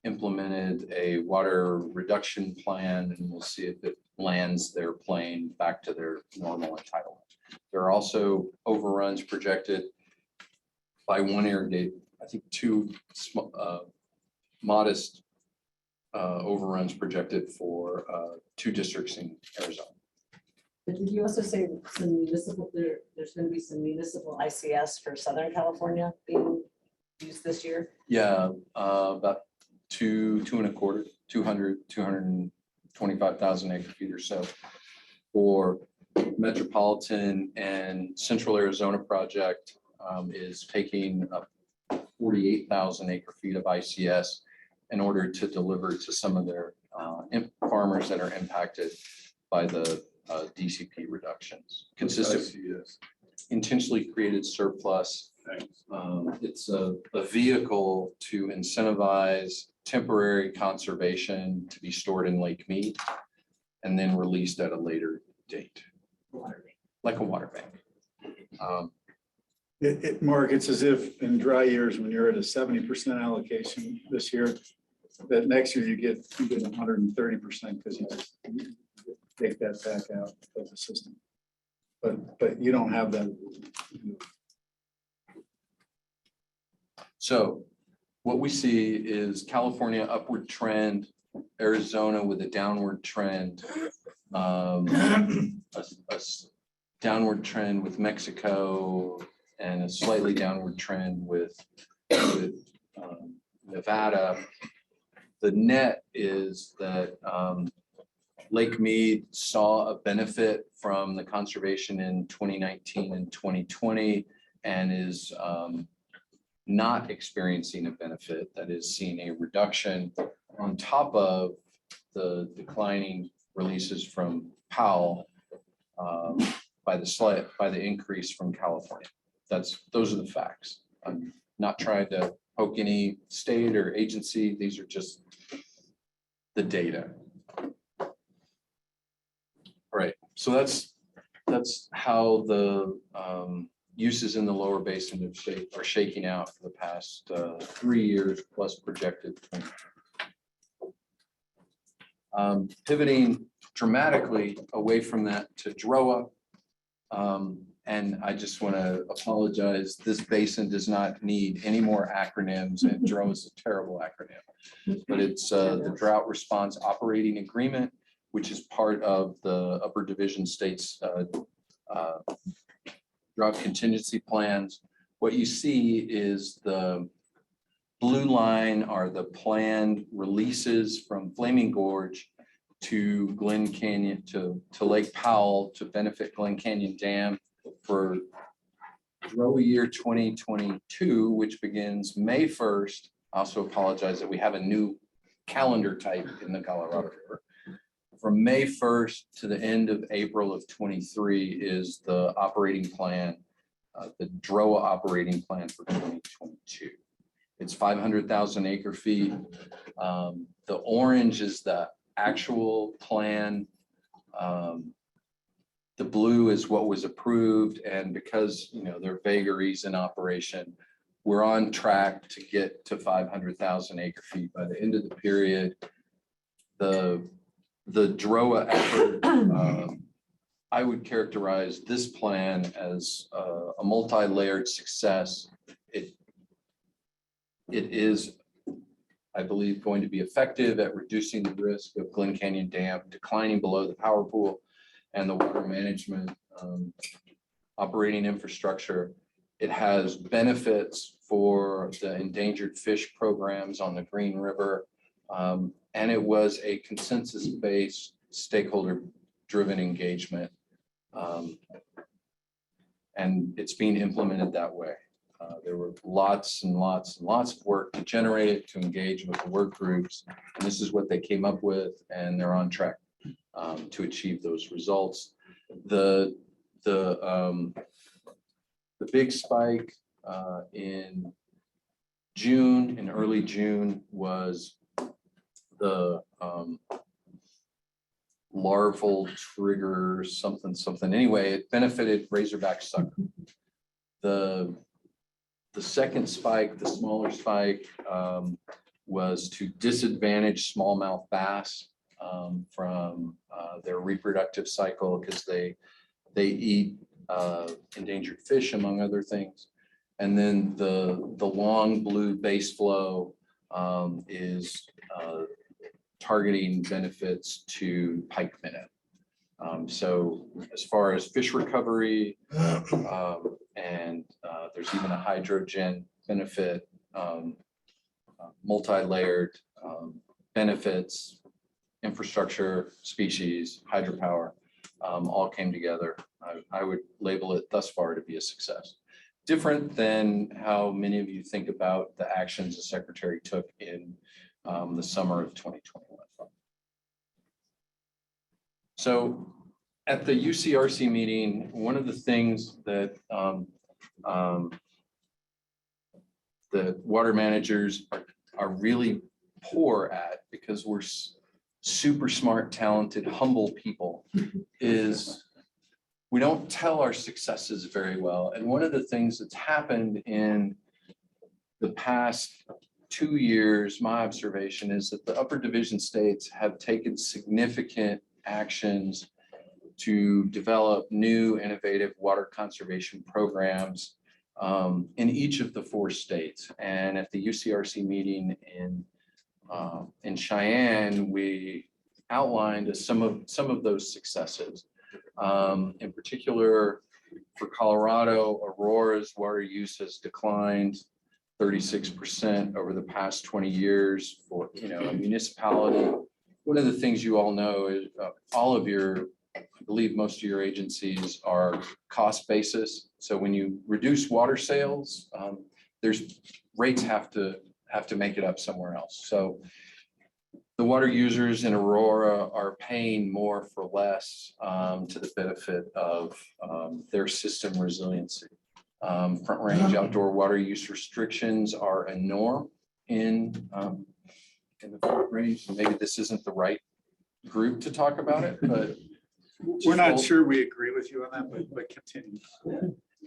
implemented a water reduction plan, and we'll see if it lands their plane back to their normal entitlement. There are also overruns projected by one irrigate, I think two modest overruns projected for two districts in Arizona. But did you also say some municipal, there's gonna be some municipal ICS for Southern California being used this year? Yeah, about 225,000 acre feet or so for metropolitan and central Arizona project is taking up 48,000 acre feet of ICS in order to deliver to some of their farmers that are impacted by the DCP reductions. Consistent, intentionally created surplus. It's a vehicle to incentivize temporary conservation to be stored in Lake Mead and then released at a later date, like a water bank. Mark, it's as if in dry years, when you're at a 70% allocation this year, that next year you get 130% because you just take that back out of the system. But you don't have that. So what we see is California upward trend, Arizona with a downward trend, a downward trend with Mexico, and a slightly downward trend with Nevada. The net is that Lake Mead saw a benefit from the conservation in 2019 and 2020 and is not experiencing a benefit, that is seeing a reduction on top of the declining releases from Powell by the increase from California. Those are the facts. I'm not trying to poke any state or agency. These are just the data. All right, so that's how the uses in the lower basin are shaking out for the past 3 years plus projected. Pivoting dramatically away from that to Dro. And I just want to apologize. This basin does not need any more acronyms, and Dro is a terrible acronym. But it's the Drought Response Operating Agreement, which is part of the Upper Division States drought contingency plans. What you see is the blue line are the planned releases from Flaming Gorge to Glen Canyon, to Lake Powell to benefit Glen Canyon Dam for Dro year 2022, which begins May 1st. I also apologize that we have a new calendar type in the Colorado River. From May 1st to the end of April of 23 is the operating plan, the Dro Operating Plan for 2022. It's 500,000 acre feet. The orange is the actual plan. The blue is what was approved, and because there are vagaries in operation, we're on track to get to 500,000 acre feet by the end of the period. The Dro effort, I would characterize this plan as a multi-layered success. It is, I believe, going to be effective at reducing the risk of Glen Canyon Dam declining below the power pool and the water management operating infrastructure. It has benefits for the endangered fish programs on the Green River. And it was a consensus-based, stakeholder-driven engagement. And it's being implemented that way. There were lots and lots and lots of work to generate it, to engage with the work groups. And this is what they came up with, and they're on track to achieve those results. The big spike in June, in early June, was the larval trigger something. Anyway, it benefited Razorback sucker. The second spike, the smaller spike, was to disadvantage smallmouth bass from their reproductive cycle because they eat endangered fish, among other things. And then the long blue base flow is targeting benefits to pike minnow. So as far as fish recovery, and there's even a hydrogen benefit, multi-layered benefits, infrastructure, species, hydropower, all came together. I would label it thus far to be a success. Different than how many of you think about the actions the secretary took in the summer of 2021. So at the UCRC meeting, one of the things that the water managers are really poor at, because we're super smart, talented, humble people, is we don't tell our successes very well. And one of the things that's happened in the past 2 years, my observation is that the upper division states have taken significant actions to develop new innovative water conservation programs in each of the 4 states. And at the UCRC meeting in Cheyenne, we outlined some of those successes. In particular, for Colorado, Aurora's water use has declined 36% over the past 20 years for a municipality. One of the things you all know is all of your, I believe most of your agencies are cost basis. So when you reduce water sales, there's rates have to make it up somewhere else. So the water users in Aurora are paying more for less to the benefit of their system resiliency. Front range outdoor water use restrictions are a norm in the Front Range. Maybe this isn't the right group to talk about it, but We're not sure we agree with you on that, but continue.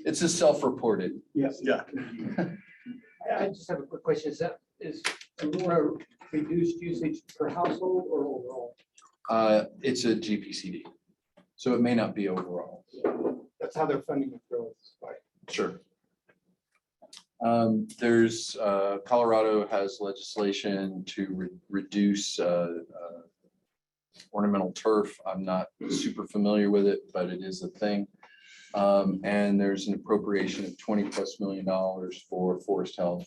it's a self-reported. Yes. Yeah. I just have a quick question. Is Aurora reduced usage per household or overall? It's a GPCD, so it may not be overall. That's how they're funding the growth, right? Sure. There's Colorado has legislation to reduce ornamental turf. I'm not super familiar with it, but it is a thing. And there's an appropriation of $20+ million for forest health,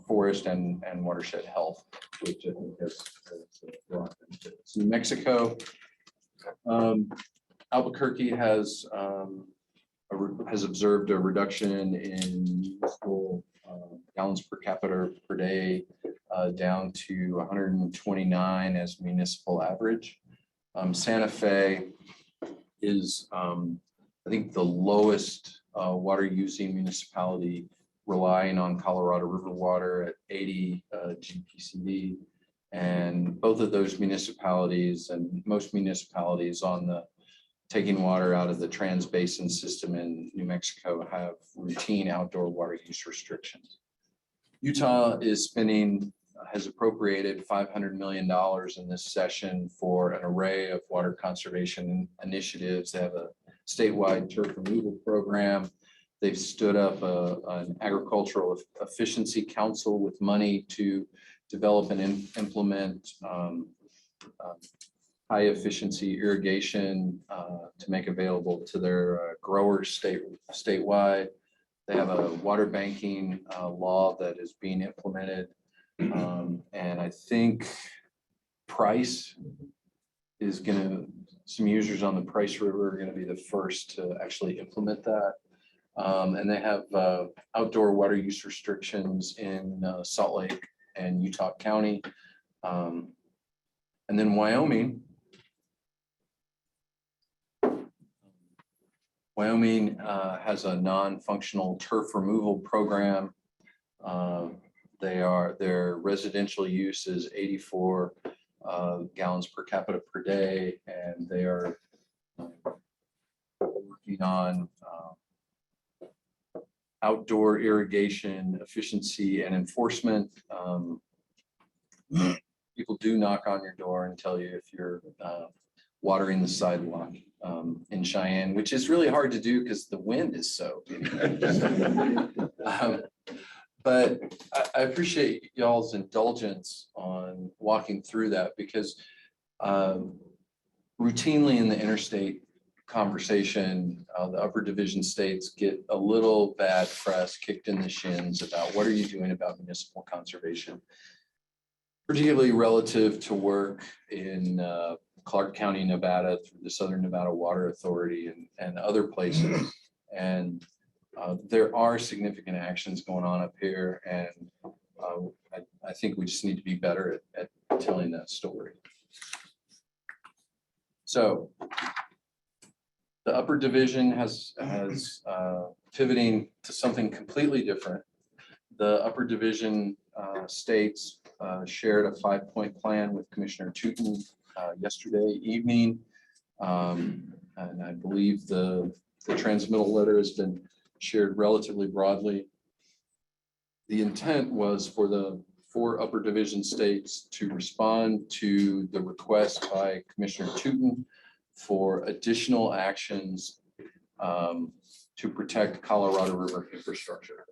forest and watershed health, which I think has brought benefits. New Mexico, Albuquerque has observed a reduction in municipal gallons per capita per day down to 129 as municipal average. Santa Fe is, I think, the lowest water using municipality, relying on Colorado River water at 80 GPCD. And both of those municipalities and most municipalities on the taking water out of the Basin system in New Mexico have routine outdoor water use restrictions. Utah has appropriated $500 million in this session for an array of water conservation initiatives. They have a statewide turf removal program. They've stood up an agricultural efficiency council with money to develop and implement high efficiency irrigation to make available to their growers statewide. They have a water banking law that is being implemented. And I think Price is some users on the Price River are going to be the first to actually implement that. And they have outdoor water use restrictions in Salt Lake and Utah County. And then Wyoming has a non-functional turf removal program. Their residential use is 84 gallons per capita per day, and they are working on outdoor irrigation efficiency and enforcement. People do knock on your door and tell you if you're watering the sidewalk. in Cheyenne, which is really hard to do because the wind is so. But I appreciate y'all's indulgence on walking through that because routinely in the interstate conversation, the upper division states get a little bad press kicked in the shins about what are you doing about municipal conservation, particularly relative to work in Clark County, Nevada, through the Southern Nevada Water Authority and other places. And there are significant actions going on up here, and I think we just need to be better at telling that story. So the upper division has pivoting to something completely different. The upper division states shared a 5-point plan with Commissioner Tootin yesterday evening. And I believe the transmittal letter has been shared relatively broadly. The intent was for the 4 upper division states to respond to the request by Commissioner Tootin for additional actions to protect Colorado River infrastructure.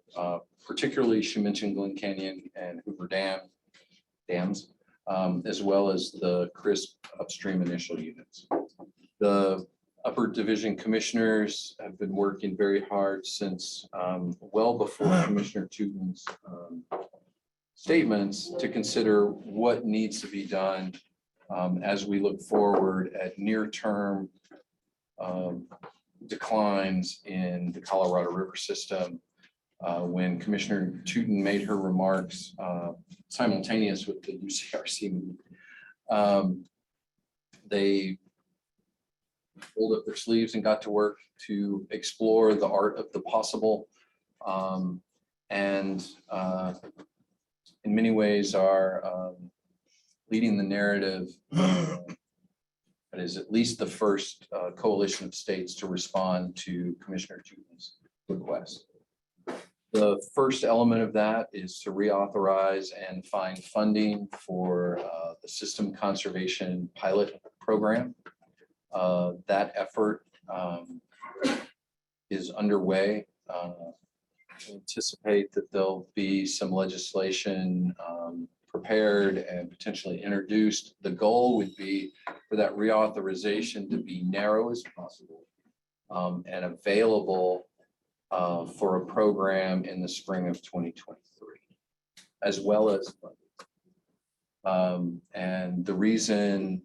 Particularly, she mentioned Glen Canyon and Hoover dams, as well as the CRISP upstream initial units. The upper division commissioners have been working very hard since well before Commissioner Tootin's statements to consider what needs to be done as we look forward at near-term declines in the Colorado River system. When Commissioner Tootin made her remarks simultaneous with the UCRC meeting, they rolled up their sleeves and got to work to explore the art of the possible, and in many ways are leading the narrative. That is at least the first coalition of states to respond to Commissioner Tootin's request. The first element of that is to reauthorize and find funding for the system conservation pilot program. That effort is underway. We anticipate that there'll be some legislation prepared and potentially introduced. The goal would be for that reauthorization to be narrow as possible and available for a program in the spring of 2023, as well as funding. And the reason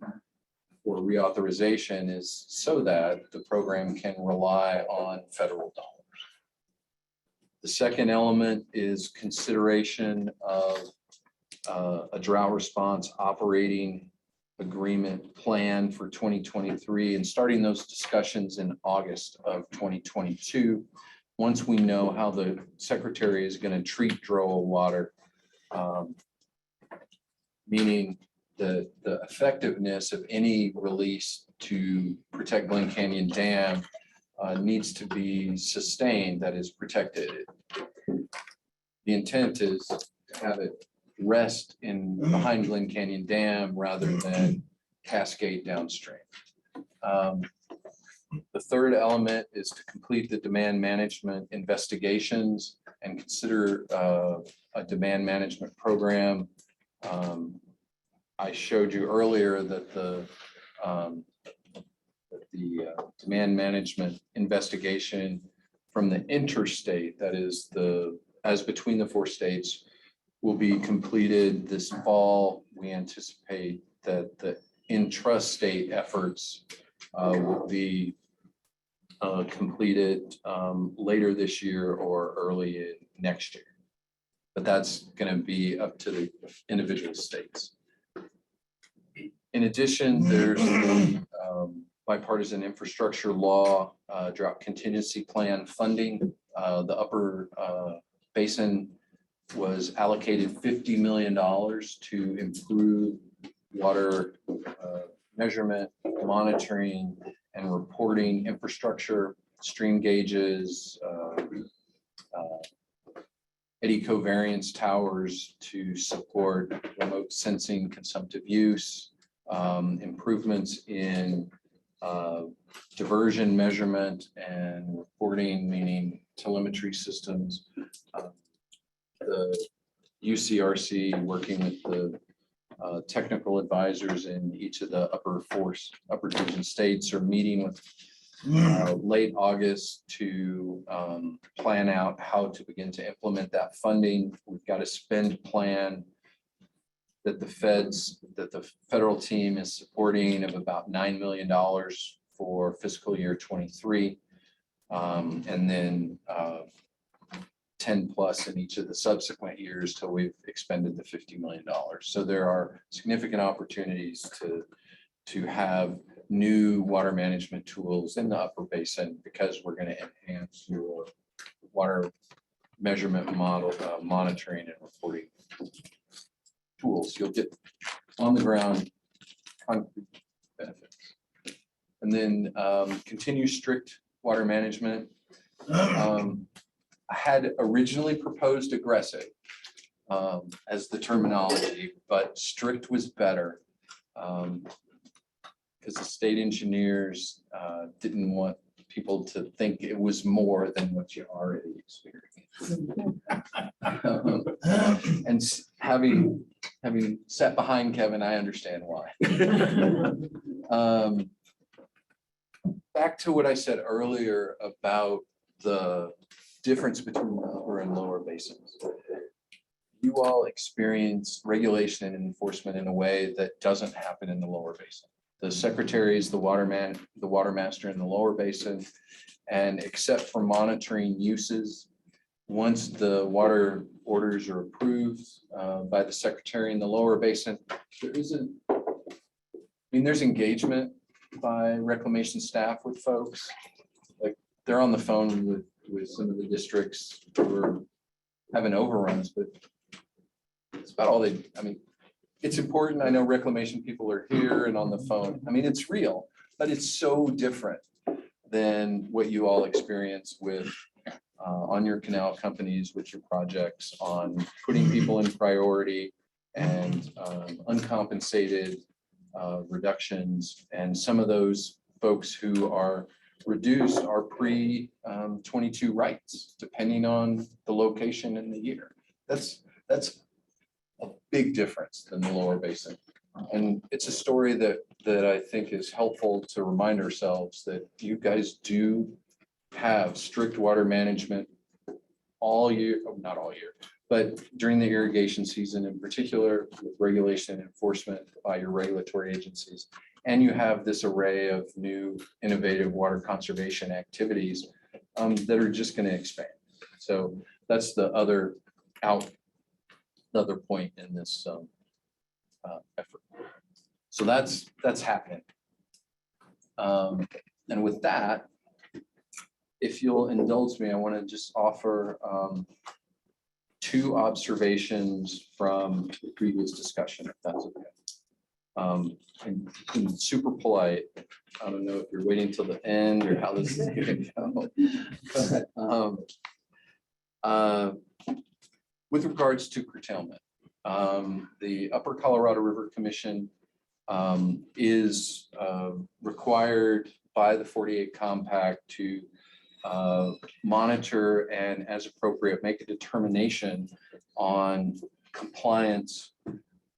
for reauthorization is so that the program can rely on federal dollars. The second element is consideration of a drought response operating agreement plan for 2023 and starting those discussions in August of 2022. Once we know how the secretary is going to treat Dro water, meaning the effectiveness of any release to protect Glen Canyon Dam needs to be sustained, that is protected. The intent is to have it rest in behind Glen Canyon Dam rather than cascade downstream. The third element is to complete the demand management investigations and consider a demand management program. I showed you earlier that the demand management investigation from the interstate, that is as between the 4 states, will be completed this fall. We anticipate that the intrastate efforts will be completed later this year or early in next year. But that's going to be up to the individual states. In addition, there's the bipartisan infrastructure law, drought contingency plan funding. The upper basin was allocated $50 million to improve water measurement, monitoring, and reporting infrastructure, stream gauges, eddy covariance towers to support remote sensing consumptive use, improvements in diversion measurement and reporting, meaning telemetry systems. The UCRC working with the technical advisors in each of the upper division states are meeting with late August to plan out how to begin to implement that funding. We've got a spend plan that the federal team is supporting of about $9 million for fiscal year 23. And then 10 plus in each of the subsequent years till we've expended the $50 million. So there are significant opportunities to have new water management tools in the upper basin because we're going to enhance your water measurement model, monitoring and reporting tools. You'll get on the ground concrete benefits. And then continue strict water management. I had originally proposed aggressive as the terminology, but strict was better because the state engineers didn't want people to think it was more than what you already experienced. And having sat behind Kevin, I understand why. Back to what I said earlier about the difference between the upper and lower basins. You all experience regulation and enforcement in a way that doesn't happen in the lower basin. The secretary is the water master in the lower basin, and except for monitoring uses, once the water orders are approved by the secretary in the lower basin, there's engagement by reclamation staff with folks. Like they're on the phone with some of the districts who are having overruns, but it's about all it's important. I know reclamation people are here and on the phone. It's real, but it's so different than what you all experience with on your canal companies, with your projects, on putting people in priority and uncompensated reductions. And some of those folks who are reduced are pre-22 rights, depending on the location and the year. That's a big difference than the lower basin. And it's a story that I think is helpful to remind ourselves that you guys do have strict water management all year, not all year, but during the irrigation season in particular, with regulation and enforcement by your regulatory agencies. And you have this array of new innovative water conservation activities that are just going to expand. So that's the other point in this effort. So that's happening. And with that, if you'll indulge me, I want to just offer two observations from the previous discussion, if that's okay. And super polite. I don't know if you're waiting till the end or how this is going to go. But, with regards to curtailment, the Upper Colorado River Commission is required by the 48 Compact to monitor and, as appropriate, make a determination on compliance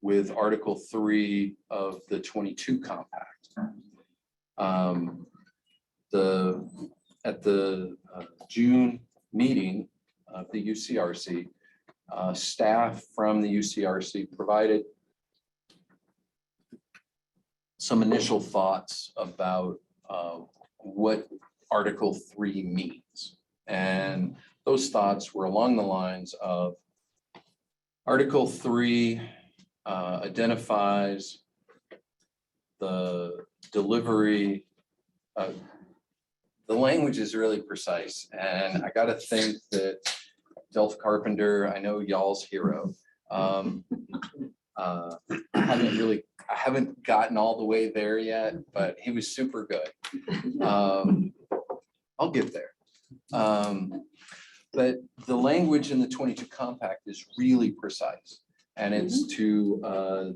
with Article 3 of the 22 Compact. At the June meeting of the UCRC, staff from the UCRC provided some initial thoughts about what Article 3 means. And those thoughts were along the lines of Article 3 identifies the delivery. The language is really precise, and I got to think that Delph Carpenter, I know y'all's hero. I haven't gotten all the way there yet, but he was super good. I'll get there. But the language in the 22 Compact is really precise, and it's to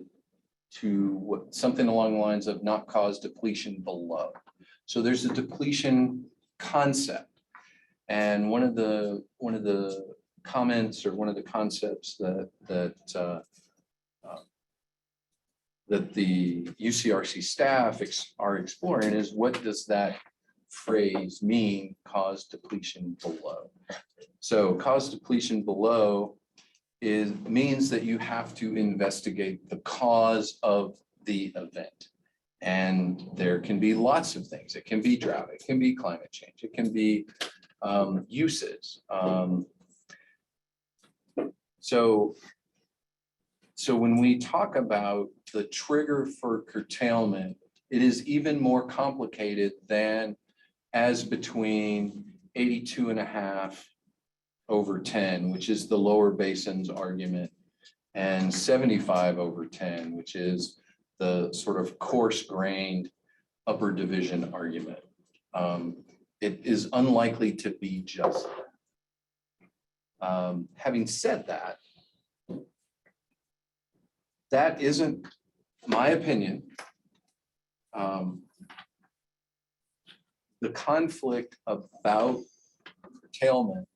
something along the lines of not cause depletion below. So there's a depletion concept. And one of the comments or one of the concepts that the UCRC staff are exploring is, what does that phrase mean, cause depletion below? So cause depletion below means that you have to investigate the cause of the event. And there can be lots of things. It can be drought, it can be climate change, it can be uses. So when we talk about the trigger for curtailment, it is even more complicated than as between 82.5/10, which is the lower basin's argument, and 75/10, which is the sort of coarse-grained upper division argument. It is unlikely to be just that. Having said that, that isn't my opinion. The conflict about curtailment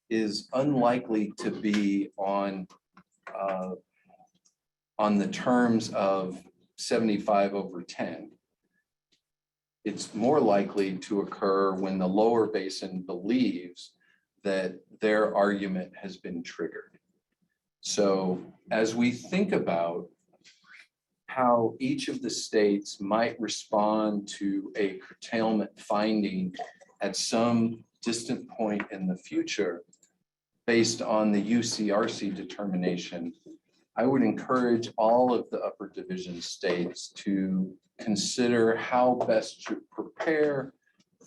is unlikely to be on the terms of 75/10. It's more likely to occur when the lower basin believes that their argument has been triggered. So as we think about how each of the states might respond to a curtailment finding at some distant point in the future, based on the UCRC determination, I would encourage all of the upper division states to consider how best to prepare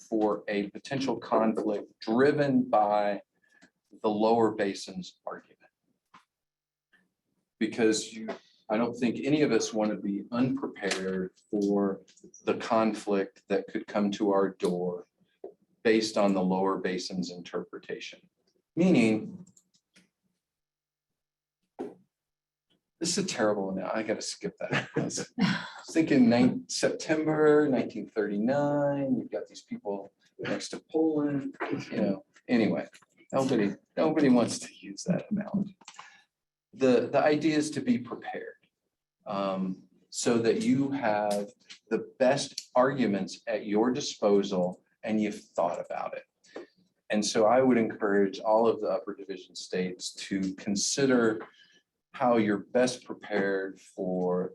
for a potential conflict driven by the lower basin's argument. Because I don't think any of us want to be unprepared for the conflict that could come to our door based on the lower basin's interpretation. Meaning, this is a terrible one. I got to skip that. I was thinking September 1939. You've got these people next to Poland. Anyway, nobody wants to use that analogy. The idea is to be prepared so that you have the best arguments at your disposal and you've thought about it. And so I would encourage all of the upper division states to consider how you're best prepared for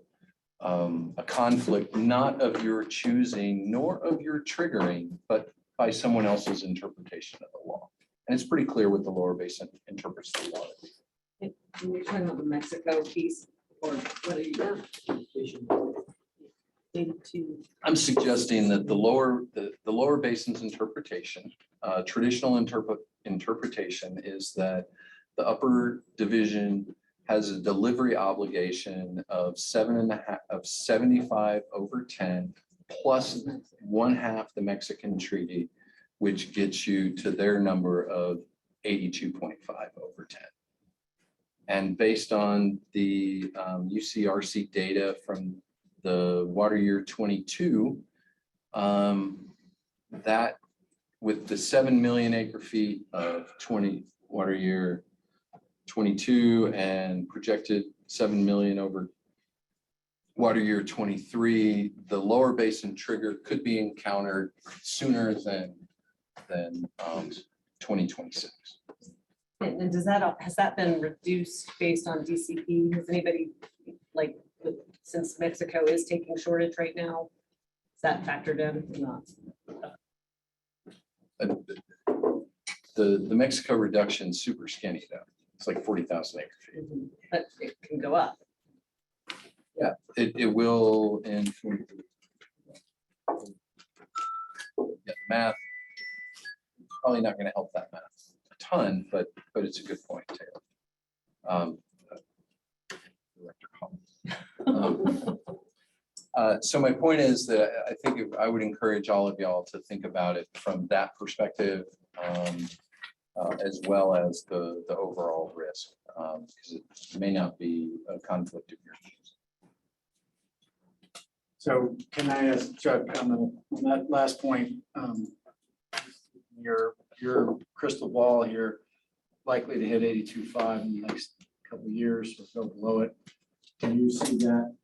a conflict, not of your choosing nor of your triggering, but by someone else's interpretation of the law. And it's pretty clear what the lower basin interprets the law. We're talking about the Mexico piece, or what are you doing? I'm suggesting that the lower basin's interpretation, traditional interpretation, is that the upper division has a delivery obligation of 75/10 plus 1/2 the Mexican treaty, which gets you to their number of 82.5/10. And based on the UCRC data from the water year 22, that with the 7 million acre feet of water year 22 and projected 7 million over water year 23, the lower basin trigger could be encountered sooner than 2026. And has that been reduced based on DCP? Has anybody, since Mexico is taking shortage right now, is that factored in or not? The Mexico reduction is super skinny though. It's like 40,000 acre feet. But it can go up. Yeah, it will in math. Probably not going to help that math a ton, but it's a good point, Taylor. Director Collins. So my point is that I think I would encourage all of y'all to think about it from that perspective, as well as the overall risk, because it may not be a conflict of your views. So can I ask Chuck on that last point, your crystal ball here likely to hit 82.5 in the next couple of years or go below it. Do you see that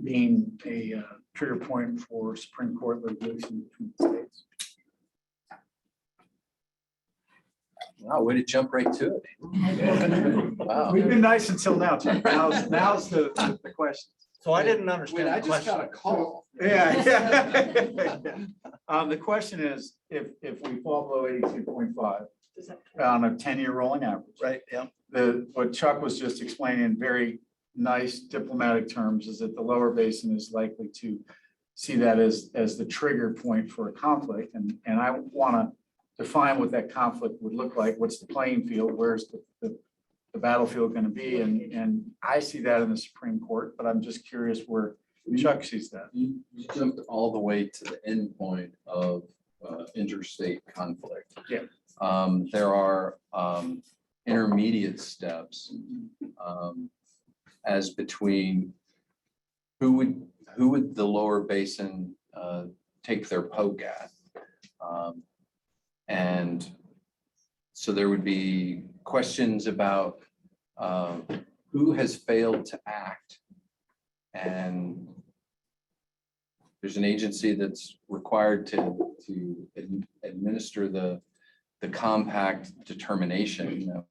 being a trigger point for Supreme Court litigation between the states? Wow, way to jump right to it. Wow. We've been nice until now, Chuck. Now's the question. So I didn't Wait, understand I the just got question. a call. Yeah. The question is, if we fall below 82.5 on a 10-year rolling average. Right, yeah. What Chuck was just explaining in very nice diplomatic terms is that the lower basin is likely to see that as the trigger point for a conflict. And I want to define what that conflict would look like. What's the playing field? Where's the battlefield going to be? And I see that in the Supreme Court, but I'm just curious where Chuck sees that. You jumped all the way to the end point of interstate conflict. Yeah. There are intermediate steps as between who would the lower basin take their poke at. And so there would be questions about who has failed to act. And there's an agency that's required to administer the compact determination.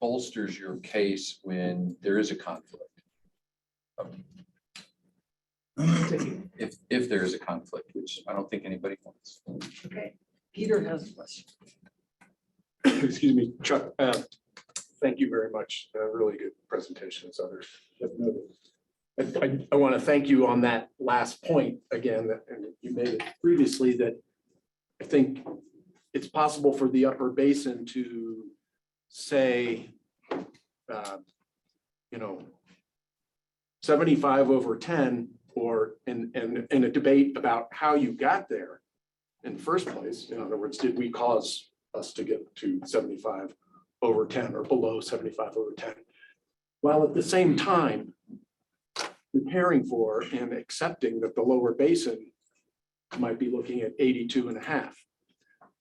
bolsters your case when there is a conflict. If there is a conflict, which I don't think anybody wants. Okay, Peter has a question. Excuse me, Chuck, thank you very much. Really good presentation as others have noted. I want to thank you on that last point again, and you made it previously, that I think it's possible for the upper basin to say, 75/10, or in a debate about how you got there in the first place. In other words, did we cause us to get to 75/10 or below 75/10? While at the same time, preparing for and accepting that the lower basin might be looking at 82.5.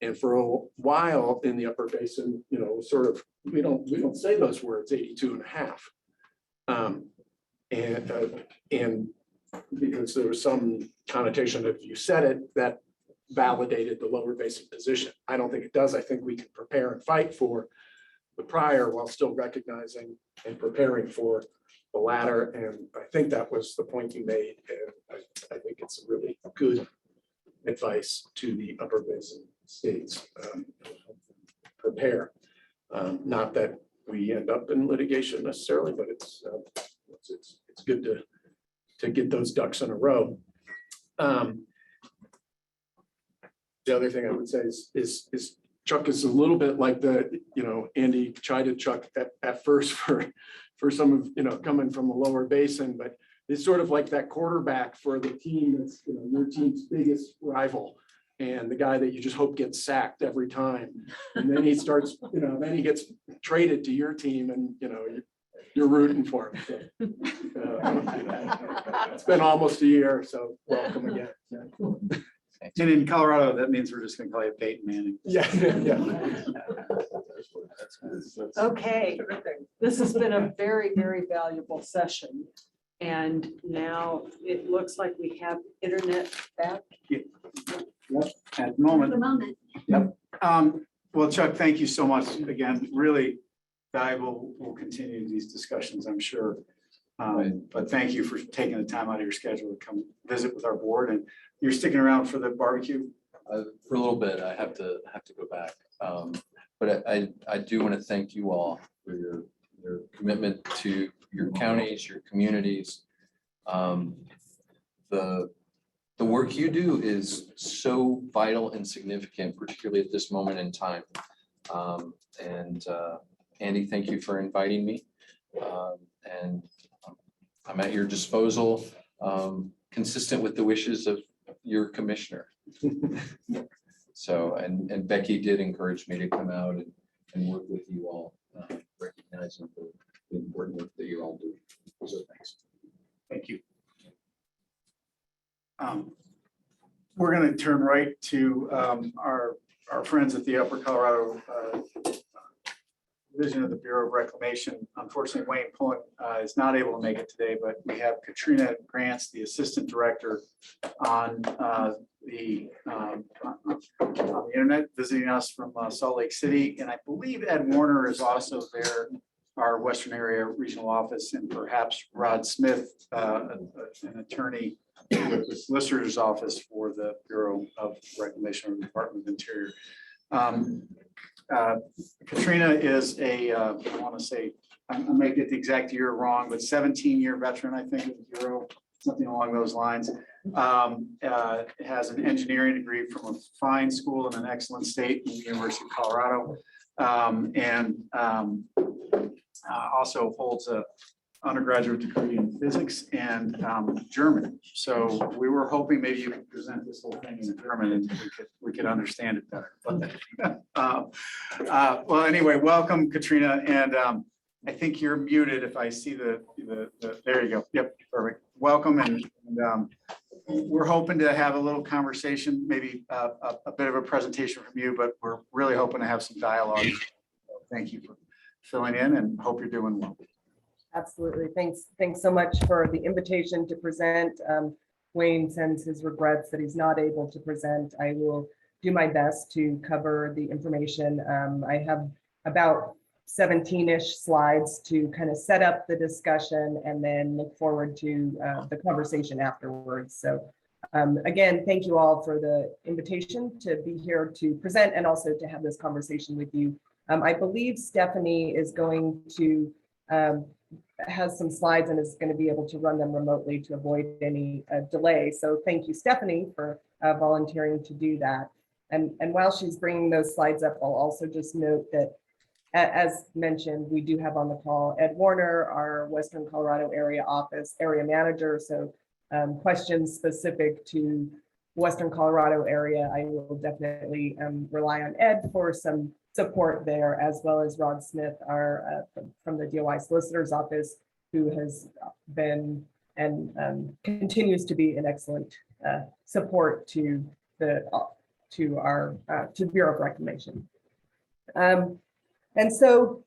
And for a while in the upper basin, sort of, we don't say those words, 82.5. And because there was some connotation of, you said it, that validated the lower basin position. I don't think it does. I think we can prepare and fight for the prior while still recognizing and preparing for the latter. And I think that was the point you made. And I think it's really good advice to the upper basin states. Prepare. Not that we end up in litigation necessarily, but it's good to get those ducks in a row. The other thing I would say is Chuck is a little bit like Andy chided Chuck at first for some of, coming from a lower basin, but it's sort of like that quarterback for the team that's, your team's biggest rival, and the guy that you just hope gets sacked every time. And then he starts, then he gets traded to your team, and, you're rooting for him. So, it's been almost a year, so welcome again. And in Colorado, that means we're just gonna call you Peyton Manning. Yeah. Okay, this has been a very, very valuable session. And now it looks like we have internet back. Yep, at the moment. Yep. Well, Chuck, thank you so much. Again, really valuable. We'll continue these discussions, I'm sure. But thank you for taking the time out of your schedule to come visit with our board, and you're sticking around for the barbecue. For a little bit, I have to go back. But I do want to thank you all for your commitment to your counties, your communities. The work you do is so vital and significant, particularly at this moment in time. And Andy, thank you for inviting me. And I'm at your disposal, consistent with the wishes of your commissioner. So, and Becky did encourage me to come out and work with you all, recognizing the important work that you all do. So thanks. Thank you. We're going to turn right to our friends at the Upper Colorado Division of the Bureau of Reclamation. Unfortunately, Wayne Pullen is not able to make it today, but we have Katrina Grants, the Assistant Director, on the internet, visiting us from Salt Lake City. And I believe Ed Warner is also there, our Western Area Regional Office, and perhaps Rod Smith, an attorney with the Solicitor's Office for the Bureau of Reclamation or Department of Interior. Katrina is I want to say, I might get the exact year wrong, but 17-year veteran, I think, of the Bureau, something along those lines. Has an engineering degree from a fine school in an excellent state, in the University of Colorado. Also holds a undergraduate degree in physics and German. So we were hoping maybe you could present this whole thing in German and we could understand it better. But, well, anyway, welcome, Katrina. And I think you're muted if I see the there you go. Yep, perfect. Welcome. And we're hoping to have a little conversation, maybe a bit of a presentation from you, but we're really hoping to have some dialogue. So thank you for filling in and hope you're doing well. Absolutely. Thanks so much for the invitation to present. Wayne sends his regrets that he's not able to present. I will do my best to cover the information. I have about 17-ish slides to kind of set up the discussion and then look forward to the conversation afterwards. So again, thank you all for the invitation to be here to present and also to have this conversation with you. I believe Stephanie is going to has some slides and is going to be able to run them remotely to avoid any delay. So thank you, Stephanie, for volunteering to do that. And while she's bringing those slides up, I'll also just note that as mentioned, we do have on the call Ed Warner, our Western Colorado area office area manager. So questions specific to Western Colorado area, I will definitely rely on Ed for some support there, as well as Rod Smith, our from the DOI Solicitor's Office, who has been and continues to be an excellent support to the to Bureau of Reclamation. And so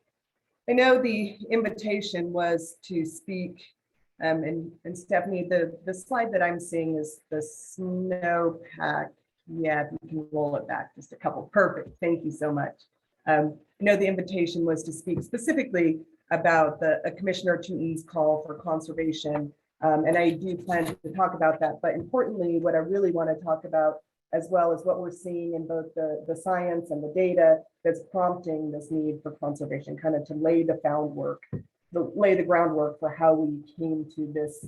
I know the invitation was to speak, and Stephanie, the slide that I'm seeing is the snowpack. Yeah, if you can roll it back just a couple. Perfect. Thank you so much. I know the invitation was to speak specifically about the Commissioner Tooten's call for conservation. And I do plan to talk about that. But importantly, what I really want to talk about, as well as what we're seeing in both the science and the data that's prompting this need for conservation, kind of to lay the groundwork for how we came to this,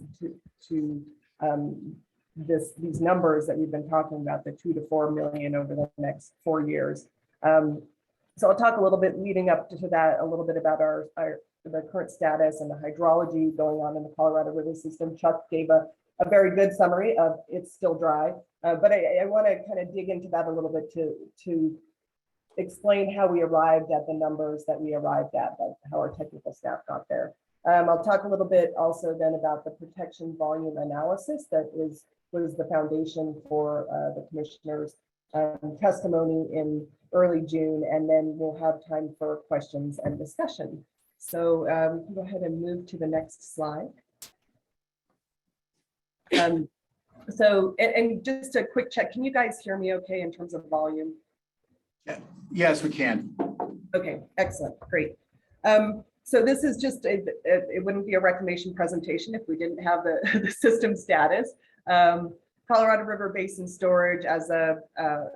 these numbers that we've been talking about, the 2 to 4 million over the next 4 years. So I'll talk a little bit leading up to that, a little bit about the current status and the hydrology going on in the Colorado River system. Chuck gave a very good summary of it's still dry, but I want to kind of dig into that a little bit to explain how we arrived at the numbers that we arrived at, how our technical staff got there. I'll talk a little bit also then about the protection volume analysis that was the foundation for the commissioner's testimony in early June, and then we'll have time for questions and discussion. So we can go ahead and move to the next slide. So, and just a quick check, can you guys hear me okay in terms of volume? Yes, we can. Okay, excellent, great. So this is just, it wouldn't be a reclamation presentation if we didn't have the system status. Colorado River Basin storage as of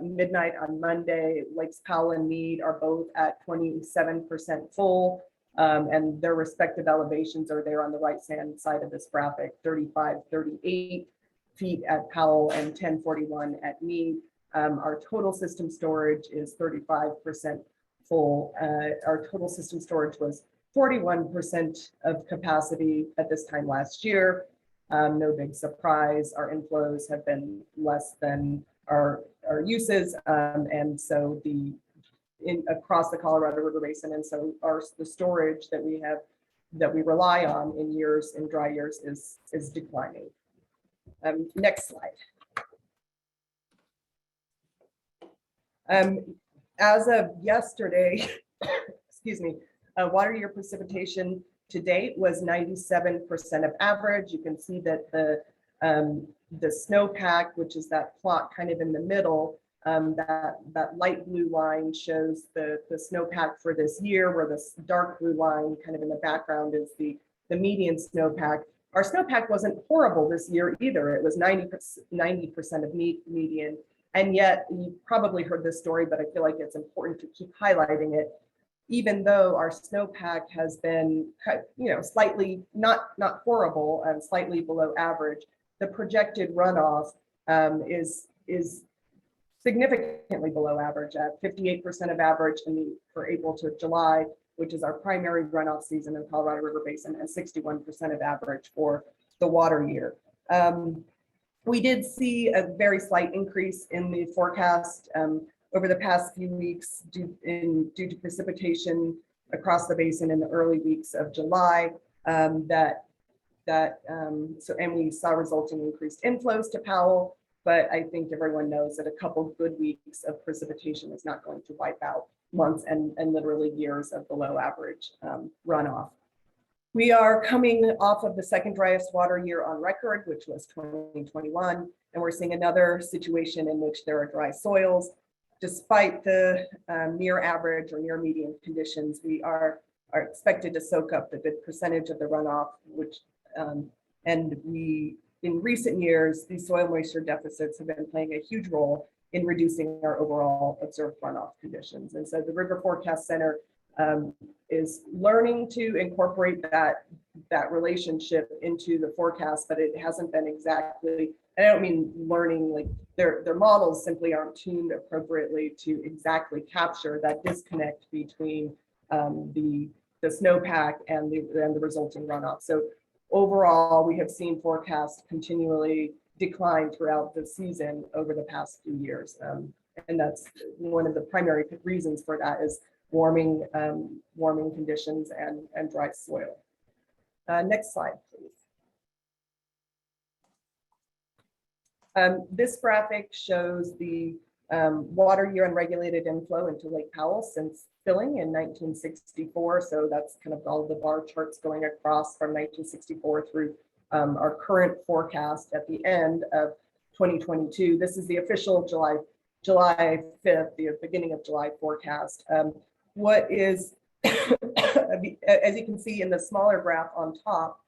midnight on Monday, Lakes Powell and Mead are both at 27% full. And their respective elevations are there on the right hand side of this graphic, 38 feet at Powell and 1041 at Mead. Our total system storage is 35% full. Our total system storage was 41% of capacity at this time last year. No big surprise. Our inflows have been less than our uses. And so across the Colorado River Basin. And so the storage that we have, that we rely on in dry years is declining. Next slide. As of yesterday, excuse me, water year precipitation to date was 97% of average. You can see that the snowpack, which is that plot kind of in the middle, that light blue line shows the snowpack for this year, where the dark blue line kind of in the background is the median snowpack. Our snowpack wasn't horrible this year either. It was 90% of median. And yet, you probably heard this story, but I feel like it's important to keep highlighting it. Even though our snowpack has been, slightly not horrible and slightly below average, the projected runoff is significantly below average at 58% of average for April to July, which is our primary runoff season in Colorado River Basin, and 61% of average for the water year. We did see a very slight increase in the forecast over the past few weeks due to precipitation across the basin in the early weeks of July. And we saw resulting increased inflows to Powell, but I think everyone knows that a couple good weeks of precipitation is not going to wipe out months and literally years of below average runoff. We are coming off of the second driest water year on record, which was 2021, and we're seeing another situation in which there are dry soils. despite the near average or near median conditions, we are expected to soak up the good percentage of the runoff, which and we, in recent years, these soil moisture deficits have been playing a huge role in reducing our overall observed runoff conditions. And so the River Forecast Center is learning to incorporate that relationship into the forecast, but it hasn't been exactly, I don't mean learning, like their models simply aren't tuned appropriately to exactly capture that disconnect between the snowpack and the resulting runoff. So overall, we have seen forecasts continually decline throughout the season over the past few years. And that's one of the primary reasons for that is warming conditions and dry soil. Next slide, please. This graphic shows the water year unregulated inflow into Lake Powell since filling in 1964. So that's kind of all the bar charts going across from 1964 through our current forecast at the end of 2022. This is the official July 5th, the beginning of July forecast. What is, as you can see in the smaller graph on top,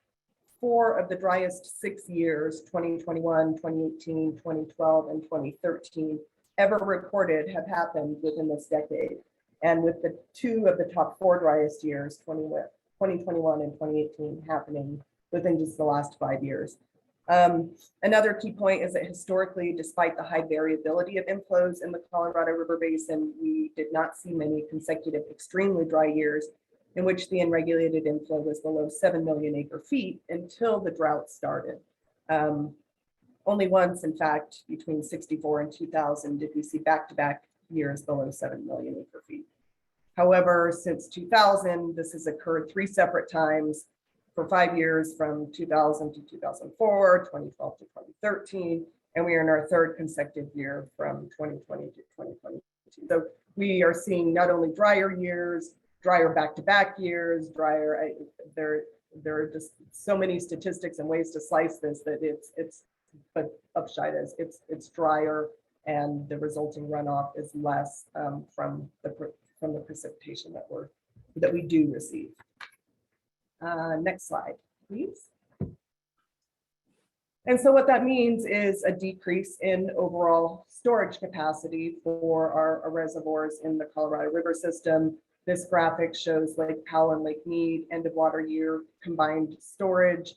4 of the driest 6 years, 2021, 2018, 2012, and 2013, ever recorded have happened within this decade. And with the 2 of the top 4 driest years, 2021 and 2018, happening within just the last 5 years. Another key point is that historically, despite the high variability of inflows in the Colorado River Basin, we did not see many consecutive extremely dry years in which the unregulated inflow was below 7 million acre feet until the drought started. Only once, in fact, between 64 and 2000 did we see back-to-back years below 7 million acre feet. However, since 2000, this has occurred 3 separate times for 5 years, from 2000 to 2004, 2012 to 2013, and we are in our 3rd consecutive year from 2020 to 2022. So we are seeing not only drier years, drier back-to-back years, drier, there are just so many statistics and ways to slice this that but upshot is it's drier and the resulting runoff is less from the precipitation that we do receive. Next slide, please. And so what that means is a decrease in overall storage capacity for our reservoirs in the Colorado River system. This graphic shows Lake Powell and Lake Mead end of water year combined storage.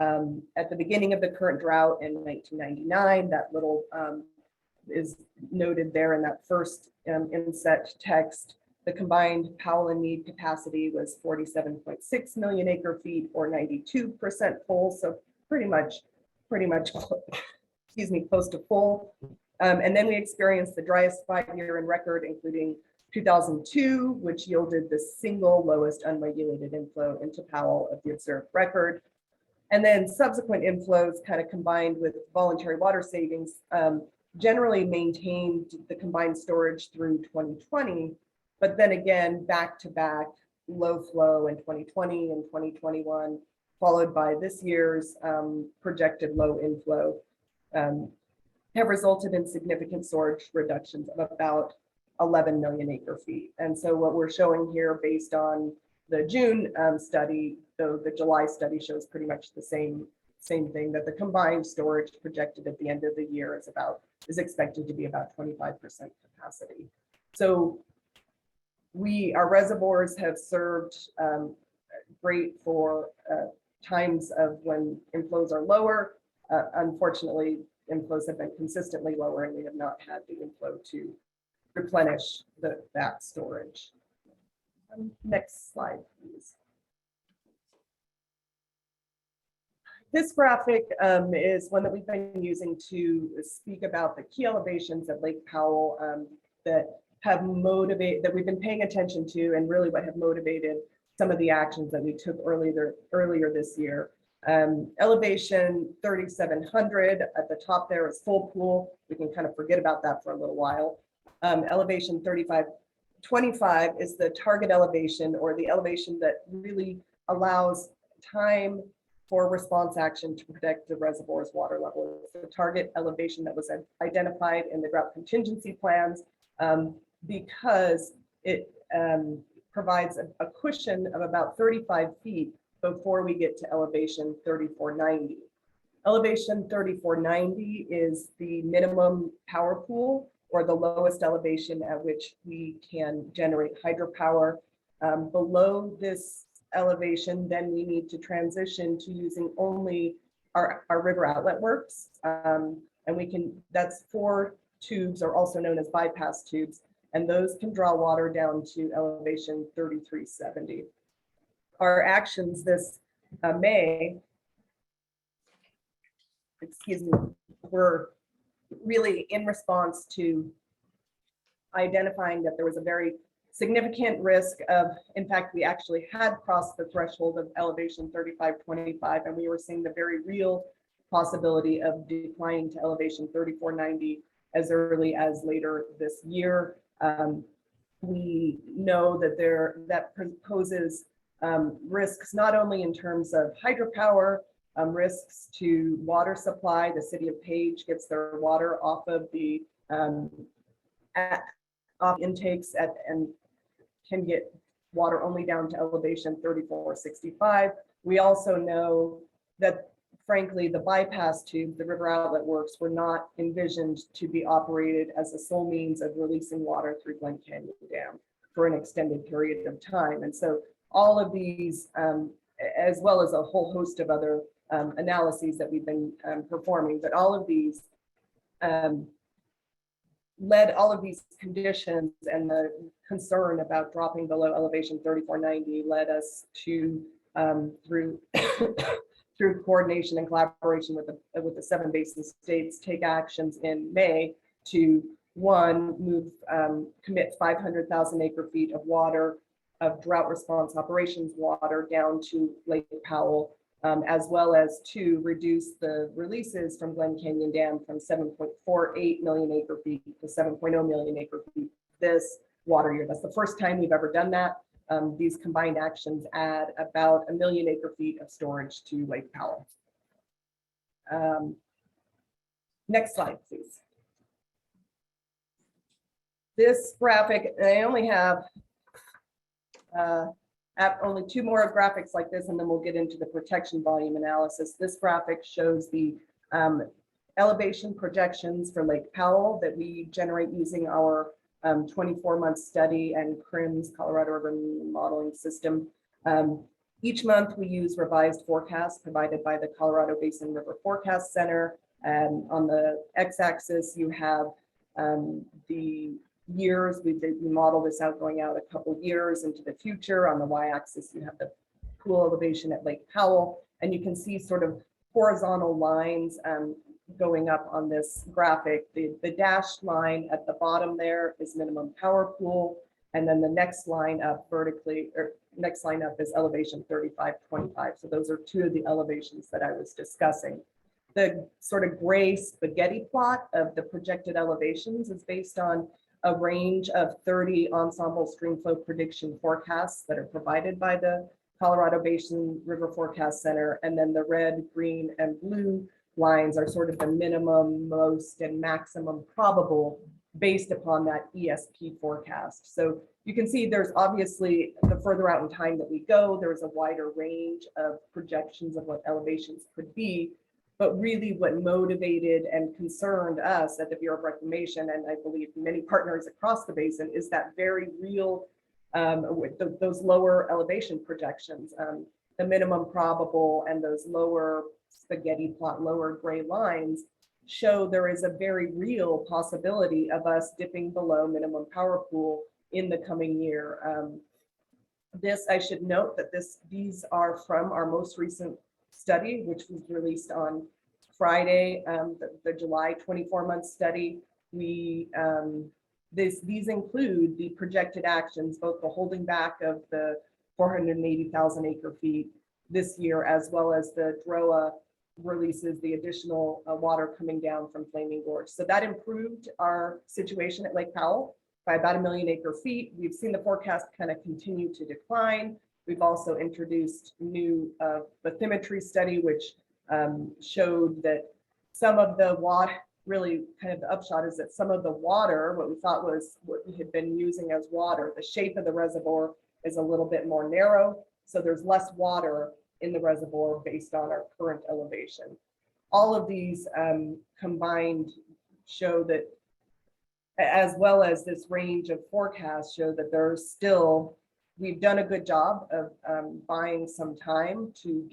At the beginning of the current drought in 1999, that little is noted there in that first inset text. The combined Powell and Mead capacity was 47.6 million acre feet, or 92% full. So pretty much, excuse me, close to full. And then we experienced the driest 5-year in record, including 2002, which yielded the single lowest unregulated inflow into Powell of the observed record. And then subsequent inflows, kind of combined with voluntary water savings, generally maintained the combined storage through 2020. But then again, back-to-back low flow in 2020 and 2021, followed by this year's projected low inflow, have resulted in significant storage reductions of about 11 million acre feet. And so what we're showing here based on the June study, though the July study shows pretty much the same thing, that the combined storage projected at the end of the year is expected to be about 25% capacity. So our reservoirs have served great for times of when inflows are lower. Unfortunately, inflows have been consistently lower and we have not had the inflow to replenish that storage. Next slide, please. This graphic is one that we've been using to speak about the key elevations at Lake Powell that we've been paying attention to, and really what have motivated some of the actions that we took earlier this year. Elevation 3,700 at the top there is full pool. We can kind of forget about that for a little while. Elevation 3,525 is the target elevation, or the elevation that really allows time for response action to protect the reservoir's water level. It's the target elevation that was identified in the drought contingency plans because it provides a cushion of about 35 feet before we get to elevation 3490. Elevation 3490 is the minimum power pool, or the lowest elevation at which we can generate hydropower. Below this elevation, then we need to transition to using only our river outlet works. And we can, that's 4 tubes, are also known as bypass tubes, and those can draw water down to elevation 3370. Our actions this May, were really in response to identifying that there was a very significant risk of, in fact, we actually had crossed the threshold of elevation 3525, and we were seeing the very real possibility of declining to elevation 3490 as early as later this year. We know that that poses risks not only in terms of hydropower, risks to water supply. The city of Page gets their water off of the intakes and can get water only down to elevation 3465. We also know that, frankly, the bypass tube, the river outlet works, were not envisioned to be operated as the sole means of releasing water through Glen Canyon Dam for an extended period of time. And so all of these, as well as a whole host of other analyses that we've been performing, but all of these led, all of these conditions and the concern about dropping below elevation 3490 led us to, through coordination and collaboration with the 7 basin states, take actions in May to, one, commit 500,000 acre feet of water, of drought response operations water down to Lake Powell, as well as 2, reduce the releases from Glen Canyon Dam from 7.48 million acre feet to 7.0 million acre feet this water year. That's the first time we've ever done that. These combined actions add about 1 million acre feet of storage to Lake Powell. Next slide, please. This graphic, I only have only 2 more graphics like this, and then we'll get into the protection volume analysis. This graphic shows the elevation projections for Lake Powell that we generate using our 24-month study and CRIMS, Colorado Urban Modeling System. Each month we use revised forecasts provided by the Colorado Basin River Forecast Center. And on the x-axis, you have the years. We model this out going out a couple years into the future. On the y-axis, you have the pool elevation at Lake Powell, and you can see sort of horizontal lines going up on this graphic. The dashed line at the bottom there is minimum power pool, and then the next line up vertically, or next line up, is elevation 3525. So those are 2 of the elevations that I was discussing. The sort of gray spaghetti plot of the projected elevations is based on a range of 30 ensemble streamflow prediction forecasts that are provided by the Colorado Basin River Forecast Center. And then the red, green, and blue lines are sort of the minimum, most, and maximum probable based upon that ESP forecast. So you can see there's obviously, the further out in time that we go, there's a wider range of projections of what elevations could be. But really what motivated and concerned us at the Bureau of Reclamation, and I believe many partners across the basin, is that very real, with those lower elevation projections, the minimum probable and those lower spaghetti plot, lower gray lines show there is a very real possibility of us dipping below minimum power pool in the coming year. This, I should note that these are from our most recent study, which was released on Friday, the July 24-month study. These include the projected actions, both the holding back of the 480,000 acre feet this year, as well as the DROA releases, the additional water coming down from Flaming Gorge. So that improved our situation at Lake Powell by about 1 million acre feet. We've seen the forecast kind of continue to decline. We've also introduced new bathymetry study, which showed that some of the really kind of the upshot is that some of the water, what we thought was what we had been using as water, the shape of the reservoir is a little bit more narrow. So there's less water in the reservoir based on our current elevation. All of these combined show that, as well as this range of forecasts show that there's still, we've done a good job of buying some time to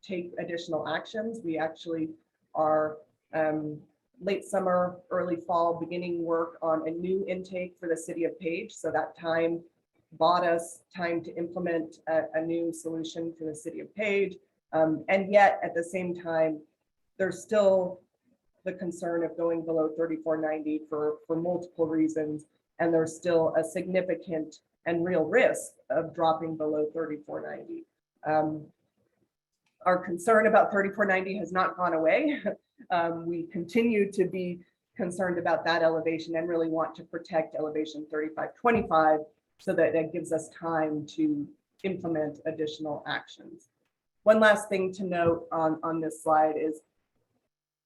take additional actions. We actually are late summer, early fall, beginning work on a new intake for the city of Page. So that time bought us time to implement a new solution for the city of Page. And yet at the same time, there's still the concern of going below 3490 for multiple reasons. And there's still a significant and real risk of dropping below 3490. Our concern about 3490 has not gone away. We continue to be concerned about that elevation and really want to protect elevation 3525 so that it gives us time to implement additional actions. One last thing to note on this slide is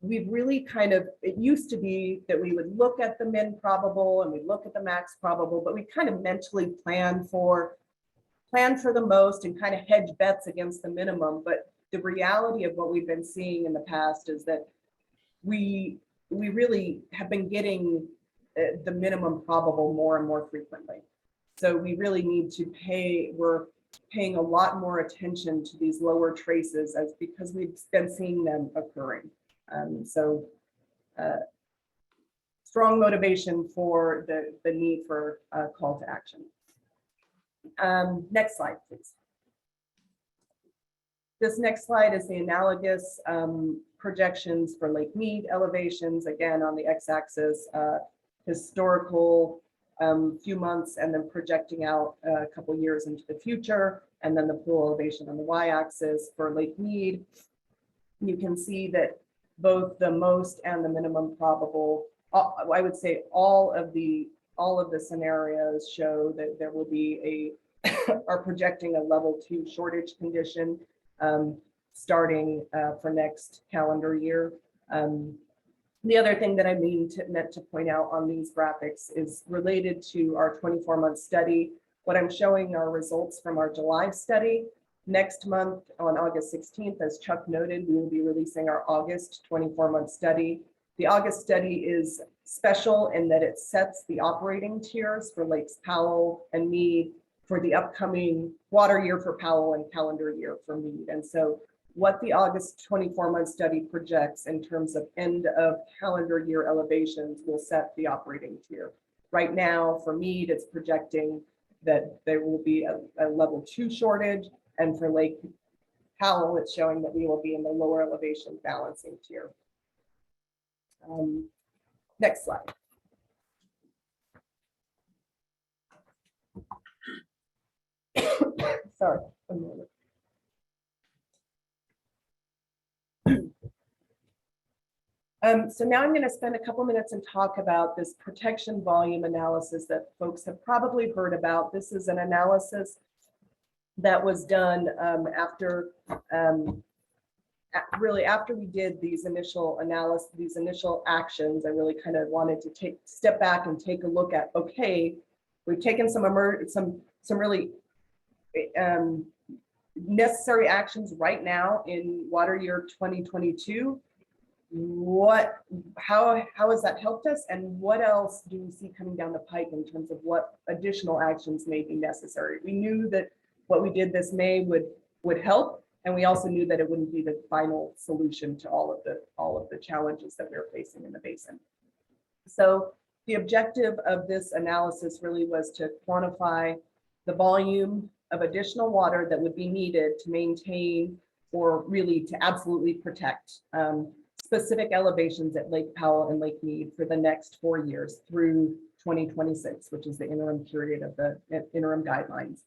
we've really kind of, it used to be that we would look at the min probable and we look at the max probable, but we kind of mentally plan for the most and kind of hedge bets against the minimum. But the reality of what we've been seeing in the past is that we really have been getting the minimum probable more and more frequently. So we really need to we're paying a lot more attention to these lower traces because we've been seeing them occurring. Strong motivation for the need for a call to action. Next slide, please. This next slide is the analogous projections for Lake Mead elevations, again on the x-axis, historical few months, and then projecting out a couple years into the future, and then the pool elevation on the y-axis for Lake Mead. You can see that both the most and the minimum probable, I would say all of the scenarios show that there will be are projecting a level 2 shortage condition starting for next calendar year. The other thing that I meant to point out on these graphics is related to our 24-month study. What I'm showing are results from our July study. Next month on August 16th, as Chuck noted, we will be releasing our August 24-month study. The August study is special in that it sets the operating tiers for Lakes Powell and Mead for the upcoming water year for Powell and calendar year for Mead. And so what the August 24-month study projects in terms of end of calendar year elevations will set the operating tier. Right now for Mead, it's projecting that there will be a level 2 shortage, and for Lake Powell, it's showing that we will be in the lower elevation balancing tier. Next slide. Sorry, one moment. So now I'm going to spend a couple minutes and talk about this protection volume analysis that folks have probably heard about. This is an analysis that was done after we did these initial analysis, these initial actions. I really kind of wanted to step back and take a look at, okay, we've taken some really necessary actions right now in water year 2022. How has that helped us, and what else do we see coming down the pike in terms of what additional actions may be necessary? We knew that what we did this May would help, and we also knew that it wouldn't be the final solution to all of the challenges that we're facing in the basin. So the objective of this analysis really was to quantify the volume of additional water that would be needed to maintain or really to absolutely protect specific elevations at Lake Powell and Lake Mead for the next 4 years through 2026, which is the interim period of the interim guidelines,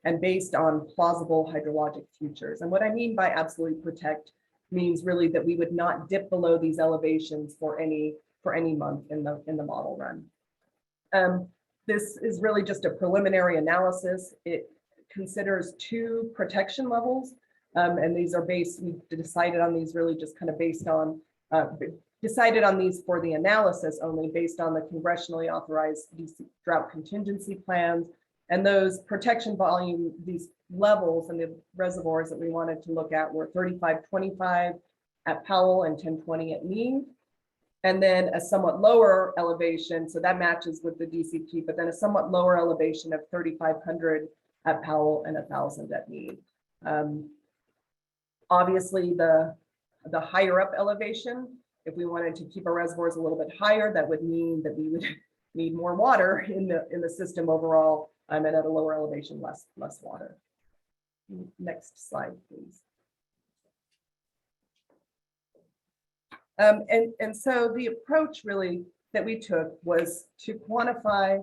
and based on plausible hydrologic futures. And what I mean by absolutely protect means really that we would not dip below these elevations for any month in the model run. This is really just a preliminary analysis. It considers 2 protection levels, and these are we decided on these really just kind of based on decided on these for the analysis only based on the congressionally authorized drought contingency plans. And those protection volume, these levels and the reservoirs that we wanted to look at were 3525 at Powell and 1020 at Meade. And then a somewhat lower elevation, so that matches with the DCP, but then a somewhat lower elevation of 3,500 at Powell and 1,000 at Meade. Obviously, the higher up elevation, if we wanted to keep our reservoirs a little bit higher, that would mean that we would need more water in the system overall, and at a lower elevation, less water. Next slide, please. And so the approach really that we took was to quantify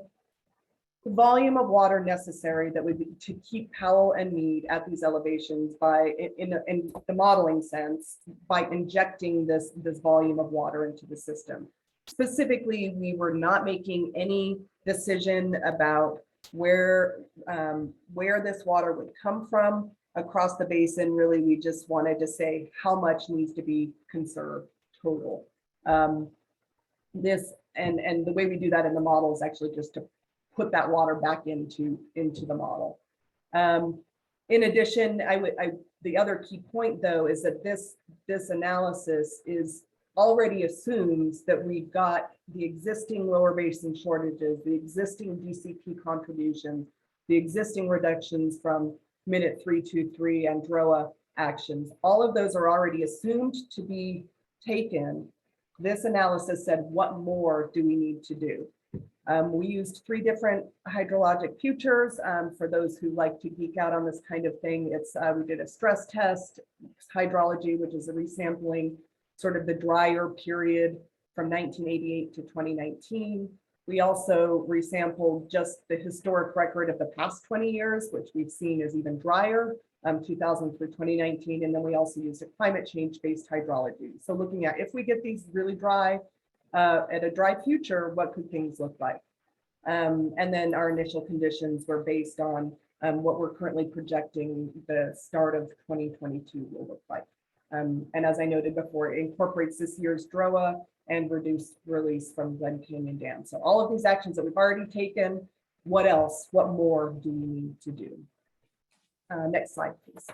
the volume of water necessary that would be to keep Powell and Meade at these elevations by, in the modeling sense, by injecting this volume of water into the system. Specifically, we were not making any decision about where this water would come from across the basin. Really, we just wanted to say how much needs to be conserved total. This and the way we do that in the model is actually just to put that water back into the model. In addition, the other key point though is that this analysis is already assumes that we've got the existing lower basin shortages, the existing DCP contributions, the existing reductions from minute 323 and DROA actions. All of those are already assumed to be taken. This analysis said, what more do we need to do? We used 3 different hydrologic futures. For those who like to geek out on this kind of thing, we did a stress test, hydrology, which is a resampling, sort of the drier period from 1988 to 2019. We also resampled just the historic record of the past 20 years, which we've seen is even drier, 2000 through 2019. And then we also used a climate change-based hydrology. So looking at if we get these really dry, at a dry future, what could things look like? And then our initial conditions were based on what we're currently projecting the start of 2022 will look like. And as I noted before, it incorporates this year's DROA and reduced release from Glen Canyon Dam. So all of these actions that we've already taken, what else, what more do we need to do? Next slide, please.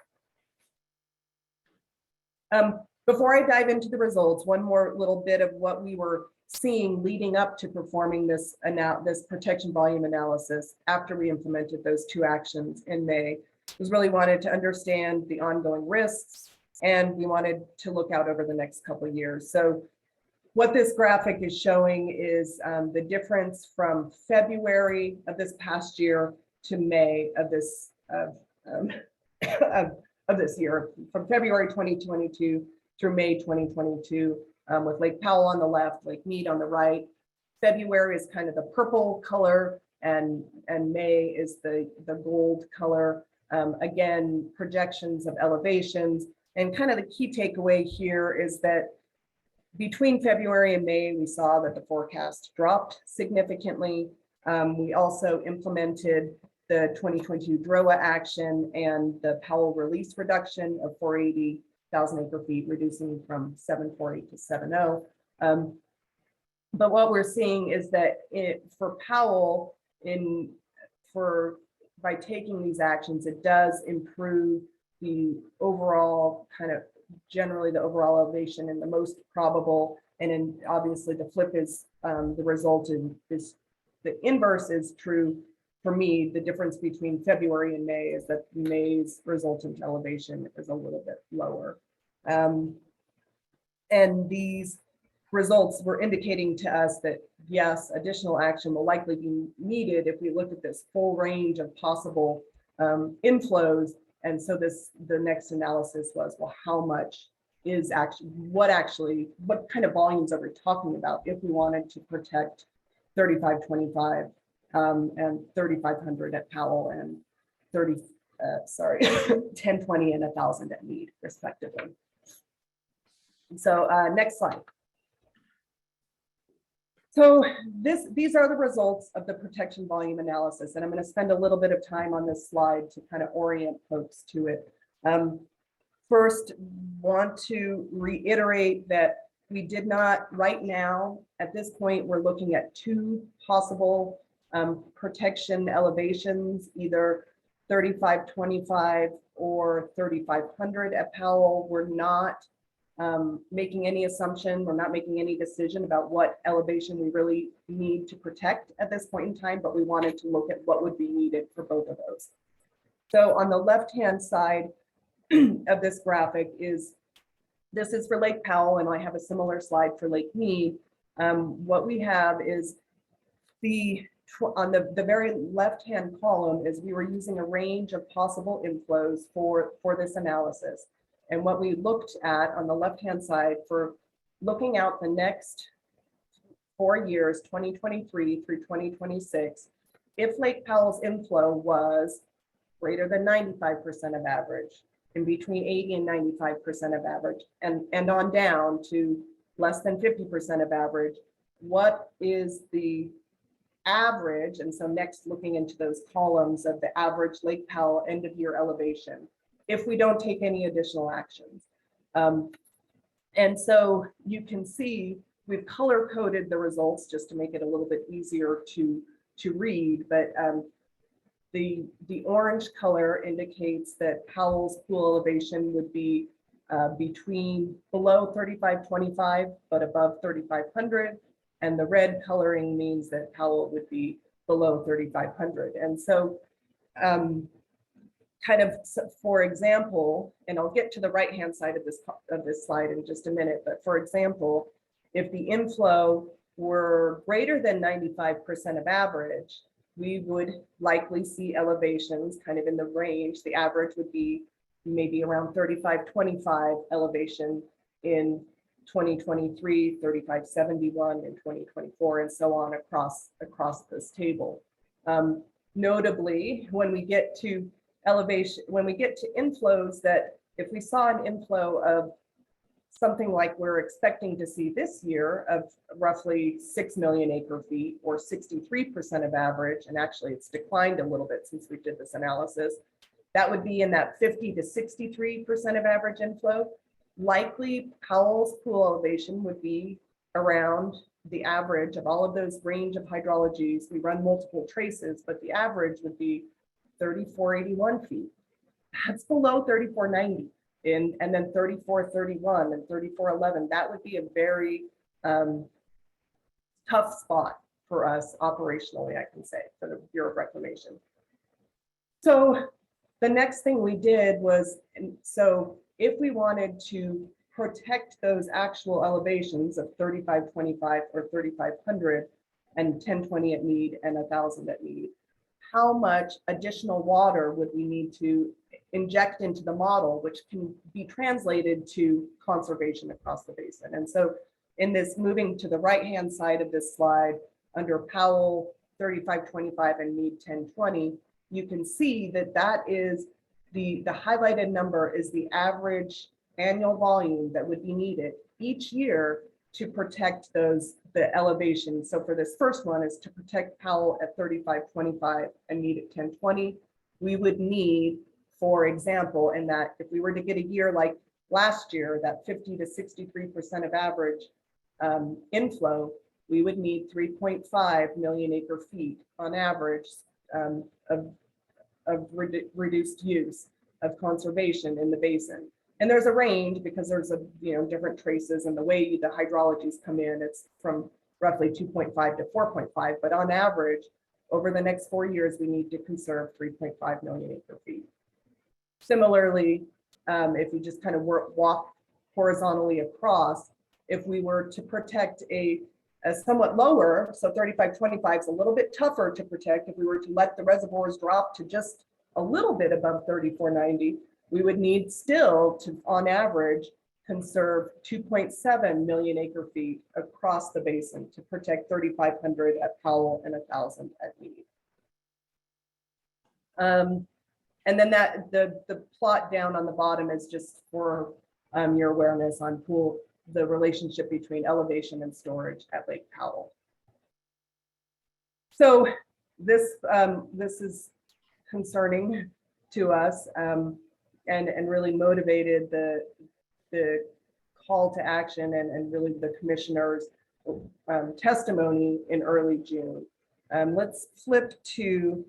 Before I dive into the results, one more little bit of what we were seeing leading up to performing this protection volume analysis after we implemented those 2 actions in May was really wanted to understand the ongoing risks, and we wanted to look out over the next couple of years. So what this graphic is showing is the difference from February of this past year to May of this year, from February 2022 through May 2022, with Lake Powell on the left, Lake Meade on the right. February is kind of the purple color, and May is the gold color. Again, projections of elevations, and kind of the key takeaway here is that between February and May, we saw that the forecast dropped significantly. We also implemented the 2022 DROA action and the Powell release reduction of 480,000 acre feet, reducing from 748 to 70. But what we're seeing is that for Powell, by taking these actions, it does improve the overall kind of generally the overall elevation in the most probable. And then obviously the flip is the result is the inverse is true. For me, the difference between February and May is that May's resultant elevation is a little bit lower. And these results were indicating to us that yes, additional action will likely be needed if we look at this full range of possible inflows. And so the next analysis was, well, how much is what kind of volumes are we talking about if we wanted to protect 3525 and 3,500 at Powell and 1020 and 1,000 at Meade, respectively. So next slide. So these are the results of the protection volume analysis, and I'm going to spend a little bit of time on this slide to kind of orient folks to it. First, want to reiterate that we did not, right now, at this point, we're looking at two possible protection elevations, either 3525 or 3500 at Powell. We're not making any assumption, we're not making any decision about what elevation we really need to protect at this point in time, but we wanted to look at what would be needed for both of those. So on the left-hand side of this graphic this is for Lake Powell, and I have a similar slide for Lake Mead. What we have is on the very left-hand column is we were using a range of possible inflows for this analysis. And what we looked at on the left-hand side for looking out the next 4 years, 2023 through 2026, if Lake Powell's inflow was greater than 95% of average, in between 80 and 95% of average, and on down to less than 50% of average, what is the average? And so next, looking into those columns of the average Lake Powell end of year elevation, if we don't take any additional actions. And so you can see we've color coded the results just to make it a little bit easier to read, but the orange color indicates that Powell's pool elevation would be between below 3525 but above 3500, and the red coloring means that Powell would be below 3500. And so kind of, for example, and I'll get to the right hand side of this slide in just a minute, but for example, if the inflow were greater than 95% of average, we would likely see elevations kind of in the range. The average would be maybe around 3525 elevation in 2023, 3571 in 2024, and so on across this table. Notably, when we get to elevation, when we get to inflows, that if we saw an inflow of something like we're expecting to see this year of roughly 6 million acre feet or 63% of average, and actually it's declined a little bit since we did this analysis, that would be in that 50 to 63% of average inflow. Likely Powell's pool elevation would be around the average of all of those range of hydrologies. We run multiple traces, but the average would be 3481 feet. That's below 3490. And then 3431 and 3411, that would be a very tough spot for us operationally, I can say, for the Bureau of Reclamation. So the next thing we did was, so if we wanted to protect those actual elevations of 3525 or 3500 and 1020 at Mead and 1000 at Mead, how much additional water would we need to inject into the model, which can be translated to conservation across the basin? And so in this, moving to the right-hand side of this slide, under Powell 3525 and Mead 1020, you can see that that is the highlighted number is the average annual volume that would be needed each year to protect the elevation. So for this first one is to protect Powell at 3525 and Mead at 1020. We would need, for example, in that if we were to get a year like last year, that 50 to 63% of average inflow, we would need 3.5 million acre feet on average of reduced use of conservation in the basin. And there's a range because there's different traces, and the way the hydrologies come in, it's from roughly 2.5 to 4.5, but on average, over the next 4 years, we need to conserve 3.5 million acre feet. Similarly, if you just kind of walk horizontally across, if we were to protect a somewhat lower, so 3525 is a little bit tougher to protect. If we were to let the reservoirs drop to just a little bit above 3490, we would need still to, on average, conserve 2.7 million acre feet across the basin to protect 3,500 at Powell and 1,000 at Mead. And then the plot down on the bottom is just for your awareness on the relationship between elevation and storage at Lake Powell. So this is concerning to us and really motivated the call to action and really the commissioner's testimony in early June. Let's flip to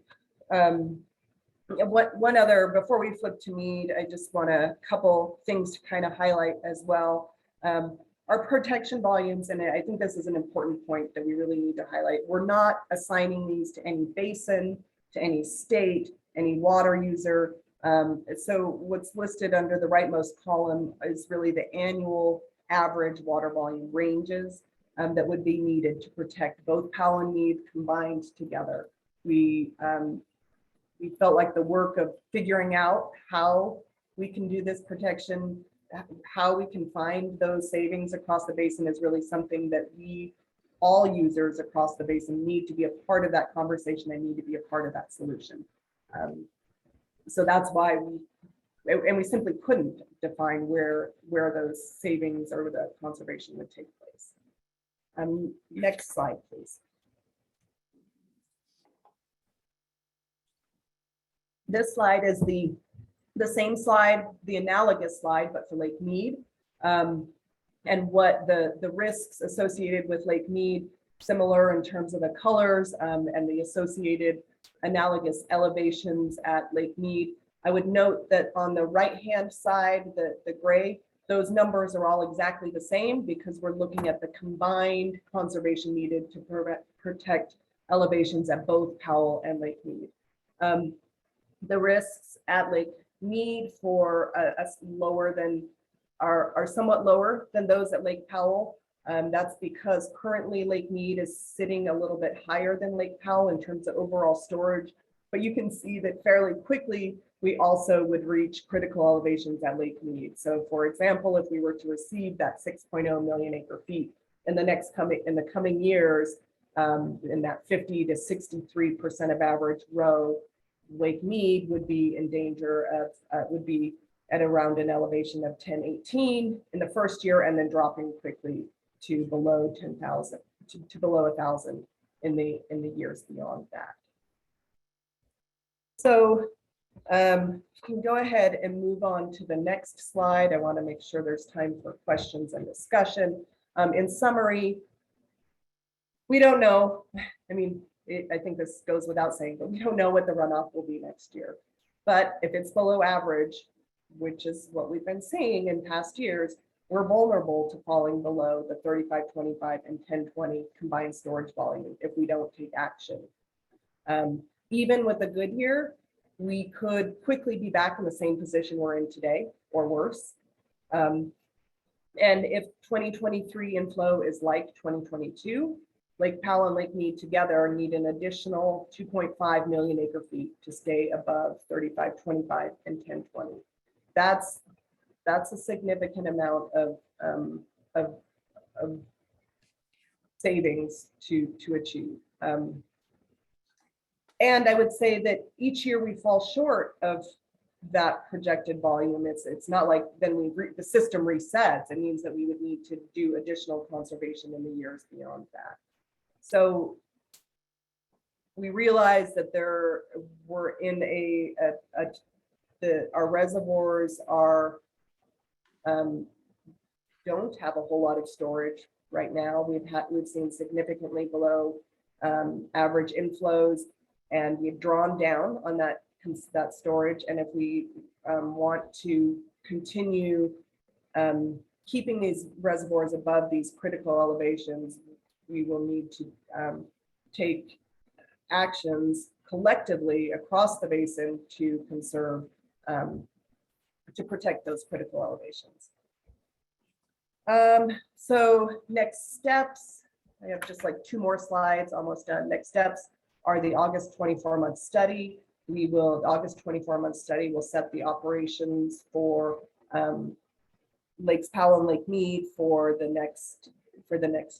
one other, before we flip to Mead, I just want a couple things to kind of highlight as well. Our protection volumes, and I think this is an important point that we really need to highlight. We're not assigning these to any basin, to any state, any water user. So what's listed under the rightmost column is really the annual average water volume ranges that would be needed to protect both Powell and Mead combined together. We felt like the work of figuring out how we can do this protection, how we can find those savings across the basin is really something that all users across the basin need to be a part of that conversation and need to be a part of that solution. So that's why we simply couldn't define where those savings or the conservation would take place. Next slide, please. This slide is the same slide, the analogous slide, but for Lake Mead. And what the risks associated with Lake Mead, similar in terms of the colors and the associated analogous elevations at Lake Mead. I would note that on the right-hand side, the gray, those numbers are all exactly the same because we're looking at the combined conservation needed to protect elevations at both Powell and Lake Mead. The risks at Lake Mead for us lower than are somewhat lower than those at Lake Powell. That's because currently Lake Mead is sitting a little bit higher than Lake Powell in terms of overall storage, but you can see that fairly quickly we also would reach critical elevations at Lake Mead. So for example, if we were to receive that 6.0 million acre feet in the coming years, in that 50 to 63% of average row, Lake Mead would be in danger of, would be at around an elevation of 1018 in the first year and then dropping quickly to below 10,000, to below 1,000 in the years beyond that. So you can go ahead and move on to the next slide. I want to make sure there's time for questions and discussion. In summary, we don't know. I mean, I think this goes without saying, but we don't know what the runoff will be next year. But if it's below average, which is what we've been seeing in past years, we're vulnerable to falling below the 3525 and 1020 combined storage volume if we don't take action. Even with a good year, we could quickly be back in the same position we're in today or worse. And if 2023 inflow is like 2022, Lake Powell and Lake Mead together need an additional 2.5 million acre feet to stay above 3525 and 1020. That's a significant amount of savings to achieve. And I would say that each year we fall short of that projected volume. It's not like then the system resets. It means that we would need to do additional conservation in the years beyond that. So we realize that we're in our reservoirs don't have a whole lot of storage right now. We've seen significantly below average inflows, and we've drawn down on that storage. And if we want to continue keeping these reservoirs above these critical elevations, we will need to take actions collectively across the basin to conserve, to protect those critical elevations. So next steps, I have just like 2 more slides, almost done. Next steps are the August 24-month study. August 24-month study will set the operations for Lakes Powell and Lake Mead for the next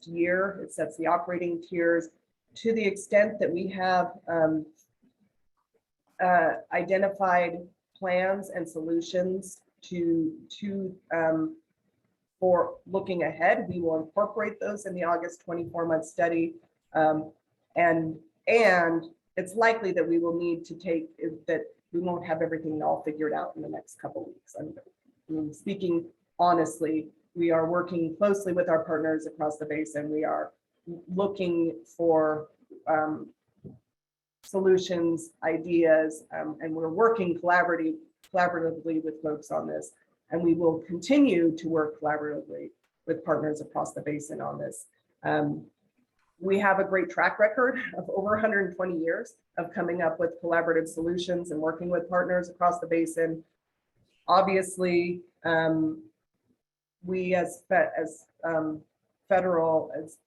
year. It sets the operating tiers. To the extent that we have identified plans and solutions for looking ahead, we will incorporate those in the August 24-month study. And it's likely that we will need to that we won't have everything all figured out in the next couple of weeks. I'm speaking honestly, we are working closely with our partners across the basin. We are looking for solutions, ideas, and we're working collaboratively with folks on this. And we will continue to work collaboratively with partners across the basin on this. We have a great track record of over 120 years of coming up with collaborative solutions and working with partners across the basin. Obviously, we as federal, as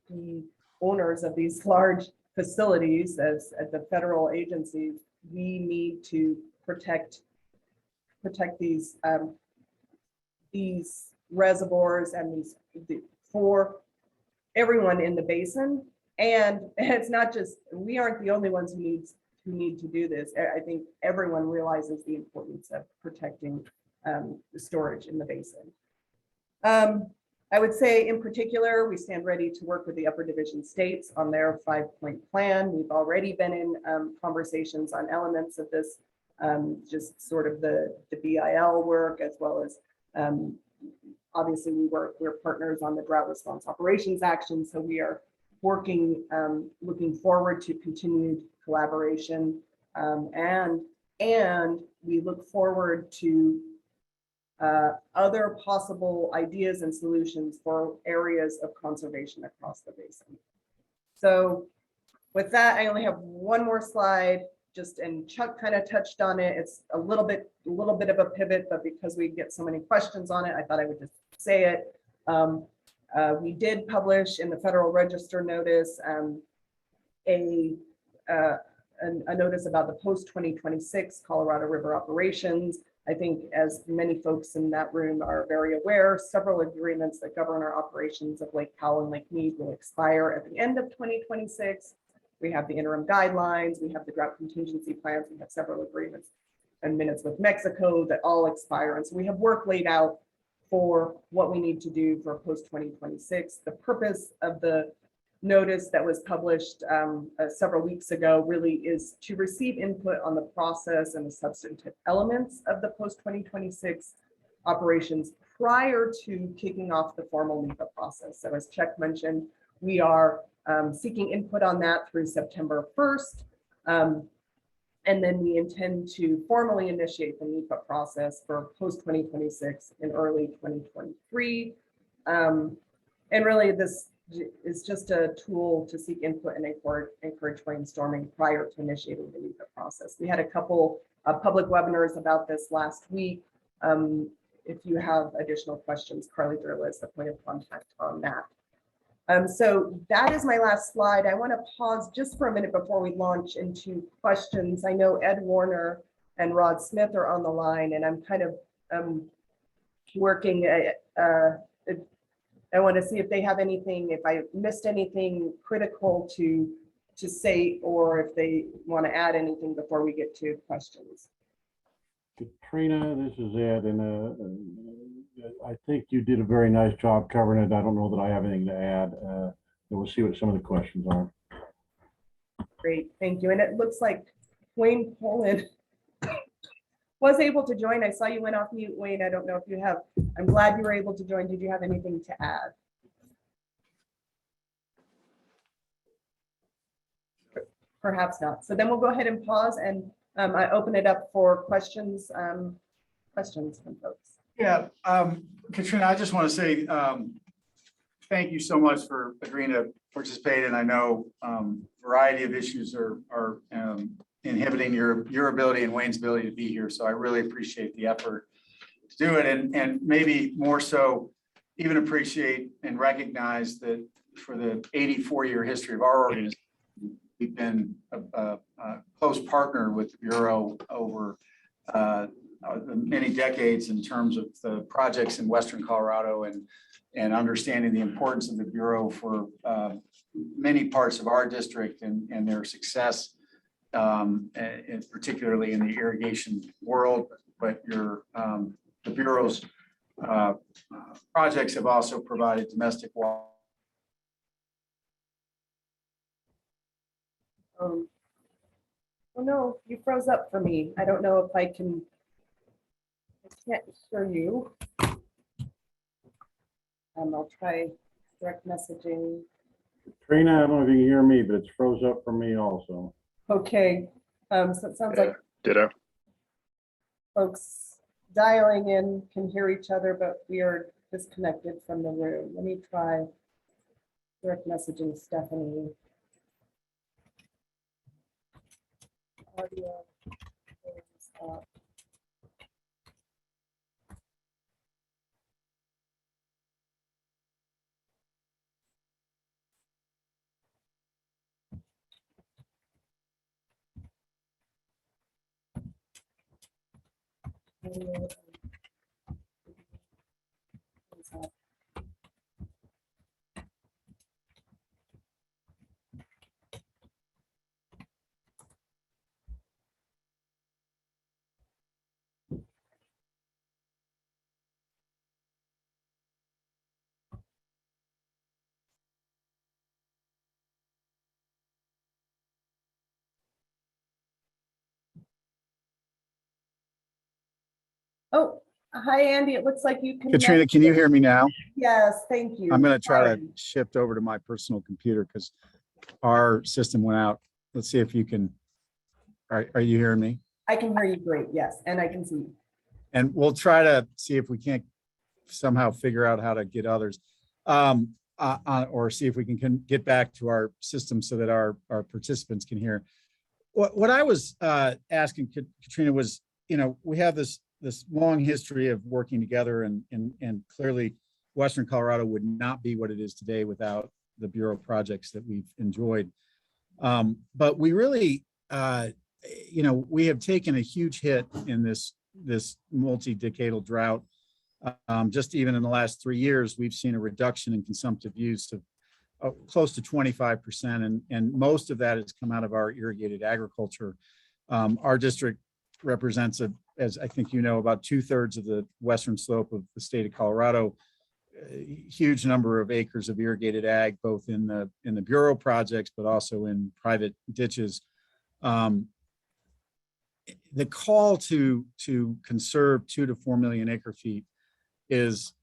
the owners of these large facilities, as the federal agencies, we need to protect these reservoirs and for everyone in the basin. And it's not just, we aren't the only ones who need to do this. I think everyone realizes the importance of protecting the storage in the basin. I would say in particular, we stand ready to work with the upper division states on their 5-point plan. We've already been in conversations on elements of this, just sort of the BIL work, as well as obviously we're partners on the drought response operations action. So we are working, looking forward to continued collaboration, and we look forward to other possible ideas and solutions for areas of conservation across the basin. So with that, I only have one more slide, and Chuck kind of touched on it. It's a little bit of a pivot, but because we get so many questions on it, I thought I would just say it. We did publish in the Federal Register notice a notice about the post-2026 Colorado River operations. I think, as many folks in that room are very aware, several agreements that govern our operations of Lake Powell and Lake Mead will expire at the end of 2026. We have the interim guidelines, we have the drought contingency plans, we have several agreements and minutes with Mexico that all expire. And so we have work laid out for what we need to do for post-2026. The purpose of the notice that was published several weeks ago really is to receive input on the process and the substantive elements of the post-2026 operations prior to kicking off the formal Nepa process. So as Chuck mentioned, we are seeking input on that through September 1st. And then we intend to formally initiate the Nepa process for post-2026 in early 2023. And really this is just a tool to seek input and encourage brainstorming prior to initiating the NEPA process. We had a couple of public webinars about this last week. If you have additional questions, Carly Durla is the point of contact on that. So that is my last slide. I want to pause just for a minute before we launch into questions. I know Ed Warner and Rod Smith are on the line, and I'm kind of working I want to see if they have anything, if I missed anything critical to say, or if they want to add anything before we get to questions. Katrina, this is Ed, and I think you did a very nice job covering it. I don't know that I have anything to add. We'll see what some of the questions are. Great, thank you. And it looks like Wayne Poland was able to join. I saw you went off mute, Wayne. I don't know if you have, I'm glad you were able to join. Did you have anything to add? Perhaps not. So then we'll go ahead and pause and I open it up for questions, questions from folks. Yeah, Katrina, I just want to say thank you so much for agreeing to participate. And I know a variety of issues are inhibiting your ability and Wayne's ability to be here. So I really appreciate the effort to do it, and maybe more so even appreciate and recognize that for the 84-year history of our organization, we've been a close partner with the Bureau over many decades in terms of the projects in Western Colorado and understanding the importance of the Bureau for many parts of our district and their success, and particularly in the irrigation world. But the Bureau's projects have also provided domestic water. Oh no, you froze up for me. I don't know if I can't hear you. I'll try direct messaging. Trina, I don't know if you can hear me, but it's froze up for me also. Okay, so it sounds like Ditto. folks dialing in can hear each other, but we are disconnected from the room. Let me try direct messaging Stephanie. Audio is off. Audio is off. Oh, hi, Andy. It looks like you can. Katrina, can you hear me now? Yes, thank you. I'm going to try to Sorry. shift over to my personal computer because our system went out. Let's see if you can. Are you hearing me? I can hear you great, yes, and I can see you. And we'll try to see if we can't somehow figure out how to get others. Or see if we can get back to our system so that our participants can hear. What I was asking Katrina was, we have this long history of working together, and clearly Western Colorado would not be what it is today without the Bureau projects that we've enjoyed. But we really, we have taken a huge hit in this multi-decadal drought. Just even in the last 3 years, we've seen a reduction in consumptive use of close to 25%, and most of that has come out of our irrigated agriculture. Our district represents, as I think about 2/3 of the western slope of the state of Colorado. A huge number of acres of irrigated ag, both in the Bureau projects, but also in private ditches. The call to conserve 2 to 4 million acre feet is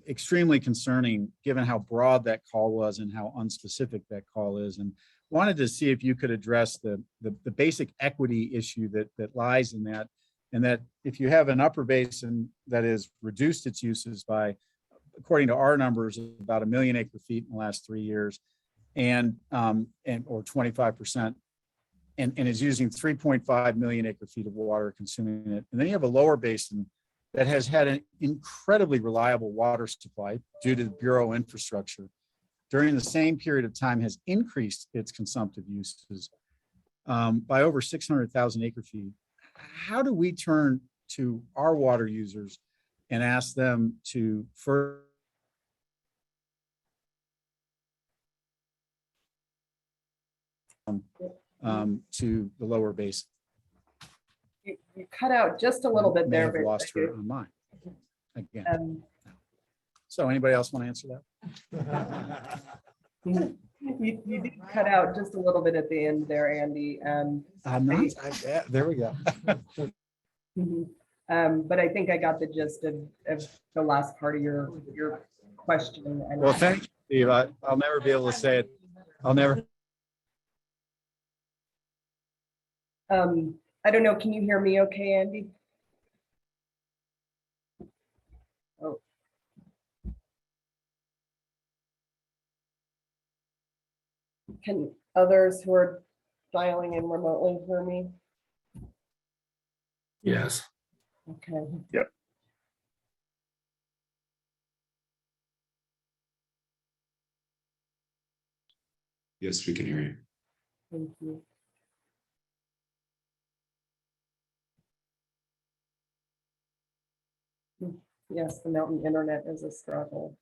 extremely concerning, given how broad that call was and how unspecific that call is. And wanted to see if you could address the basic equity issue that lies in that, and that if you have an upper basin that has reduced its uses by, according to our numbers, about 1 million acre feet in the last 3 years, and or 25%, and is using 3.5 million acre feet of water, consuming it. And then you have a lower basin that has had an incredibly reliable water supply due to the Bureau infrastructure. During the same period of time has increased its consumptive uses by over 600,000 acre feet. How do we turn to our water users and ask them to further to the lower basin? You cut out just a little bit May there. have but lost her on mine again. So anybody else want to answer that? You did cut out just a little bit at the end there, Andy. I'm not, there we go. But I think I got the gist of the last part of your question. And Well, thank you, Steve. I'll never be able to say it. I'll never. I don't know. Can you hear me okay, Andy? Oh. Can others who are dialing in remotely hear me? Yes. Okay. Yep. Yes, we can hear you. Thank you. Yes, the mountain internet is a struggle.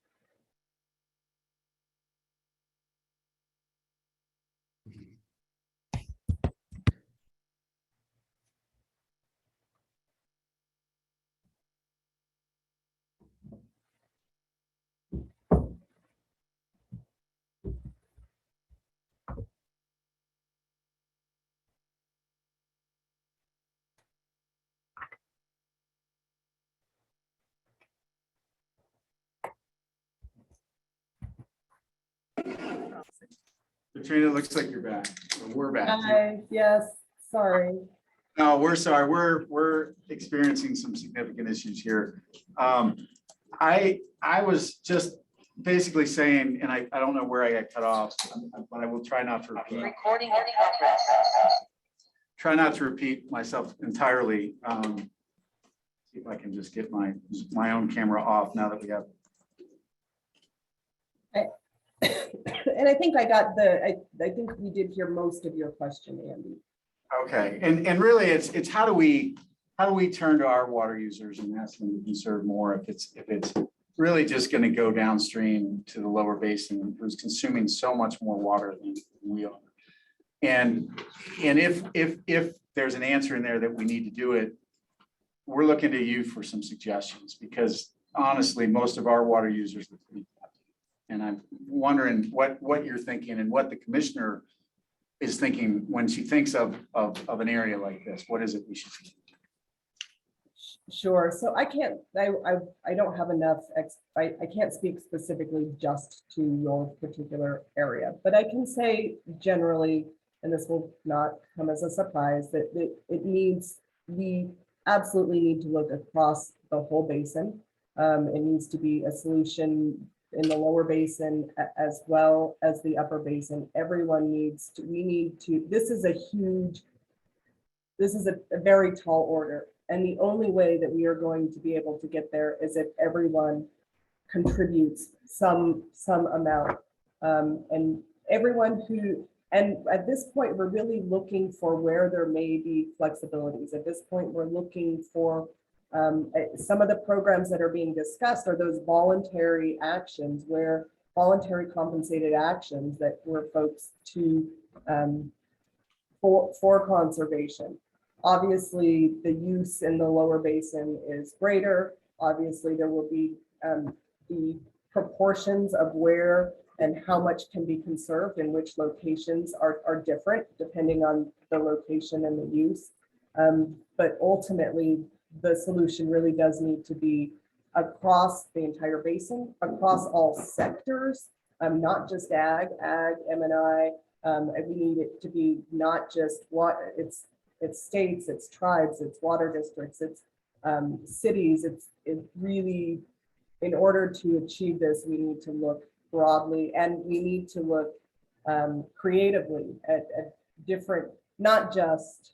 Katrina, looks like you're back. We're back. Hi, yes, sorry. No, we're sorry. We're experiencing some significant issues here. I was just basically saying, and I don't know where I got cut off, but I will try not to repeat. Recording in progress. Try not to repeat myself entirely. See if I can just get my own camera off now that we have. And I think I got I think we did hear most of your question, Andy. Okay, and really it's how do we turn to our water users and ask them to conserve more if it's really just going to go downstream to the lower basin, who's consuming so much more water than we are. And if there's an answer in there that we need to do it, we're looking to you for some suggestions, because honestly, most of our water users are pretty happy. And I'm wondering what you're thinking and what the commissioner is thinking when she thinks of an area like this. What is it we should do? Sure. So I don't have enough, I can't speak specifically just to your particular area, but I can say generally, and this will not come as a surprise, that we absolutely need to look across the whole basin. It needs to be a solution in the lower basin as well as the upper basin. Everyone needs to, this is a very tall order. And the only way that we are going to be able to get there is if everyone contributes some amount. And everyone and at this point, we're really looking for where there may be flexibilities. At this point, we're looking for some of the programs that are being discussed are those voluntary actions, where voluntary compensated actions that were folks to for conservation. Obviously, the use in the lower basin is greater. Obviously, there will be the proportions of where and how much can be conserved in which locations are different depending on the location and the use. But ultimately, the solution really does need to be across the entire basin, across all sectors, not just ag, M&I. We need it to be not just what it's states, it's tribes, it's water districts, it's cities. It really, in order to achieve this, we need to look broadly, and we need to look creatively at different, not just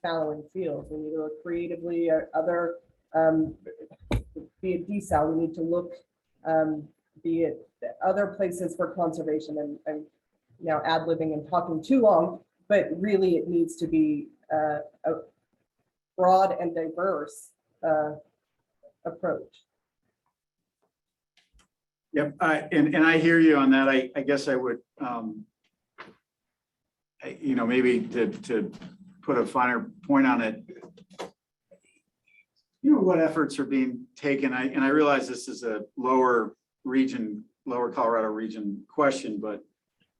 fallowing fields. We need to look creatively at other, be it desal, we need to look, be it other places for conservation. And now ad-libbing and talking too long, but really it needs to be a broad and diverse approach. Yep, and I hear you on that. I guess I would, maybe to put a finer point on it, what efforts are being taken. I realize this is a lower Colorado region question, but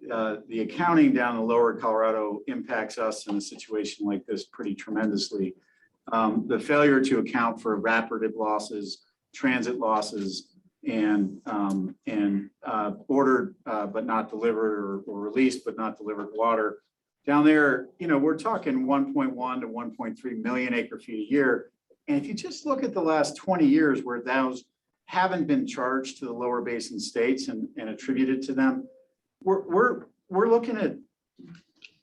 the accounting down in lower Colorado impacts us in a situation like this pretty tremendously. The failure to account for evaporative losses, transit losses, and ordered but not delivered, or released but not delivered water down there. We're talking 1.1 to 1.3 million acre feet a year. And if you just look at the last 20 years where those haven't been charged to the lower basin states and attributed to them, we're looking at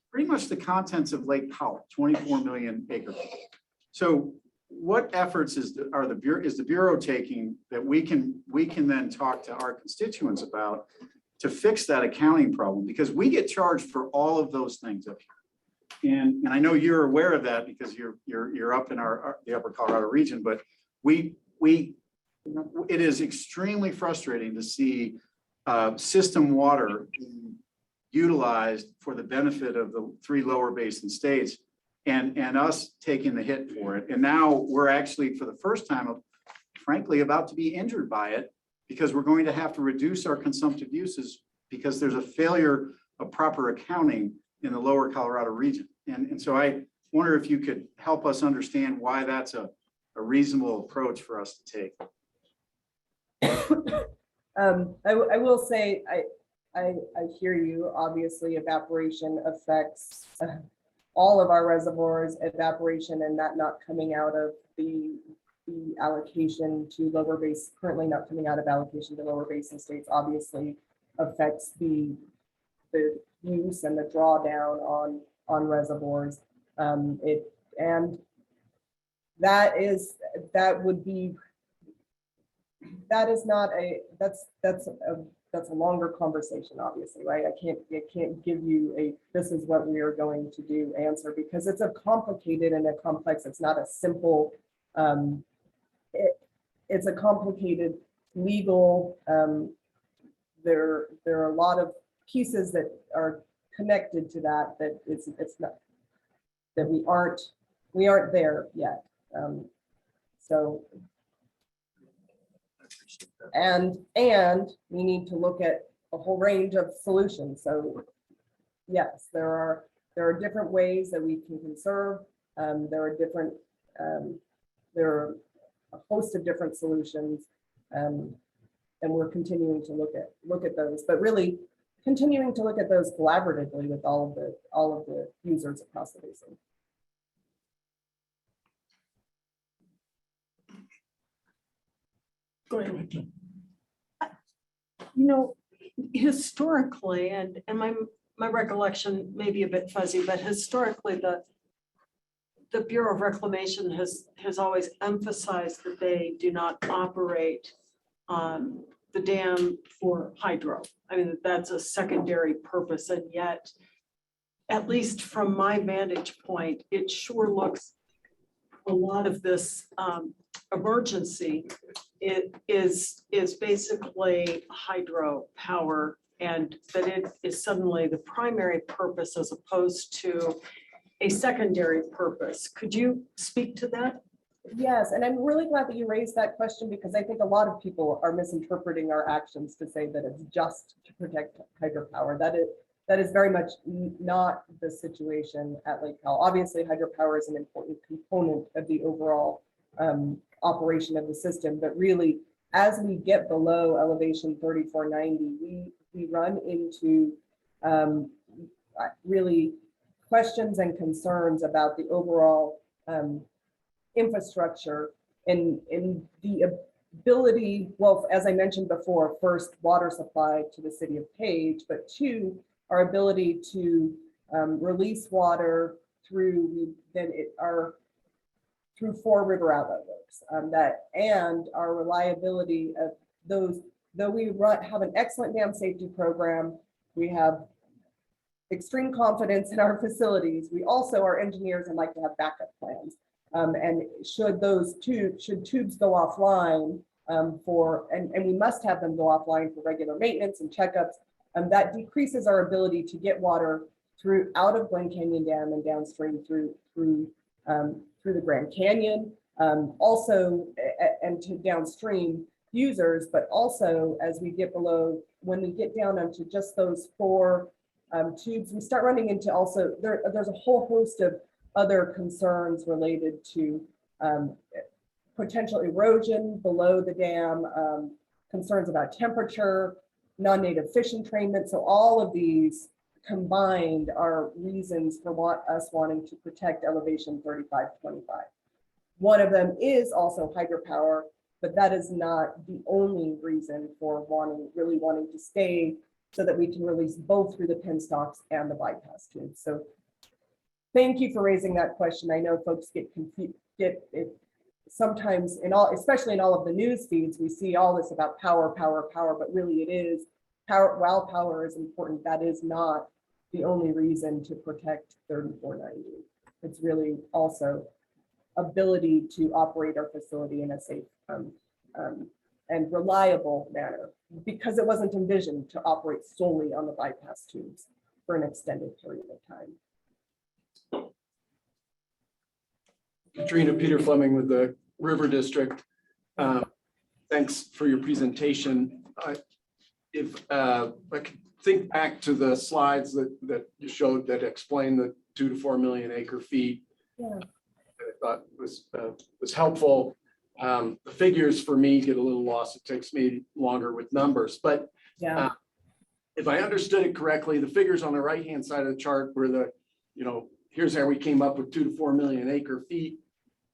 pretty much the contents of Lake Powell, 24 million acre feet. So what efforts is the Bureau taking that we can then talk to our constituents about to fix that accounting problem? Because we get charged for all of those things up here. And I know you're aware of that because you're up in the upper Colorado region, but it is extremely frustrating to see system water utilized for the benefit of the 3 lower basin states, and us taking the hit for it. And now we're actually, for the first time, frankly, about to be injured by it, because we're going to have to reduce our consumptive uses because there's a failure of proper accounting in the lower Colorado region. And so I wonder if you could help us understand why that's a reasonable approach for us to take. I will say, I hear you. Obviously, evaporation affects all of our reservoirs, evaporation and that not coming out of the allocation to lower base, currently not coming out of allocation to lower basin states, obviously affects the use and the drawdown on reservoirs. And that is a longer conversation, obviously, right? I can't give you this is what we are going to do answer, because it's a complicated and a complex, it's not a simple, it's a complicated legal, there are a lot of pieces that are connected to that, it's not, that we aren't there yet. So, and we need to look at a whole range of solutions. So yes, there are different ways that we can conserve. There are a host of different solutions, and we're continuing to look at those, but really continuing to look at those collaboratively with all of the users across the basin. Go ahead. You know, historically, and my recollection may be a bit fuzzy, but historically, the Bureau of Reclamation has always emphasized that they do not operate the dam for hydro. I mean, that's a secondary purpose, and yet, at least from my vantage point, it sure looks a lot of this emergency, it is basically hydro power, and that it is suddenly the primary purpose as opposed to a secondary purpose. Could you speak to that? Yes, and I'm really glad that you raised that question, because I think a lot of people are misinterpreting our actions to say that it's just to protect hydropower. That is very much not the situation at Lake Powell. Obviously, hydropower is an important component of the overall operation of the system, but really, as we get below elevation 3490, we run into really questions and concerns about the overall infrastructure and the ability, well, as I mentioned before, first, water supply to the city of Page, but two, our ability to release water through through 4 river outlet works, and our reliability of those. Though we have an excellent dam safety program, we have extreme confidence in our facilities. We also are engineers and like to have backup plans. And should tubes go offline and we must have them go offline for regular maintenance and checkups, that decreases our ability to get water out of Glen Canyon Dam and downstream through the Grand Canyon, also and to downstream users, but also as we get below, when we get down onto just those 4 tubes, we start running into also, there's a whole host of other concerns related to potential erosion below the dam, concerns about temperature, non-native fish entrainment. So all of these combined are reasons for us wanting to protect elevation 3525. One of them is also hydropower, but that is not the only reason for really wanting to stay, so that we can release both through the penstocks and the bypass tubes. So thank you for raising that question. I know folks get confused, sometimes especially in all of the news feeds, we see all this about power, but really it is power. While power is important, that is not the only reason to protect 3490. It's really also ability to operate our facility in a safe and reliable manner, because it wasn't envisioned to operate solely on the bypass tubes for an extended period of time. Katrina, Peter Fleming with the River District. Thanks for your presentation. If I could think back to the slides that you showed that explain the 2 to 4 million acre feet. Yeah. I thought was helpful. The figures for me get a little lost. It takes me longer with numbers, but yeah. if I understood it correctly, the figures on the right-hand side of the chart were the, here's how we came up with 2 to 4 million acre feet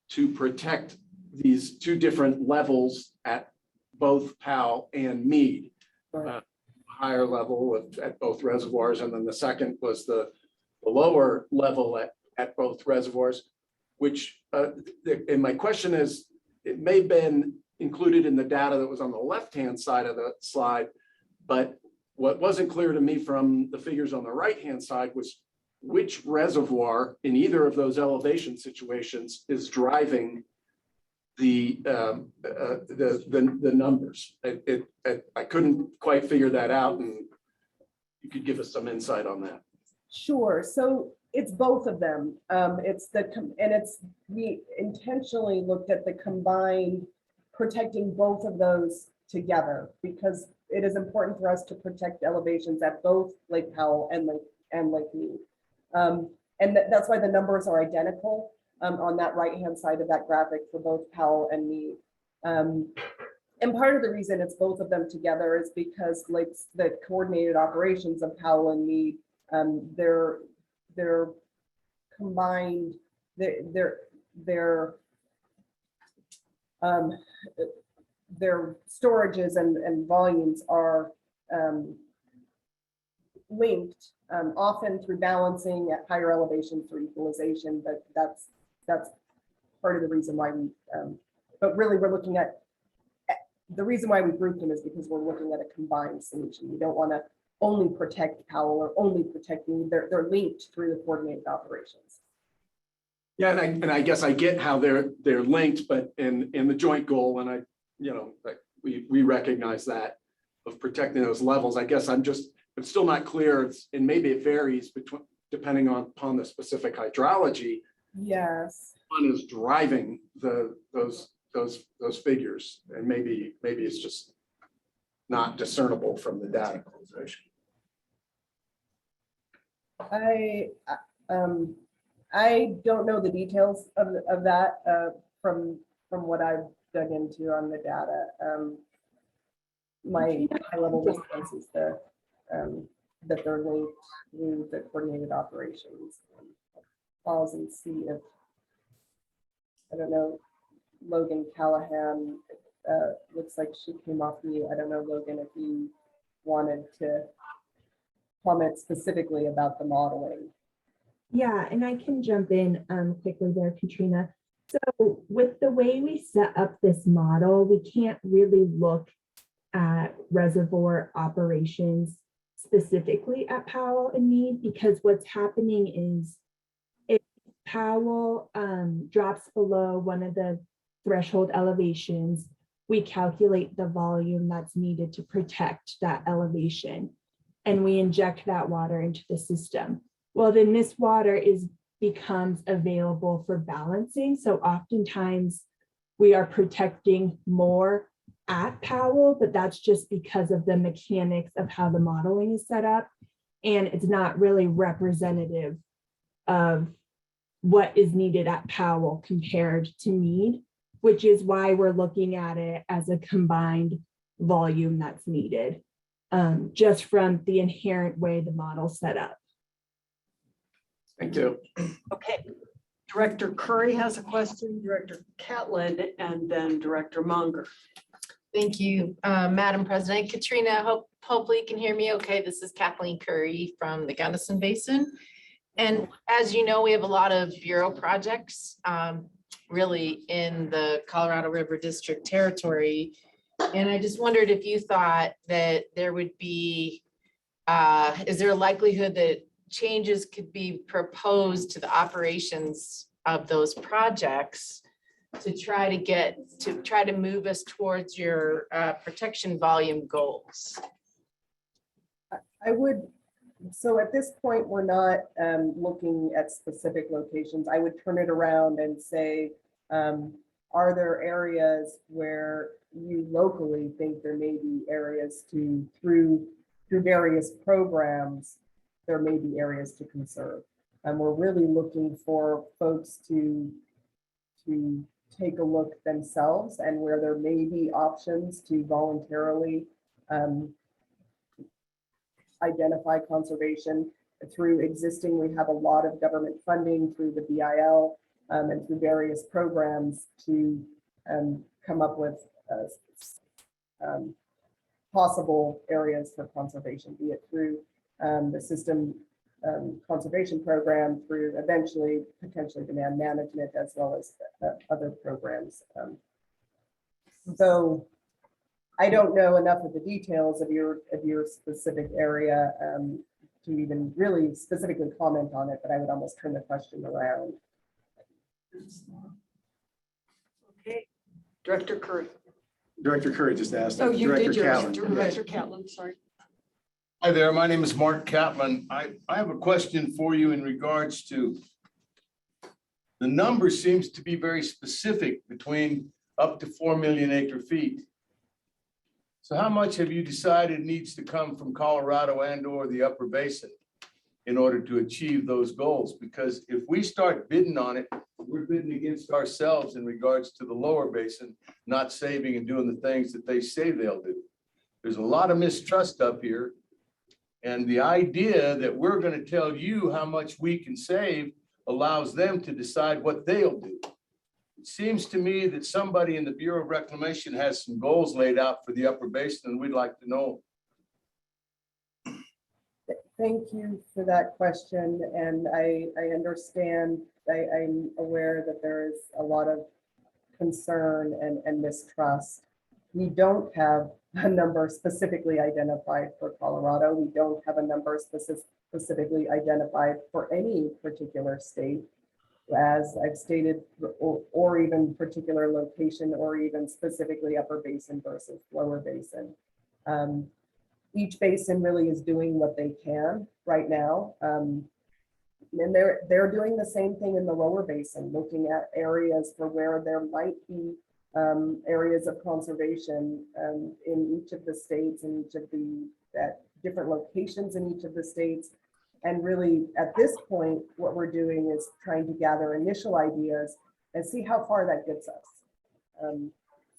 to protect these two different levels at both Powell and Meade. Higher level at both reservoirs, and then the second was the lower level at both reservoirs, which, and my question is, it may have been included in the data that was on the left-hand side of the slide, but what wasn't clear to me from the figures on the right-hand side was which reservoir in either of those elevation situations is driving the numbers. I couldn't quite figure that out, and you could give us some insight on that. Sure. So it's both of them. We intentionally looked at the combined, protecting both of those together because it is important for us to protect elevations at both Lake Powell and Lake Meade. And that's why the numbers are identical on that right-hand side of that graphic for both Powell and Meade. And part of the reason it's both of them together is because the coordinated operations of Powell and Meade, they're combined, their storages and volumes are linked, often through balancing at higher elevations through equalization, but that's part of the reason why we, but really we're looking at, the reason why we grouped them is because we're looking at a combined solution. We don't want to only protect Powell or only protect Meade. They're linked through the coordinated operations. Yeah, and I guess I get how they're linked, but in the joint goal, and we recognize that of protecting those levels. I guess I'm still not clear, and maybe it varies depending upon the specific hydrology. Yes. One is driving those figures, and maybe it's just not discernible from the data. I don't know the details of that from what I've dug into on the data. My high level response is that they're linked through the coordinated operations. Pause and see if, I don't know, Logan Callahan, looks like she came off mute. I don't know, Logan, if you wanted to comment specifically about the modeling. Yeah, and I can jump in quickly there, Katrina. So with the way we set up this model, we can't really look at reservoir operations specifically at Powell and Meade, because what's happening is if Powell drops below one of the threshold elevations, we calculate the volume that's needed to protect that elevation, and we inject that water into the system. Well, then this water becomes available for balancing. So oftentimes we are protecting more at Powell, but that's just because of the mechanics of how the modeling is set up. And it's not really representative of what is needed at Powell compared to Meade, which is why we're looking at it as a combined volume that's needed, just from the inherent way the model's set up. Thank you. Okay, Director Curry has a question, Director Catlin, and then Director Munger. Thank you, Madam President. Katrina, hopefully you can hear me okay. This is Kathleen Curry from the Gunnison Basin. And as you know, we have a lot of Bureau projects really in the Colorado River District territory. And I just wondered if you thought that there would be, is there a likelihood that changes could be proposed to the operations of those projects to try to move us towards your protection volume goals? So at this point, we're not looking at specific locations. I would turn it around and say, are there areas where you locally think there may be areas through various programs, there may be areas to conserve? And we're really looking for folks to take a look themselves, and where there may be options to voluntarily identify conservation through existing. We have a lot of government funding through the BIL and through various programs to come up with possible areas for conservation, be it through the system conservation program, through eventually potentially demand management, as well as other programs. So I don't know enough of the details of your specific area to even really specifically comment on it, but I would almost turn the question around. Okay, Director Curry. Director Curry just asked. Oh, you Director did yours, Catlin. Director Catlin, sorry. Hi there, my name is Mark Catlin. I have a question for you in regards to the number seems to be very specific between up to 4 million acre feet. So how much have you decided needs to come from Colorado and or the upper basin in order to achieve those goals? Because if we start bidding on it, we're bidding against ourselves in regards to the lower basin, not saving and doing the things that they say they'll do. There's a lot of mistrust up here. And the idea that we're going to tell you how much we can save allows them to decide what they'll do. It seems to me that somebody in the Bureau of Reclamation has some goals laid out for the upper basin, and we'd like to know. Thank you for that question. And I understand, I'm aware that there is a lot of concern and mistrust. We don't have a number specifically identified for Colorado. We don't have a number specifically identified for any particular state, as I've stated, or even particular location, or even specifically upper basin versus lower basin. Each basin really is doing what they can right now. And they're doing the same thing in the lower basin, looking at areas for where there might be areas of conservation in each of the states, and each of the different locations in each of the states. And really, at this point, what we're doing is trying to gather initial ideas and see how far that gets us.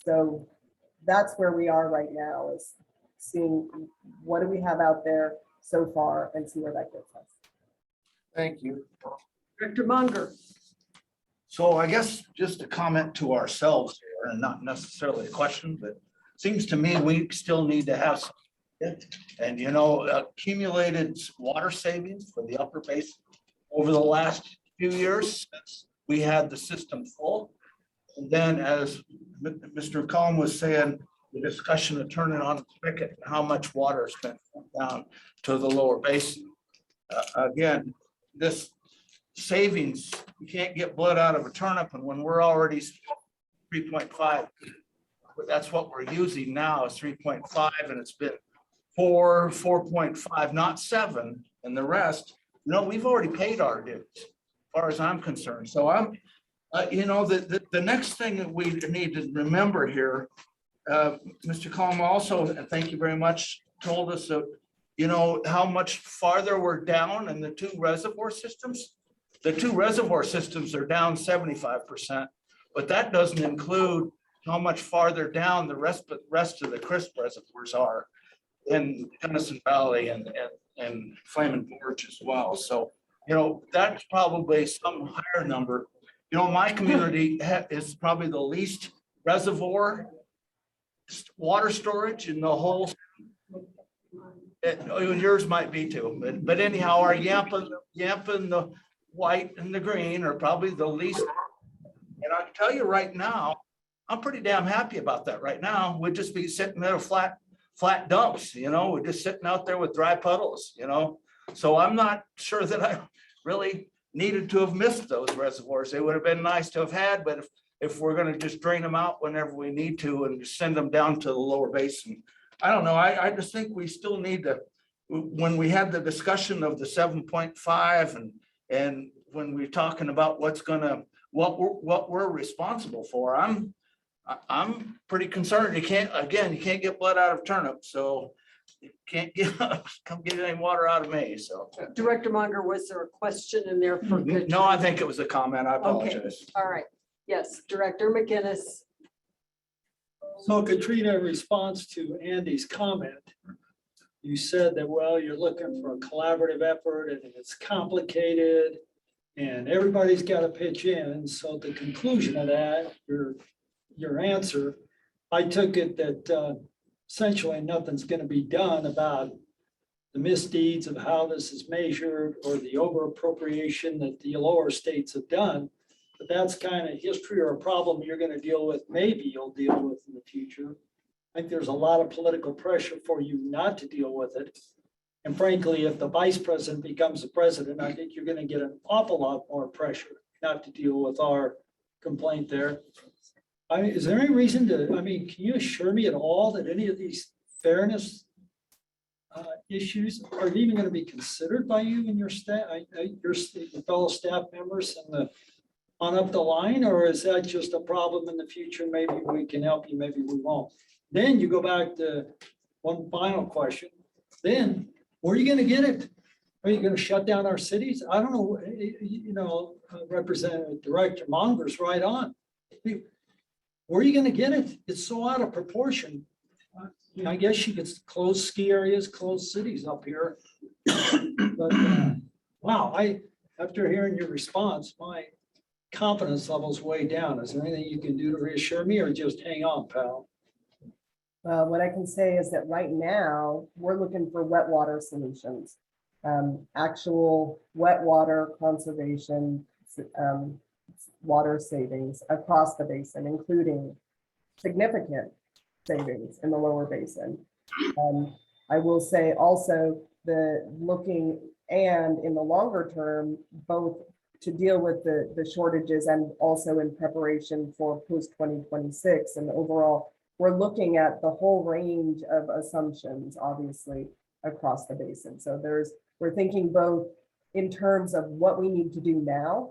So that's where we are right now, is seeing what do we have out there so far and see where that gets us. Thank you. Director Munger. So I guess just a comment to ourselves here, and not necessarily a question, but seems to me we still need to have some. And accumulated water savings for the upper basin over the last few years since we had the system full. And then, as Mr. Collin was saying, the discussion of turning on the spigot, and how much water has been down to the lower basin. Again, this savings, you can't get blood out of a turnip, and when we're already 3.5, that's what we're using now is 3.5, and it's been 4.5, not 7, and the rest, we've already paid our dues, as far as I'm concerned. So I'm, the next thing that we need to remember here, Mr. Collin also, and thank you very much, told us that, how much farther we're down in the two reservoir systems. The two reservoir systems are down 75%, but that doesn't include how much farther down the rest of the crisp reservoirs are in Gunnison Valley and Flaming Gorge as well. So, that's probably some higher number. My community is probably the least reservoir water storage in the whole. Yours might be too, but anyhow, our Yampa, the white and the green are probably the least. And I can tell you right now, I'm pretty damn happy about that right now. We'd just be sitting there flat dumps, we're just sitting out there with dry puddles, So I'm not sure that I really needed to have missed those reservoirs. They would have been nice to have had, but if we're going to just drain them out whenever we need to and just send them down to the lower basin, I don't know. I just think we still need to, when we had the discussion of the 7.5 and when we're talking about what we're responsible for, I'm pretty concerned. You can't get blood out of turnips, so you can't come get any water out of me. So, Director Munger, was there a question in there for? No, I think it was a comment. I apologize. Okay. All right. Yes, Director McGinnis. So Katrina, in response to Andy's comment, you said that, well, you're looking for a collaborative effort and it's complicated and everybody's got to pitch in. So the conclusion of that, your answer, I took it that essentially nothing's going to be done about the misdeeds of how this is measured or the over appropriation that the lower states have done. But that's kind of history or a problem you're going to deal with, maybe you'll deal with in the future. I think there's a lot of political pressure for you not to deal with it. And frankly, if the vice president becomes the president, I think you're going to get an awful lot more pressure not to deal with our complaint there. Is there any reason to, can you assure me at all that any of these fairness issues are even going to be considered by you and your staff, your fellow staff members on up the line, or is that just a problem in the future? Maybe we can help you, maybe we won't. Then you go back to one final question. Then where are you going to get it? Are you going to shut down our cities? I don't know. Representative Director Monger's right on. Where are you going to get it? It's so out of proportion. I guess you could close ski areas, close cities up here. But wow, after hearing your response, my confidence level's way down. Is there anything you can do to reassure me, or just hang on, pal? What I can say is that right now, we're looking for wet water solutions. Actual wet water conservation, water savings across the basin, including significant savings in the lower basin. I will say also looking and in the longer term, both to deal with the shortages and also in preparation for post 2026 and overall, we're looking at the whole range of assumptions, obviously, across the basin. So we're thinking both in terms of what we need to do now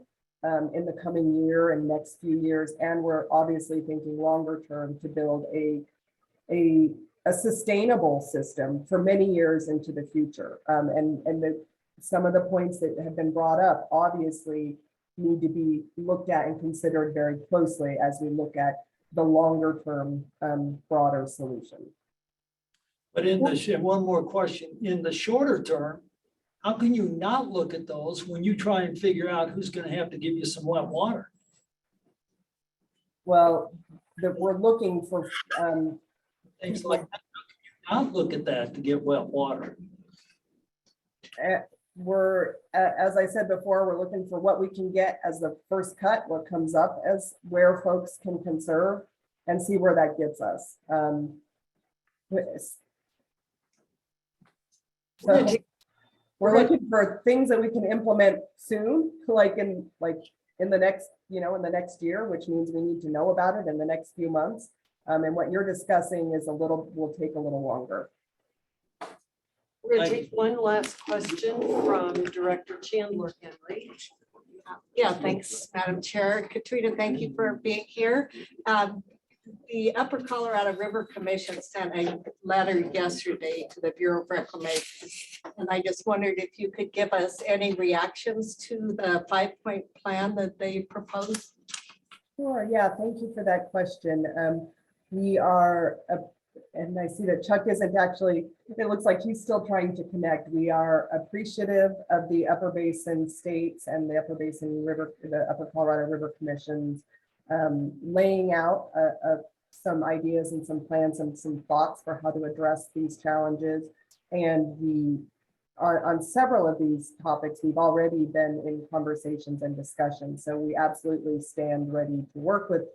in the coming year and next few years, and we're obviously thinking longer term to build a sustainable system for many years into the future. Some of the points that have been brought up obviously need to be looked at and considered very closely as we look at the longer term broader solution. But one more question, in the shorter term, how can you not look at those when you try and figure out who's going to have to give you some wet water? Well, we're looking for things like that. How can you not look at that to get wet water? As I said before, we're looking for what we can get as the first cut, what comes up as where folks can conserve, and see where that gets us. So we're looking for things that we can implement soon, like in the next, in the next year, which means we need to know about it in the next few months. And what you're discussing will take a little longer. We're going to take one last question from Director Chandler Henry. Yeah, thanks, Madam Chair. Katrina, thank you for being here. The Upper Colorado River Commission sent a letter yesterday to the Bureau of Reclamation. And I just wondered if you could give us any reactions to the 5-point plan that they proposed. Sure, yeah, thank you for that question. We are, and I see that Chuck isn't actually, it looks like he's still trying to connect. We are appreciative of the Upper Basin states and the Upper Basin River, the Upper Colorado River Commissions laying out some ideas and some plans and some thoughts for how to address these challenges. And on several of these topics, we've already been in conversations and discussions. So we absolutely stand ready to work with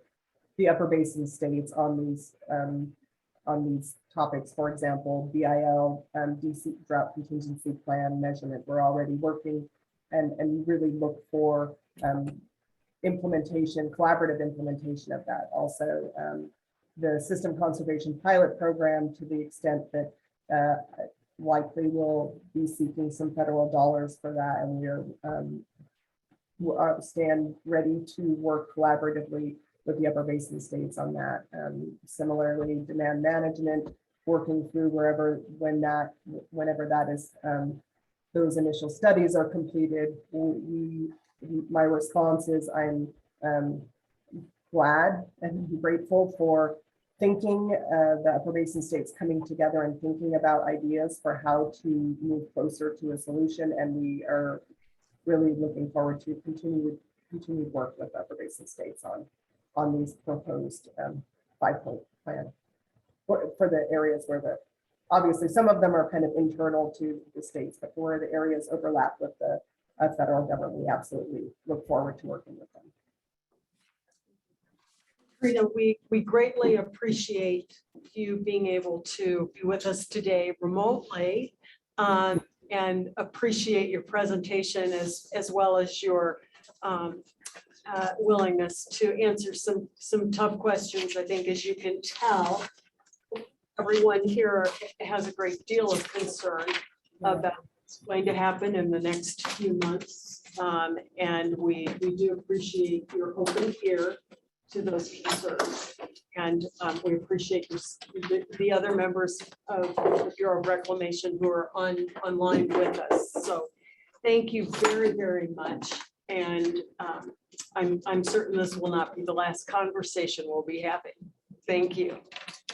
the Upper Basin states on these topics. For example, BIL, DC Drought Contingency Plan measurement. We're already working and really look for collaborative implementation of that. Also, the System Conservation Pilot Program, to the extent that likely will be seeking some federal dollars for that, and we stand ready to work collaboratively with the Upper Basin states on that. Similarly, demand management, working through whenever that is, those initial studies are completed. My response is I'm glad and grateful for thinking, the Upper Basin states coming together and thinking about ideas for how to move closer to a solution. And we are really looking forward to continued work with Upper Basin states on these proposed 5-point plan for the areas where obviously some of them are kind of internal to the states, but where the areas overlap with the federal government, we absolutely look forward to working with them. Rita, we greatly appreciate you being able to be with us today remotely, and appreciate your presentation as well as your willingness to answer some tough questions. I think, as you can tell, everyone here has a great deal of concern about what's going to happen in the next few months. And we do appreciate your open ear to those concerns. And we appreciate the other members of the Bureau of Reclamation who are online with us. So thank you very, very much. And I'm certain this will not be the last conversation we'll be having. Thank you.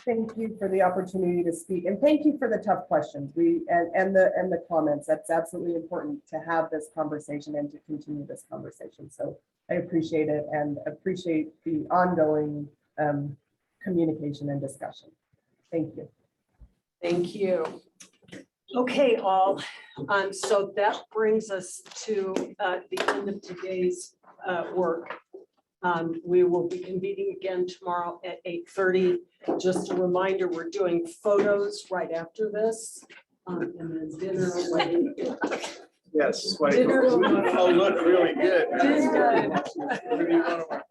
Thank you for the opportunity to speak, and thank you for the tough questions and the comments. That's absolutely important to have this conversation and to continue this conversation. So I appreciate it and appreciate the ongoing communication and discussion. Thank you. Thank you. Okay, all. So that brings us to the end of today's work. We will be convening again tomorrow at 8:30. Just a reminder, we're doing photos right after this. And then dinner. Yes. Dinner will Oh, look really good.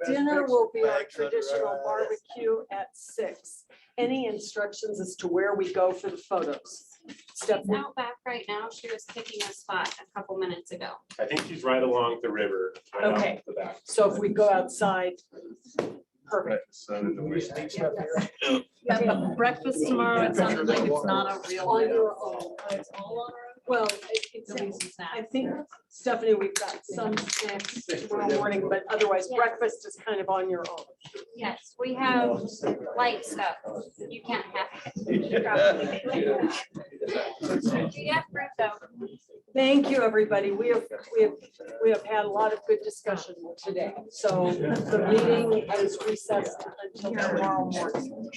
Dinner will be our traditional barbecue at 6. Any instructions as to where we go for the photos? She's out back right now. She was picking a spot a couple minutes ago. I think she's right along the river. right off Okay. the back. So if we go outside, perfect. Breakfast tomorrow, it sounded like it's not a real. On your own. It's all on our own. Well, I think, Stephanie, we've got some snacks tomorrow morning, but otherwise breakfast is kind of on your own. Yes, we have light stuff. You can't have it. Yeah, fruit though. Thank you, everybody. We have had a lot of good discussion today. So the meeting is recessed until tomorrow morning.